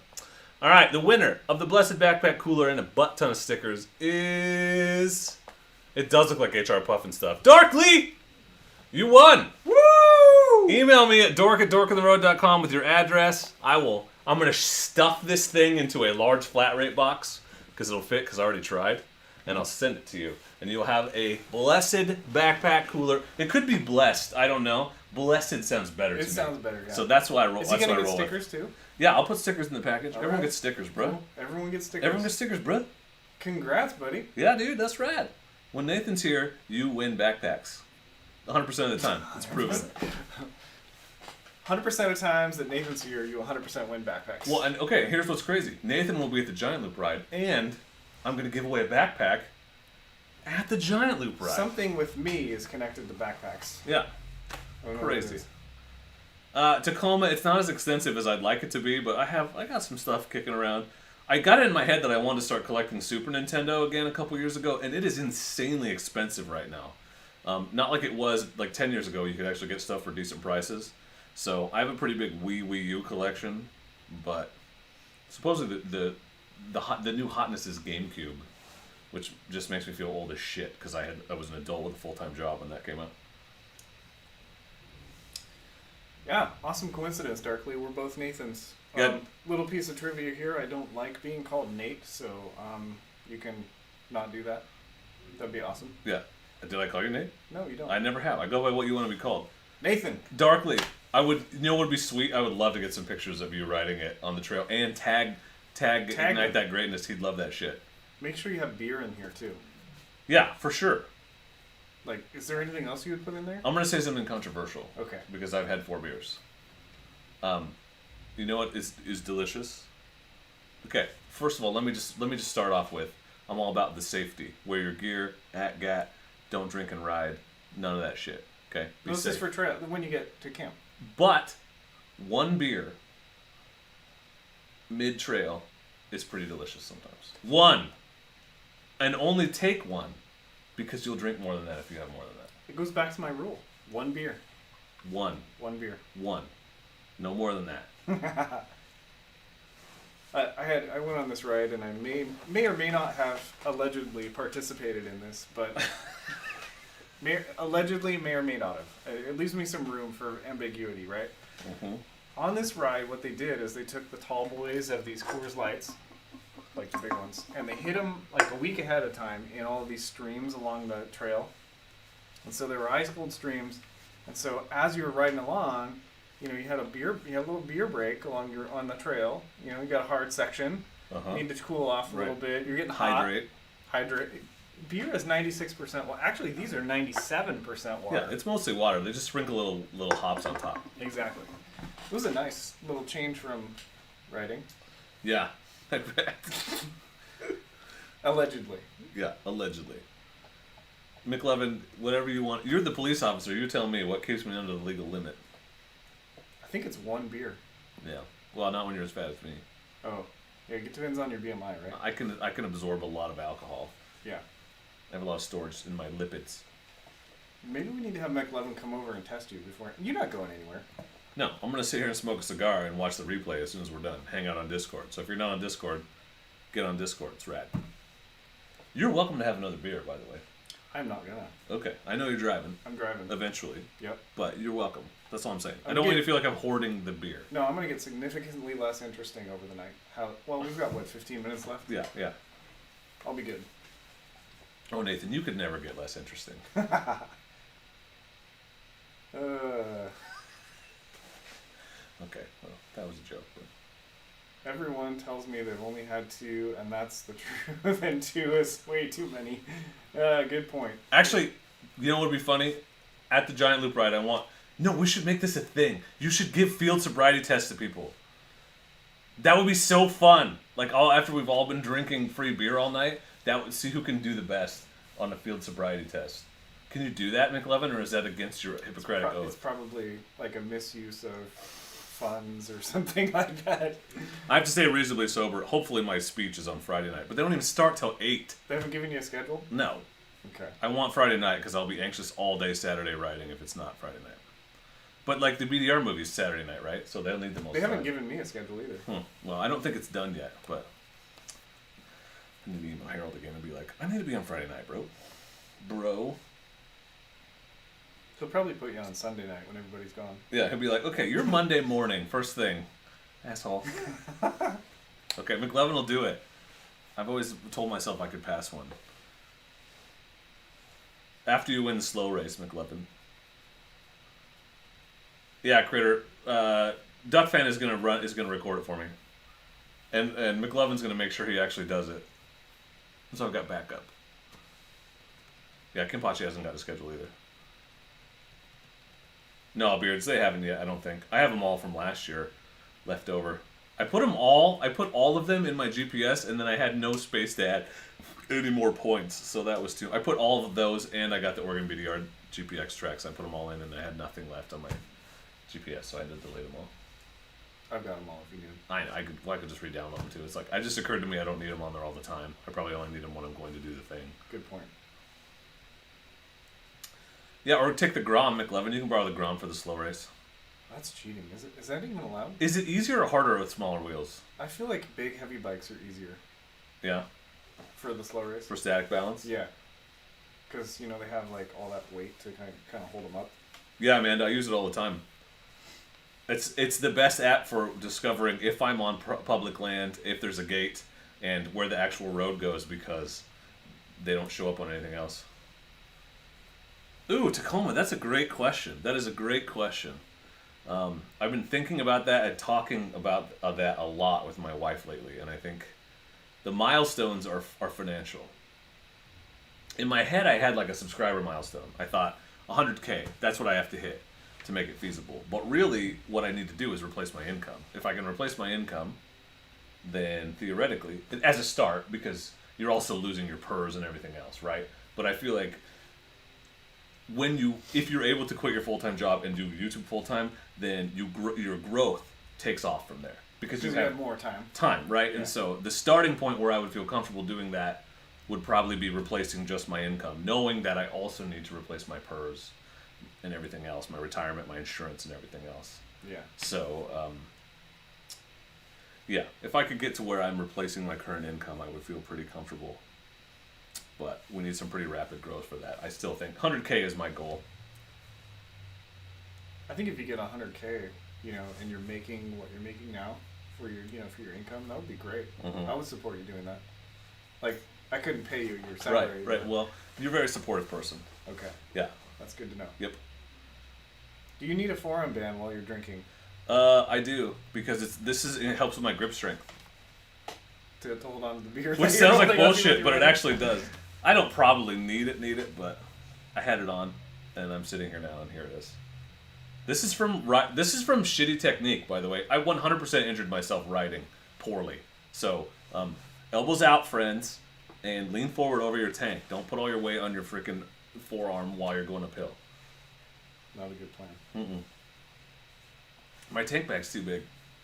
All right, the winner of the Blessed Backpack Cooler and a butt ton of stickers is... It does look like HR Puff and stuff. Dork Lee! You won! Woo! Email me at dork@dorkoftheroad.com with your address. I'm going to stuff this thing into a large flat rate box because it'll fit because I already tried. And I'll send it to you. And you'll have a Blessed Backpack Cooler. It could be blessed. I don't know. Blessed sounds better to me. It sounds better, yeah. So that's why I roll. Is he that's going why to I get roll stickers, too? Yeah, I'll put stickers in the package. All Everyone right. gets stickers, bro. Cool. Everyone gets stickers. Everyone gets stickers, bro. Congrats, buddy. Yeah, dude, that's rad. When Nathan's here, you win backpacks. 100% of the time. It's proven. 100% of times that Nathan's here, you 100% win backpacks. Well, and okay, here's what's crazy. Nathan will be at the Giant Loop ride, and I'm going to give away a backpack at the Giant Loop ride. Something with me is connected to backpacks. Yeah. I don't know what it Crazy. is. Tacoma, it's not as extensive as I'd like it to be, but I got some stuff kicking around. I got it in my head that I wanted to start collecting Super Nintendo again a couple years ago, and it is insanely expensive right now. Not like it was like 10 years ago. You could actually get stuff for decent prices. So I have a pretty big Wii U collection, but supposedly the new hotness is GameCube, which just makes me feel old as shit because I was an adult with a full-time job when that came out. Yeah, awesome coincidence, Darkly. We're both Nathans. Good. Little piece of trivia here. I don't like being called Nate, so you can not do that. That'd be awesome. Yeah. Did I call you Nate? No, you don't. I never have. I go by what you want to be called. Nathan. Darkly. You know what would be sweet? I would love to get some pictures of you riding it on the trail and tag Ignite him. That Greatness. He'd love that shit. Make sure you have beer in here, too. Yeah, for sure. Like, is there anything else you would put in there? I'm going to say something controversial. Okay. Because I've had 4 beers. You know what is delicious? Okay, first of all, let me just start off with, I'm all about the safety. Wear your gear, at GAT, don't drink and ride, none of that shit. Okay? Be This safe. is for trail when you get to camp. But 1 beer mid-trail is pretty delicious sometimes. 1. And only take 1 because you'll drink more than that if you have more than that. It goes back to my rule. 1 beer. 1. 1 beer. 1. No more than that. I went on this ride and I may or may not have allegedly participated in this, but allegedly may or may not have. It leaves me some room for ambiguity, right? Mm-hmm. On this ride, what they did is they took the tall boys of these Coors Lights, like the big ones, and they hit them like a week ahead of time in all of these streams along the trail. And so there were ice cold streams, and so as you were riding along, you know, you had a little beer break on the trail. You know, you got a hard section. Uh-huh. You need to cool off a little bit. You're getting Hydrate. hot. Hydrate. Beer is 96% water. Actually, these are 97% water. Yeah, it's mostly water. They just sprinkle little hops on top. Exactly. It was a nice little change from riding. Yeah. Allegedly. Yeah, allegedly. McLevin, whatever you want. You're the police officer. You tell me what keeps me under the legal limit. I think it's 1 beer. Yeah. Well, not when you're as fat as me. Oh. Yeah, it depends on your BMI, right? I can absorb a lot of alcohol. Yeah. I have a lot of storage in my lipids. Maybe we need to have McLevin come over and test you before. You're not going anywhere. No, I'm going to sit here and smoke a cigar and watch the replay as soon as we're done. Hang out on Discord. So if you're not on Discord, get on Discord. It's rad. You're welcome to have another beer, by the way. I'm not gonna. Okay. I know you're driving. I'm driving. Eventually. Yep. But you're welcome. That's all I'm saying. I I'm don't want you getting- to feel like I'm hoarding the beer. No, I'm gonna get significantly less interesting over the night. Well, we've got 15 minutes left. Yeah, yeah. I'll be good. Oh, Nathan, you could never get less interesting. Okay, well, that was a joke. But... Everyone tells me they've only had 2, and that's the truth. And 2 is way too many. Good point. Actually, you know what would be funny? At the Giant Loop ride, we should make this a thing. You should give field sobriety tests to people. That would be so fun. Like after we've all been drinking free beer all night, that would see who can do the best on a field sobriety test. Can you do that, McLevin, or is that against your Hippocratic oath? It's probably like a misuse of funds or something like that. I have to stay reasonably sober. Hopefully my speech is on Friday night, but they don't even start till 8. They haven't given you a schedule? No. Okay. I want Friday night because I'll be anxious all day Saturday writing if it's not Friday night. But like the BDR movie's Saturday night, right? So they'll need the most They haven't time. given me a schedule either. Well, I don't think it's done yet, but I need to email Harold again and be like, I need to be on Friday night, bro. He'll probably put you on Sunday night when everybody's gone. Yeah, he'll be like, okay, you're Monday morning, first thing. Asshole. Okay, McLevin will do it. I've always told myself I could pass one. After you win the slow race, McLevin. Yeah, Critter. Duck Fan is gonna record it for me. And McLevin's gonna make sure he actually does it. So I've got backup. Yeah, Kimpachi hasn't got a schedule either. No, Beards, they haven't yet, I don't think. I have them all from last year left over. I put all of them in my GPS, and then I had no space to add any more points, so that was I put all of those, and I got the Oregon BDR GPX tracks. I put them all in, and I had nothing left on my GPS, so I had to delete them all. I've got them all if you need. I could just re-download them too. It's like, it just occurred to me I don't need them on there all the time. I probably only need them when I'm going to do the thing. Good point. Yeah, or take the Grom, McLevin. You can borrow the Grom for the slow race. That's cheating. Is that even allowed? Is it easier or harder with smaller wheels? I feel like big heavy bikes are easier. Yeah. For the slow race. For static balance? Yeah. Because they have like all that weight to kind of hold them up. Yeah, man, I use it all the time. It's the best app for discovering if I'm on public land, if there's a gate, and where the actual road goes, because they don't show up on anything else. Ooh, Tacoma, that's a great question. That is a great question. I've been thinking about that and talking about that a lot with my wife lately, and I think the milestones are financial. In my head, I had like a subscriber milestone. I thought 100K, that's what I have to hit to make it feasible. But really, what I need to do is replace my income. If I can replace my income, then theoretically, as a start, because you're also losing your PERS and everything else, right? But I feel like if you're able to quit your full-time job and do YouTube full-time, then your growth takes off from there. Because you have more time. Time, right? Yeah. And so the starting point where I would feel comfortable doing that would probably be replacing just my income, knowing that I also need to replace my PERS and everything else, my retirement, my insurance, and everything else. Yeah. So, yeah, if I could get to where I'm replacing my current income, I would feel pretty comfortable. But we need some pretty rapid growth for that. I still think 100K is my goal. I think if you get 100K, and you're making what you're making now for your income, that would be great. Mm-hmm. I would support you doing that. Like, I couldn't pay you your salary. Right. Well, you're a very supportive person. Okay. Yeah. That's good to know. Yep. Do you need a forearm band while you're drinking? I do, because it helps with my grip strength. To hold on to the beer. Which sounds like bullshit, but it actually does. I don't probably need it, but I had it on, and I'm sitting here now, and here it is. This is from Shitty Technique, by the way. I 100% injured myself riding poorly. So, elbows out, friends, and lean forward over your tank. Don't put all your weight on your freaking forearm while you're going uphill. Not a good plan. Mm-mm. My tank bag's too big.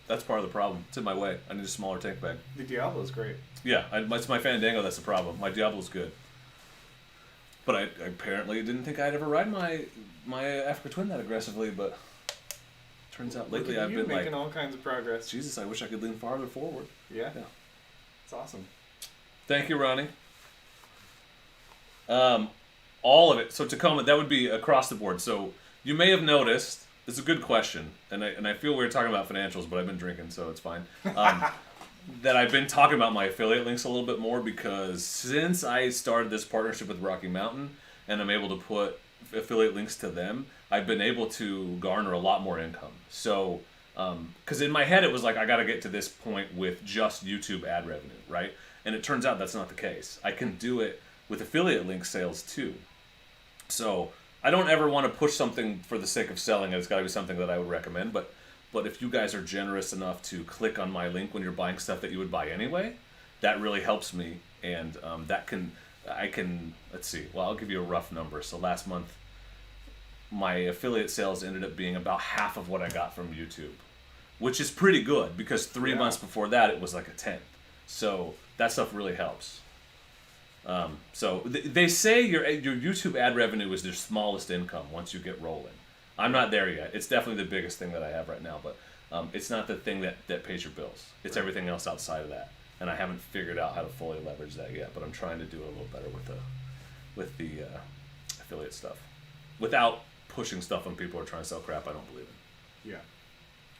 That's part of the problem. It's in my way. I need a smaller tank bag. The Diablo's great. Yeah, it's my Fandango that's the problem. My Diablo's good. But I apparently didn't think I'd ever ride my Africa Twin that aggressively, but turns out lately I've been making all kinds of progress. Jesus, I wish I could lean farther forward. Yeah. It's awesome. Thank you, Ronnie. All of it. So Tacoma, that would be across the board. So you may have noticed, it's a good question, and I feel we're talking about financials, but I've been drinking, so it's fine. That I've been talking about my affiliate links a little bit more, because since I started this partnership with Rocky Mountain and I'm able to put affiliate links to them, I've been able to garner a lot more income. So, because in my head it was like, I got to get to this point with just YouTube ad revenue, right? And it turns out that's not the case. I can do it with affiliate link sales too. So I don't ever want to push something for the sake of selling it. It's got to be something that I would recommend, but But if you guys are generous enough to click on my link when you're buying stuff that you would buy anyway, that really helps me. And let's see. Well, I'll give you a rough number. So last month, my affiliate sales ended up being about half of what I got from YouTube, which is pretty good because 3 months before that it was like a 10th. So that stuff really helps. So they say your YouTube ad revenue is their smallest income once you get rolling. I'm not there yet. It's definitely the biggest thing that I have right now, but it's not the thing that pays your bills. It's everything else outside of that, and I haven't figured out how to fully leverage that yet. But I'm trying to do a little better with the affiliate stuff, without pushing stuff when people are trying to sell crap I don't believe in. Yeah.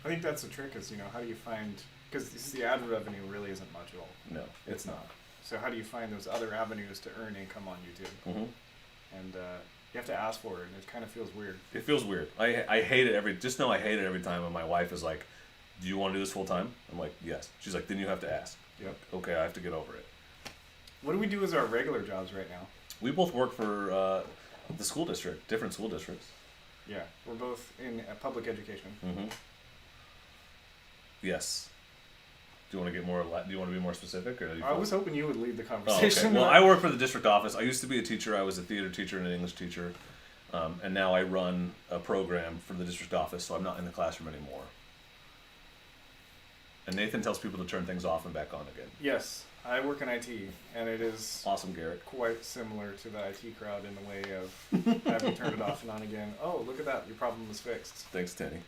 I think that's the trick is, how do you find, because the ad revenue really isn't much at all. No, it's not. So how do you find those other avenues to earn income on YouTube? Mm-hmm. And you have to ask for it, and it kind of feels weird. It feels weird. I hate it just know I hate it every time when my wife is like, do you want to do this full time? I'm like, yes. She's like, then you have to ask. Yep. Okay, I have to get over it. What do we do as our regular jobs right now? We both work for the school district, different school districts. Yeah, we're both in public education. Mm-hmm. Yes. Do you want to get more? Do you want to be more specific, or? I was hoping you would lead the Oh, conversation. okay. Well, I work for the district office. I used to be a teacher. I was a theater teacher and an English teacher, and now I run a program for the district office. So I'm not in the classroom anymore. And Nathan tells people to turn things off and back on again. Yes, I work in IT, and it is Awesome, Garrett. quite similar to the IT crowd in the way of having turned it off and on again. Oh, look at that! Your problem was fixed. Thanks, Tenny.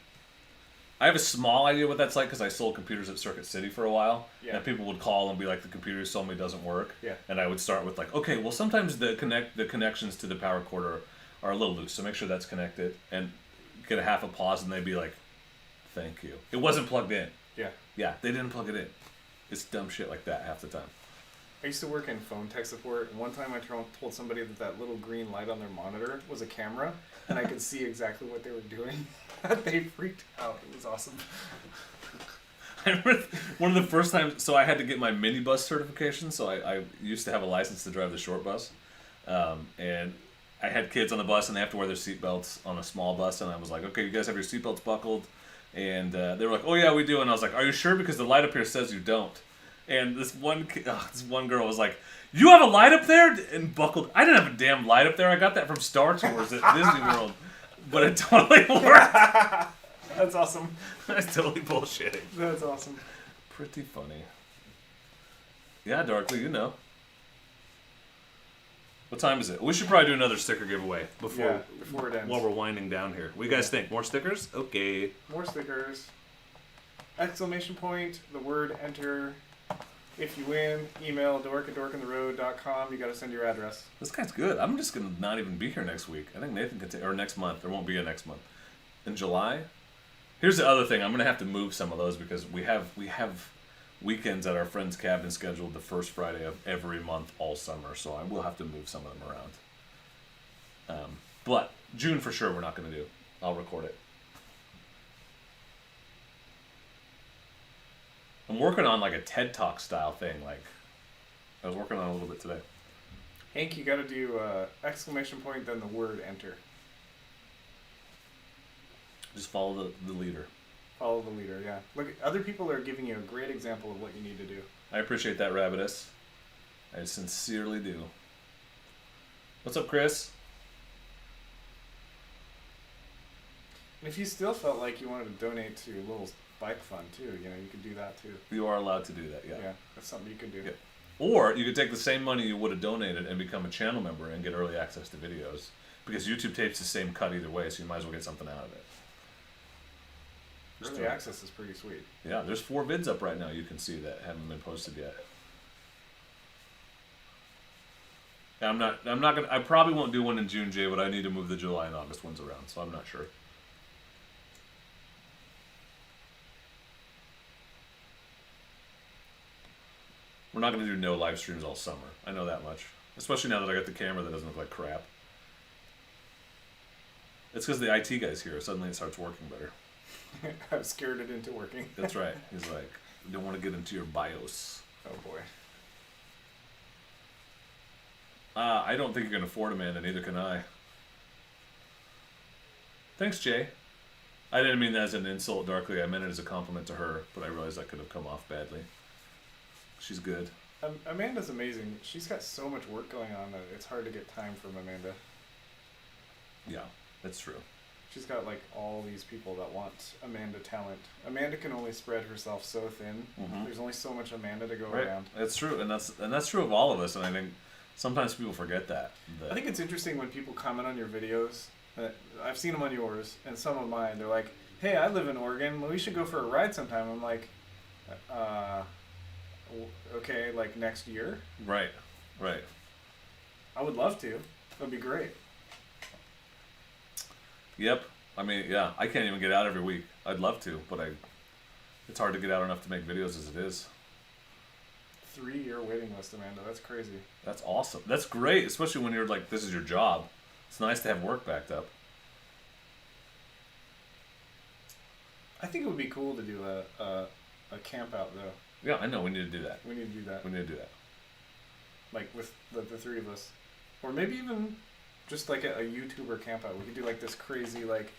I have a small idea what that's like because I sold computers at Circuit City for a while. Yeah. And people would call and be like, the computer you sold me doesn't work. Yeah. And I would start with like, okay, well sometimes the connections to the power cord are a little loose, so make sure that's connected. And get a half a pause and they'd be like, thank you. It wasn't plugged in. Yeah. Yeah, they didn't plug it in. It's dumb shit like that half the time. I used to work in phone tech support, and one time I told somebody that little green light on their monitor was a camera, and I could see exactly what they were doing. They freaked out. It was awesome. I remember one of the first times, so I had to get my minibus certification, so I used to have a license to drive the short bus, and I had kids on the bus, and they have to wear their seatbelts on a small bus, and I was like, okay, you guys have your seatbelts buckled? And they were like, oh yeah, we do, and I was like, are you sure? Because the light up here says you don't. And this one girl was like, you have a light up there? And buckled. I didn't have a damn light up there. I got that from Star Tours at Disney World. But it totally worked. That's awesome. That's totally bullshitting. That's awesome. Pretty funny. Yeah, Dork, you know. What time is it? We should probably do another sticker giveaway before it ends. While we're winding down here. What do you guys think? More stickers? Okay. More stickers. Exclamation point, the word enter. If you win, email dork@dorkandtheroad.com. You got to send your address. This guy's good. I'm just going to not even be here next week. I think Nathan can or next month. There won't be a next month. In July? Here's the other thing. I'm going to have to move some of those because we have weekends at our friend's cabin scheduled the first Friday of every month all summer. So I will have to move some of them around. But June for sure we're not going to do. I'll record it. I'm working on like a TED Talk style thing. Like I was working on a little bit today. Hank, you got to do exclamation point, then the word enter. Just follow the leader. Follow the leader, yeah. Look, other people are giving you a great example of what you need to do. I appreciate that, Rabbitus. I sincerely do. What's up, Kris? And if you still felt like you wanted to donate to Little's Bike Fund too, you could do that too. You are allowed to do that, yeah. Yeah, that's something you could do. Yeah. Or you could take the same money you would have donated and become a channel member and get early access to videos. Because YouTube tapes the same cut either way, so you might as well get something out of it. Early access is pretty sweet. Yeah, there's 4 vids up right now you can see that haven't been posted yet. I probably won't do one in June, Jay, but I need to move the July and August ones around, so I'm not sure. We're not going to do no live streams all summer. I know that much. Especially now that I got the camera that doesn't look like crap. It's because the IT guy's here. Suddenly it starts working better. I've scared it into working. That's right. He's like, you don't want to get into your BIOS. Oh boy. I don't think you can afford Amanda, neither can I. Thanks, Jay. I didn't mean that as an insult, Darkly. I meant it as a compliment to her, but I realized that could have come off badly. She's good. Amanda's amazing. She's got so much work going on that it's hard to get time from Amanda. Yeah, that's true. She's got like all these people that want Amanda talent. Amanda can only spread herself so thin. Mm-hmm. There's only so much Amanda to go Right. around. That's true, and that's true of all of us. And I think sometimes people forget that. I think it's interesting when people comment on your videos. I've seen them on yours and some of mine. They're like, "Hey, I live in Oregon. Well, we should go for a ride sometime." I'm like, okay, like next year. Right. I would love to. That'd be great. Yep. I mean, yeah, I can't even get out every week. I'd love to, but it's hard to get out enough to make videos as it is. 3-year waiting list, Amanda. That's crazy. That's awesome. That's great, especially when you're like, this is your job. It's nice to have work backed up. I think it would be cool to do a camp out though. Yeah, I know. We need to do that. We need to do that. We need to do that. Like with the three of us, or maybe even just like a YouTuber camp out. We could do like this crazy like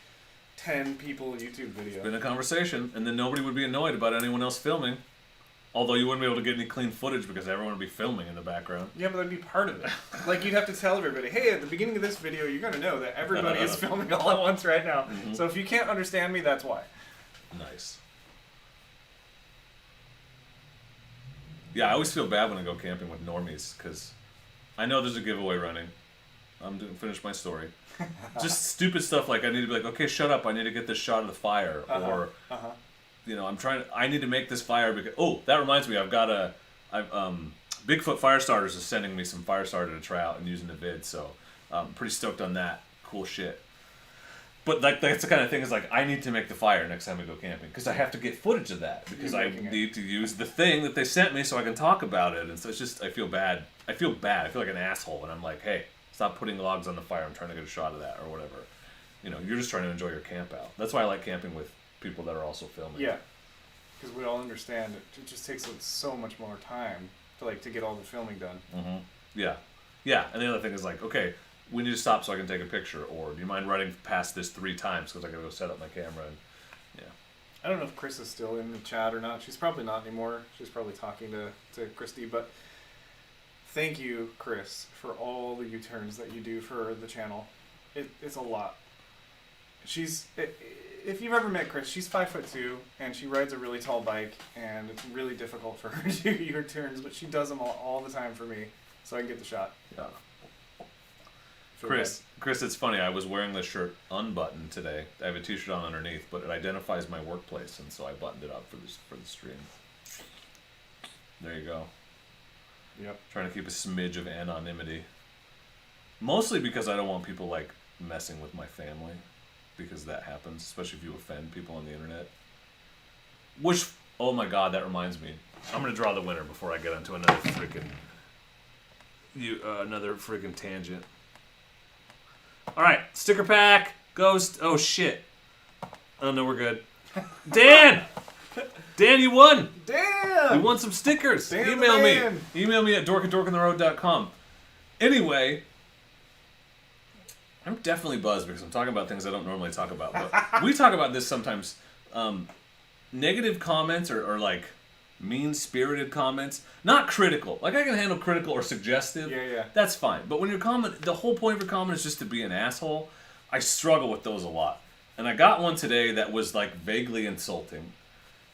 10 people YouTube video. It's been a conversation, and then nobody would be annoyed about anyone else filming. Although you wouldn't be able to get any clean footage because everyone would be filming in the background. Yeah, but that'd be part of it. Like you'd have to tell everybody, hey, at the beginning of this video, you're gonna know that everybody is filming all at once right now. Mm-hmm. So if you can't understand me, that's why. Nice. Yeah, I always feel bad when I go camping with normies because I know there's a giveaway running. I'm doing finish my story. Just stupid stuff like I need to be like, okay, shut up. I need to get this shot of the fire, or you know, I need to make this fire because that reminds me, Bigfoot Fire Starters is sending me some fire starter to try out and using the vid, so I'm pretty stoked on that. Cool shit. But like that's the kind of thing is like I need to make the fire next time we go camping because I have to get footage of that because I need to use the thing that they sent me so I can talk about it, and so it's just I feel bad. I feel like an asshole when I'm like, hey, stop putting logs on the fire. I'm trying to get a shot of that or whatever. You know, you're just trying to enjoy your camp out. That's why I like camping with people that are also filming. Yeah, because we all understand it just takes so much more time to get all the filming done. Mm-hmm. Yeah. And the other thing is like, okay, we need to stop so I can take a picture, or do you mind running past this 3 times because I gotta go set up my camera? And yeah. I don't know if Kris is still in the chat or not. She's probably not anymore. She's probably talking to Christy, but thank you, Kris, for all the U-turns that you do for the channel. It's a lot. If you've ever met Kris, she's 5'2", and she rides a really tall bike, and it's really difficult for her to do U-turns, but she does them all the time for me, so I can get the shot. Yeah. Kris, it's funny. I was wearing this shirt unbuttoned today. I have a t-shirt on underneath, but it identifies my workplace, and so I buttoned it up for the stream. There you go. Yep. Trying to keep a smidge of anonymity. Mostly because I don't want people like messing with my family, because that happens, especially if you offend people on the internet. Which, oh my god, that reminds me. I'm gonna draw the winner before I get into another freaking tangent. All right, sticker pack, ghost. Oh shit. Oh no, we're good. Dan, you won. Damn. You won some stickers. Damn, Email me. man. Email me at dork@dorkandtheroad.com. Anyway, I'm definitely buzzed because I'm talking about things I don't normally talk about. But we talk about this sometimes. Negative comments or like mean-spirited comments, not critical. Like I can handle critical or suggestive. Yeah. That's fine. But when you're the whole point of your comment is just to be an asshole. I struggle with those a lot. And I got one today that was like vaguely insulting.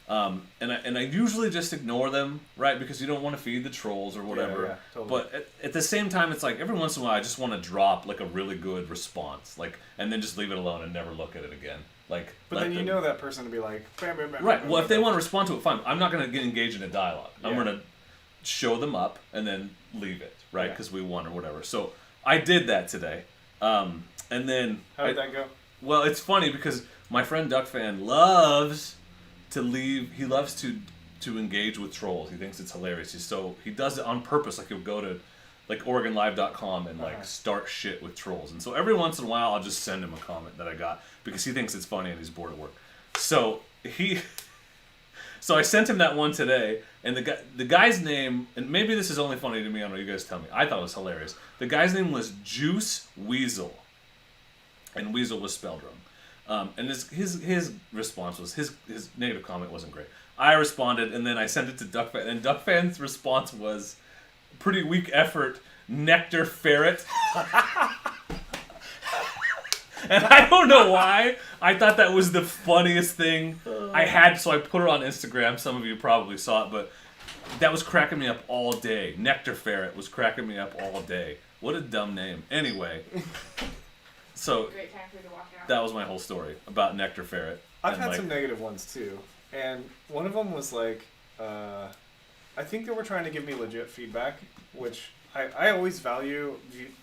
And I usually just ignore them, right? Because you don't want to feed the trolls or whatever. Yeah, totally. But at the same time, it's like every once in a while I just want to drop like a really good response, like, and then just leave it alone and never look at it again. Like, but then you know that person to be like, bam, bam, bam, right. bam, Well, bam, if they bam. want to respond to it, fine. I'm not going to get engaged in a dialogue. I'm Yeah. going to show them up and then leave it, right? Yeah. Because we won or whatever. So I did that today. And then How did that go? Well, it's funny because my friend Duck Fan loves to leave. He loves to engage with trolls. He thinks it's hilarious. He does it on purpose. Like he'll go to like OregonLive.com and like start shit with trolls. And so every once in a while I'll just send him a comment that I got because he thinks it's funny and he's bored at work. So I sent him that one today, and the guy's name, and maybe this is only funny to me, I don't know, you guys tell me. I thought it was hilarious. The guy's name was Juice Weasel. And Weasel was spelled And his response was his negative comment wasn't great. I responded, and then I sent it to Duckfan, and Duckfan's response was pretty weak effort. Nectar ferret. And I don't know why. I thought that was the funniest thing I had, so I put it on Instagram. Some of you probably saw it, but that was cracking me up all day. Nectar ferret was cracking me up all day. What a dumb name. Anyway, so Great time for you to walk out. that was my whole story about Nectar ferret. I've And, had like, some negative ones too, and one of them was like, I think they were trying to give me legit feedback, which I always value,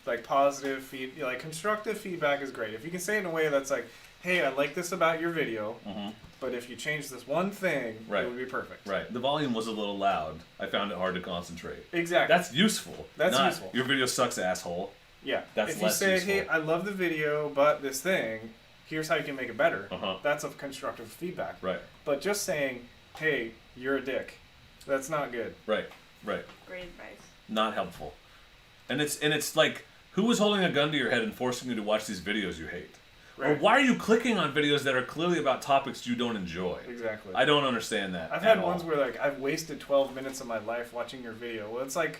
like positive like constructive feedback is great. If you can say it in a way that's like, hey, I like this about your video, but if you change this one thing, Right. it would be perfect. Right. The volume was a little loud. I found it hard to concentrate. Exactly. That's useful. That's not, useful. Your video sucks, asshole. Yeah. That's if you less say, useful. hey, I love the video, but this thing, here's how you can make it better. Uh-huh. That's of constructive feedback. Right. But just saying, hey, you're a dick, that's not good. Right. Right. Great advice. Not helpful. And it's like, who was holding a gun to your head and forcing you to watch these videos you hate? Or Right. why are you clicking on videos that are clearly about topics you don't enjoy? Exactly. I don't understand that. I've at had all. ones where like I've wasted 12 minutes of my life watching your video. Well, it's like,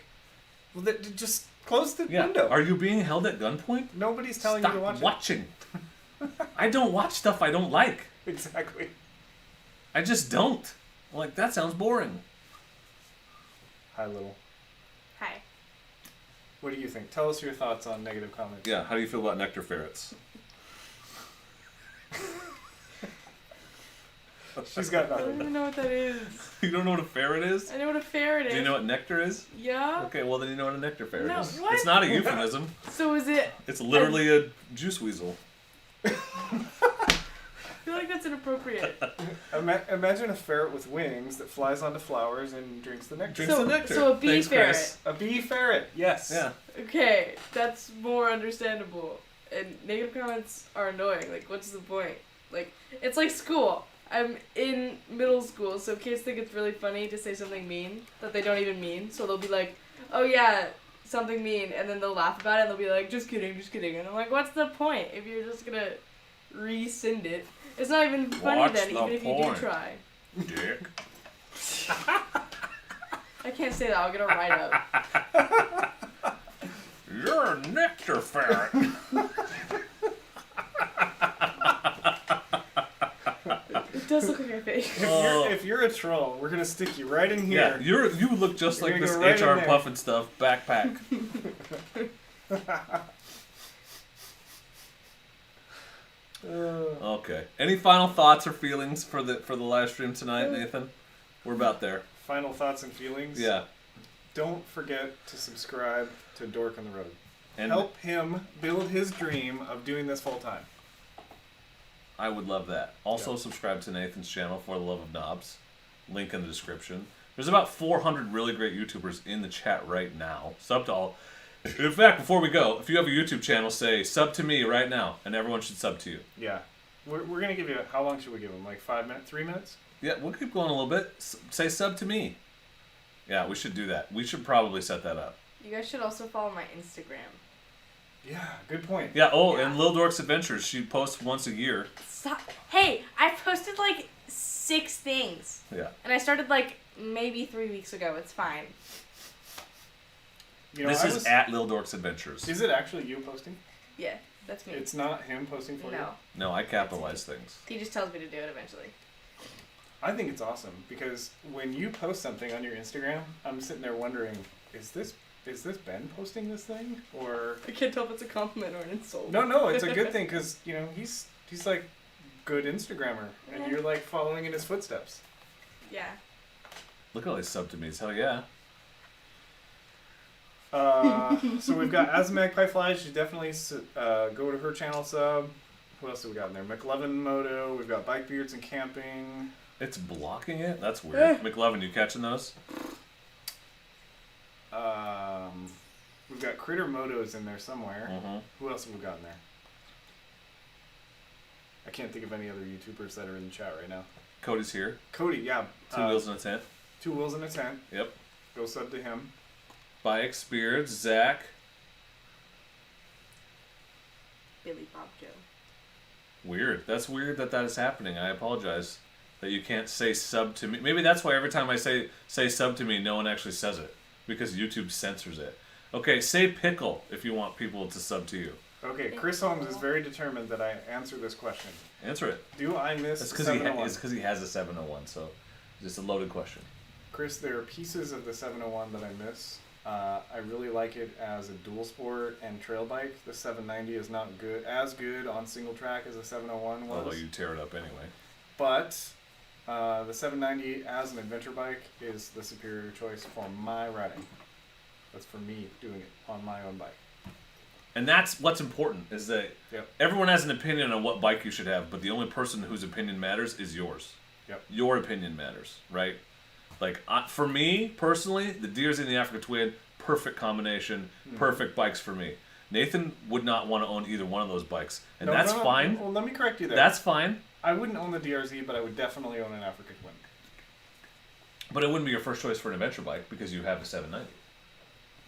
well, just close the window. Are you being held at gunpoint? Nobody's telling Stop you to watch watching. I don't watch stuff I don't like. it. Exactly. I just don't. I'm like, that sounds boring. Hi, Little. Hi. What do you think? Tell us your thoughts on negative comments. Yeah, how do you feel about nectar ferrets? She's got I don't nothing. even know what that is. You don't know what a ferret is? I know what a ferret is. Do you know what nectar is? Yeah. Okay, well then you know what a nectar ferret No, is. what? It's not a euphemism. So is it? It's literally a juice weasel. I feel like that's inappropriate. Imagine a ferret with wings that flies onto flowers and drinks the nectar. Drinks the nectar. So a bee Thanks, ferret. Kris. A bee ferret. Yes. Yeah. Okay, that's more understandable. And negative comments are annoying. Like, what's the point? Like, it's like school. I'm in middle school, so kids think it's really funny to say something mean that they don't even mean. So they'll be like, oh yeah, something mean, and then they'll laugh about it, and they'll be like, just kidding. And I'm like, what's the point if you're just gonna rescind it? It's not even funny What's then, the even if you do point? try. Dick. I can't say that, I'll get a write-up. You're a nectar ferret. It does look like my face. If you're a troll, we're gonna stick you right in here. Yeah, you look just You're like gonna this go right in HR there. Puffin stuff backpack. Okay. Any final thoughts or feelings for the live stream tonight, Nathan? We're about there. Final thoughts and feelings. Yeah. Don't forget to subscribe to Dork on the Road. And Help him build his dream of doing this full time. I would love that. Also, Yeah. subscribe to Nathan's channel, For the Love of Knobs. Link in the description. There's about 400 really great YouTubers in the chat right now. Sub to all. In fact, before we go, if you have a YouTube channel, say sub to me right now, and everyone should sub to you. Yeah. We're gonna give you. How long should we give him? Like 5 minutes? 3 minutes? Yeah, we'll keep going a little bit. Say sub to me. Yeah, we should do that. We should probably set that up. You guys should also follow my Instagram. Yeah. Good point. Yeah, oh, Yeah. and Lil Dork's Adventures. She posts once a year. Stop. Hey, I posted like 6 things. Yeah. And I started like maybe 3 weeks ago. It's fine. You know, This I is was- at Lil Dork's Adventures. Is it actually you posting? Yeah, that's me. It's not him posting for you. No, No, I capitalize things. he just tells me to do it eventually. I think it's awesome because when you post something on your Instagram, I'm sitting there wondering, is this Ben posting this thing or? I can't tell if it's a compliment or an insult. No, it's a good thing because you know he's like good Instagrammer and Yeah. you're like following in his footsteps. Yeah. Look at all these sub to me's. Hell yeah. So we've got As Magpie Flies. You definitely go to her channel sub. What else do we got in there? McLovin Moto. We've got Bike Beards and Camping. It's blocking it? That's weird. McLovin, you catching those? We've got Critter Motos in there somewhere. Mm-hmm. Who else have we got in there? I can't think of any other YouTubers that are in the chat right now. Cody's here. Cody, yeah. Two wheels in a tent. 2 Wheels in a Tent. Yep. Go sub to him. Bike Beards, Zach. Billy Bob Joe. Weird. That's weird that is happening. I apologize that you can't say sub to me. Maybe that's why every time I say sub to me, no one actually says it. Because YouTube censors it. Okay, say pickle if you want people to sub to you. Okay, Chris Holmes is very determined that I answer this question. Answer it. Do I miss That's the because 701? it's because he has a 701, so it's just a loaded question. Chris, there are pieces of the 701 that I miss. I really like it as a dual sport and trail bike. The 790 is not as good on single track as the 701 was. Although you tear it up anyway. But the 790 as an adventure bike is the superior choice for my riding. That's for me doing it on my own bike. And that's what's important, is that Yep. everyone has an opinion on what bike you should have, but the only person whose opinion matters is yours. Yep. Your opinion matters, right? Like, for me, personally, the DRZ and the Africa Twin, perfect combination, perfect bikes for me. Nathan would not want to own either one of those bikes, and that's fine. Well, let me correct you there. That's fine. I wouldn't own the DRZ, but I would definitely own an Africa Twin. But it wouldn't be your first choice for an adventure bike because you have a 790.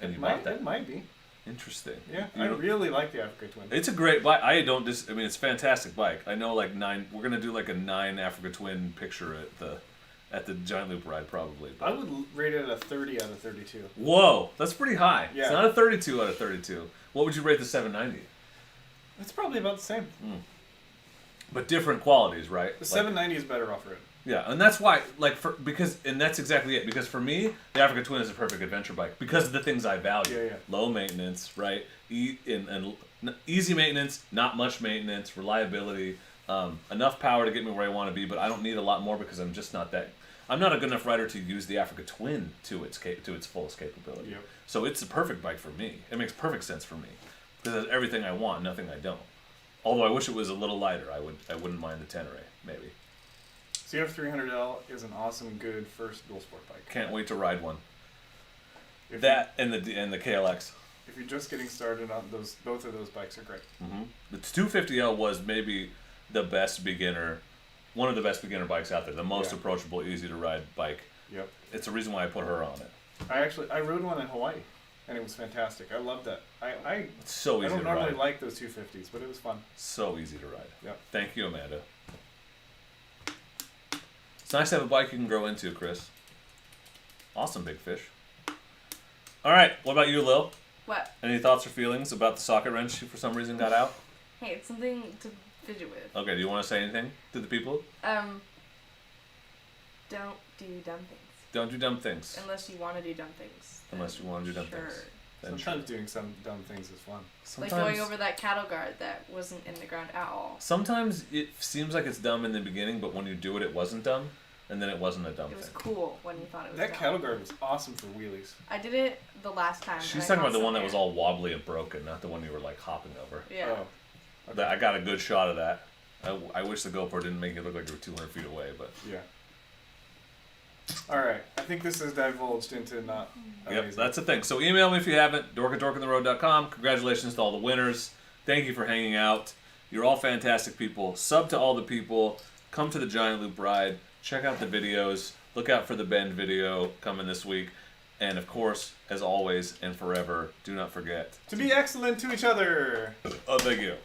And you bought that. It might be. Interesting. Yeah, I really like the Africa Twin. It's a great bike. I mean, it's a fantastic bike. I know like 9. We're gonna do like a 9 Africa Twin picture at the Giant Loop ride probably. But. I would rate it a 30 out of 32. Whoa, that's pretty high. Yeah. It's not a 32 out of 32. What would you rate the 790? It's probably about the same. But different qualities, right? The 790 is better off-road. Yeah, and that's why, and that's exactly it. Because for me, the Africa Twin is a perfect adventure bike because of the things I value. Yeah. Low maintenance, right? And easy maintenance, not much maintenance, reliability, enough power to get me where I want to be, but I don't need a lot more because I'm just not that. I'm not a good enough rider to use the Africa Twin to its fullest capability. Yep. So it's a perfect bike for me. It makes perfect sense for me because it has everything I want, nothing I don't. Although I wish it was a little lighter, I wouldn't mind the Tenere maybe. CF300L is an awesome, good first dual sport bike. Can't wait to ride one. If And the KLX. if you're just getting started on those, both of those bikes are great. The 250L was maybe the best beginner, one of the best beginner bikes out there. The most approachable, easy to ride bike. Yep. It's the reason why I put her on it. I rode one in Hawaii, and it was fantastic. I loved that. It's so easy I don't to normally ride. like those 250s, but it was fun. So easy to ride. Yep. Thank you, Amanda. It's nice to have a bike you can grow into, Chris. Awesome, big fish. All right, what about you, Lil? What? Any thoughts or feelings about the socket wrench you for some reason got out? Hey, it's something to fidget with. Okay, do you want to say anything to the people? Don't do dumb things. Don't do dumb things. Unless you want to do dumb things. Unless you want to do dumb sure. things. Then Sometimes doing some dumb things is fun. Like going over that cattle guard that wasn't in the ground at all. Sometimes it seems like it's dumb in the beginning, but when you do it, it wasn't dumb, and then it wasn't a dumb It was thing. cool when you thought it was That dumb. cattle guard was awesome for wheelies. I did it the last time. She's and I talking about the got one that was somewhere. all wobbly and broken, not the one you were like hopping over. Yeah. Oh, I got a good shot of that. I wish the GoPro didn't make it look like you were 200 feet away, but yeah. All right. I think this has divulged into not yep, amazing. that's the thing. So email me if you haven't, dork@dorkandtheroad.com. Congratulations to all the winners. Thank you for hanging out. You're all fantastic people. Sub to all the people. Come to the Giant Loop ride. Check out the videos. Look out for the Bend video coming this week. And of course, as always and forever, do not forget to be excellent to each other. Oh, thank you.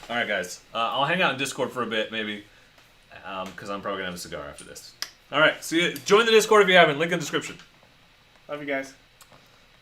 All right, guys. I'll hang out in Discord for a bit, maybe, because I'm probably going to have a cigar after this. All right. See you. Join the Discord if you haven't. Link in the description. Love you guys.